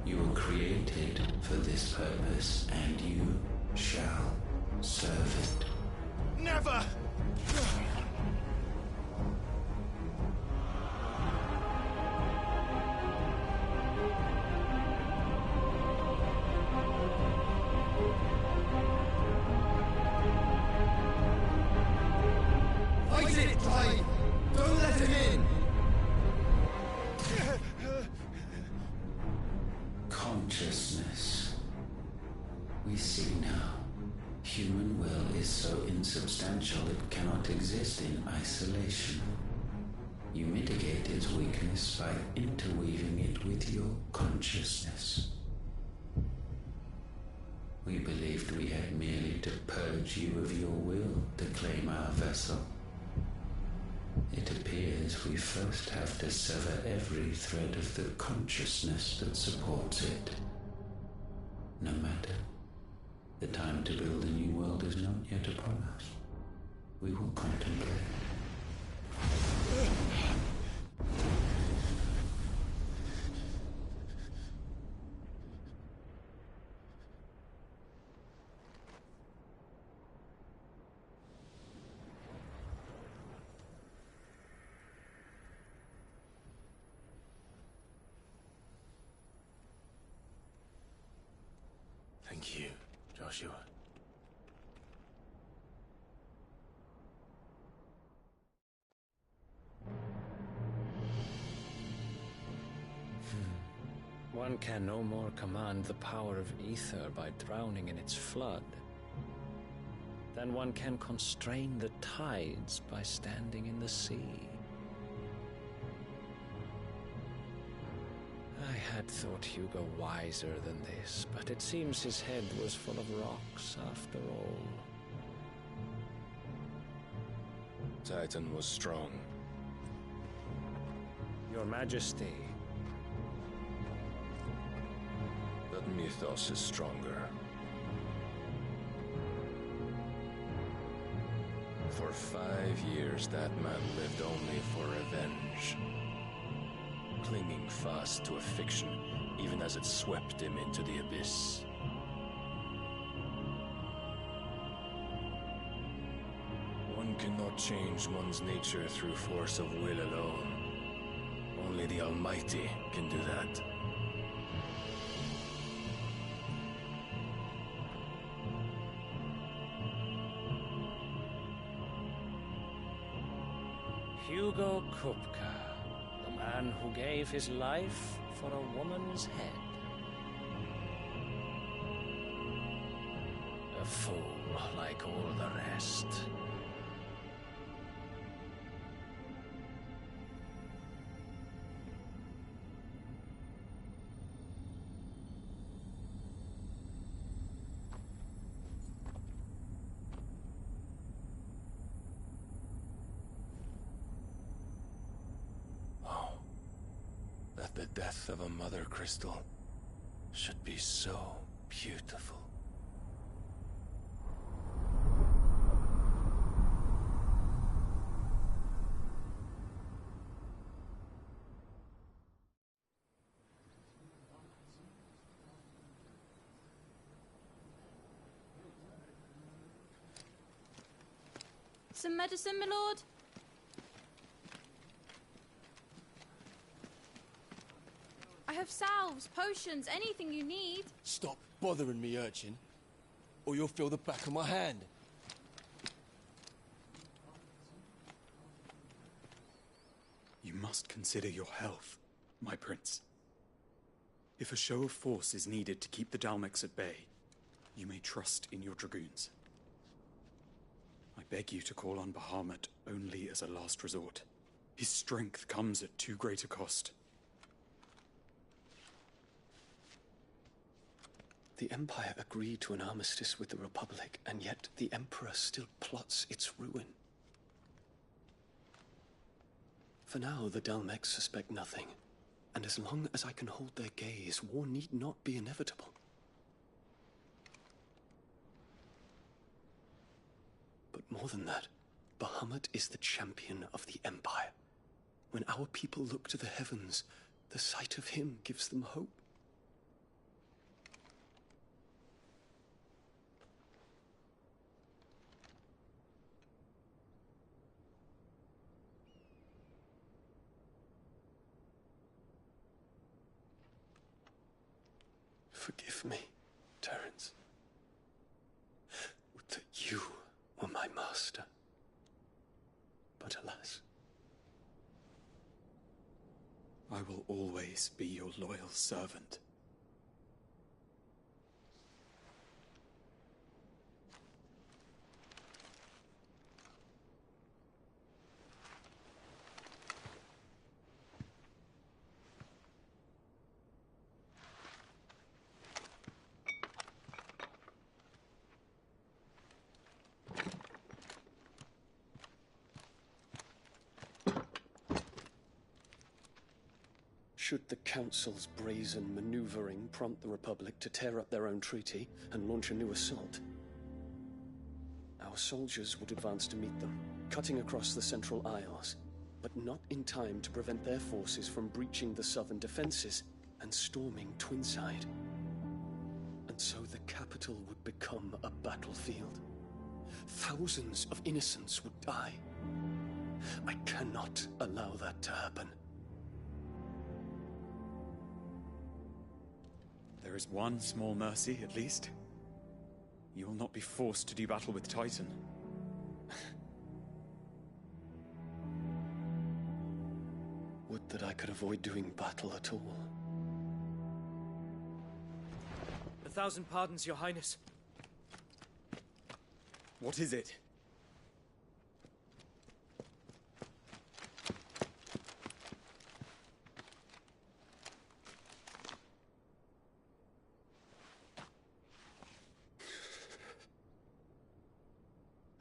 [SPEAKER 16] You were created for this purpose, and you shall serve it.
[SPEAKER 1] Never!
[SPEAKER 17] Fight it, Clive! Don't let him in!
[SPEAKER 16] Consciousness. We see now. Human will is so insubstantial it cannot exist in isolation. You mitigate its weakness by interweaving it with your consciousness. We believed we had merely to purge you of your will to claim our vessel. It appears we first have to sever every thread of the consciousness that supports it. No matter. The time to build a new world is not yet upon us. We will contemplate.
[SPEAKER 1] Thank you, Joshua.
[SPEAKER 9] One can no more command the power of ether by drowning in its flood than one can constrain the tides by standing in the sea. I had thought Hugo wiser than this, but it seems his head was full of rocks after all.
[SPEAKER 10] Titan was strong.
[SPEAKER 9] Your Majesty.
[SPEAKER 10] But Mythos is stronger. For 5 years, that man lived only for revenge. Clinging fast to a fiction, even as it swept him into the abyss. One cannot change one's nature through force of will alone. Only the Almighty can do that.
[SPEAKER 9] Hugo Kupka, the man who gave his life for a woman's head. A fool like all the rest.
[SPEAKER 10] The death of a mother crystal should be so beautiful.
[SPEAKER 20] Some medicine, my lord? I have salves, potions, anything you need.
[SPEAKER 7] Stop bothering me, urchin, or you'll feel the back of my hand.
[SPEAKER 21] You must consider your health, my prince. If a show of force is needed to keep the Dalmex at bay, you may trust in your dragoons. I beg you to call on Bahamut only as a last resort. His strength comes at too great a cost.
[SPEAKER 3] The Empire agreed to an armistice with the Republic, and yet the Emperor still plots its ruin. For now, the Dalmex suspect nothing, and as long as I can hold their gaze, war need not be inevitable. But more than that, Bahamut is the champion of the Empire. When our people look to the heavens, the sight of him gives them hope. Forgive me, Terence. Would that you were my master. But alas.
[SPEAKER 21] I will always be your loyal servant.
[SPEAKER 3] Should the Council's brazen maneuvering prompt the Republic to tear up their own treaty and launch a new assault, our soldiers would advance to meet them, cutting across the Central Isles, but not in time to prevent their forces from breaching the southern defenses and storming Twinside. And so the capital would become a battlefield. Thousands of innocents would die. I cannot allow that to happen.
[SPEAKER 21] There is one small mercy, at least. You will not be forced to do battle with Titan.
[SPEAKER 3] Would that I could avoid doing battle at all.
[SPEAKER 11] 1,000 pardons, Your Highness.
[SPEAKER 21] What is it?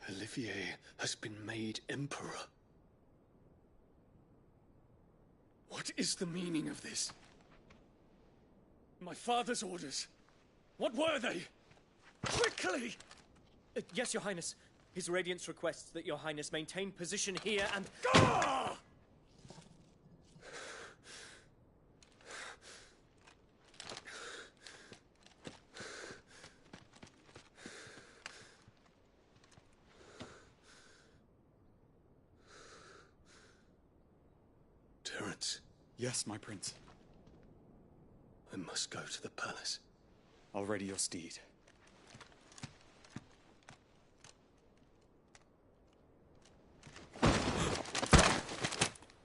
[SPEAKER 3] Olivier has been made Emperor. What is the meaning of this? My father's orders. What were they? Quickly!
[SPEAKER 11] Yes, Your Highness. His Radiance requests that Your Highness maintain position here and...
[SPEAKER 3] Ah! Terence.
[SPEAKER 21] Yes, my prince.
[SPEAKER 3] I must go to the palace.
[SPEAKER 21] I'll ready your steed.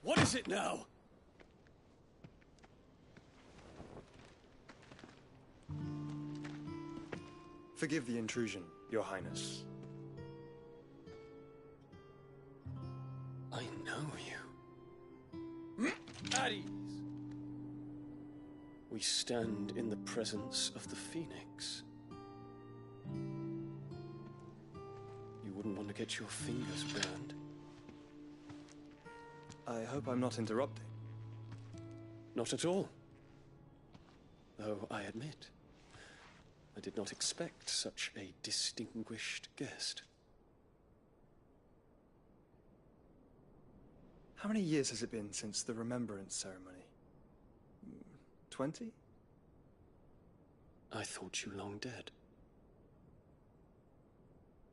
[SPEAKER 3] What is it now?
[SPEAKER 23] Forgive the intrusion, Your Highness.
[SPEAKER 3] I know you.
[SPEAKER 11] At ease.
[SPEAKER 3] We stand in the presence of the Phoenix. You wouldn't want to get your fingers burned.
[SPEAKER 23] I hope I'm not interrupting.
[SPEAKER 3] Not at all. Though I admit, I did not expect such a distinguished guest.
[SPEAKER 23] How many years has it been since the Remembrance ceremony? 20?
[SPEAKER 3] I thought you long dead.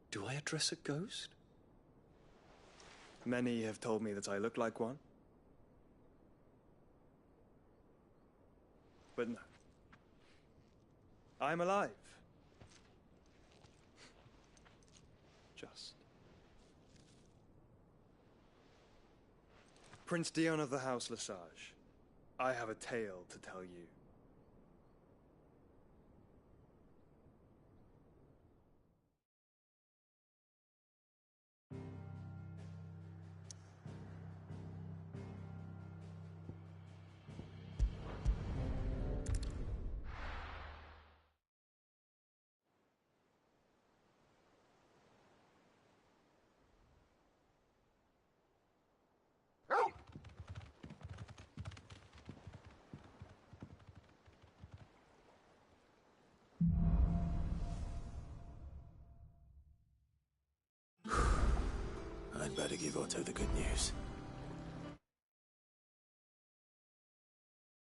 [SPEAKER 3] Do I address a ghost?
[SPEAKER 23] Many have told me that I look like one. But no. I'm alive. Just. Prince Dion of the House Lesage, I have a tale to tell you.
[SPEAKER 1] I'd better give Otto the good news.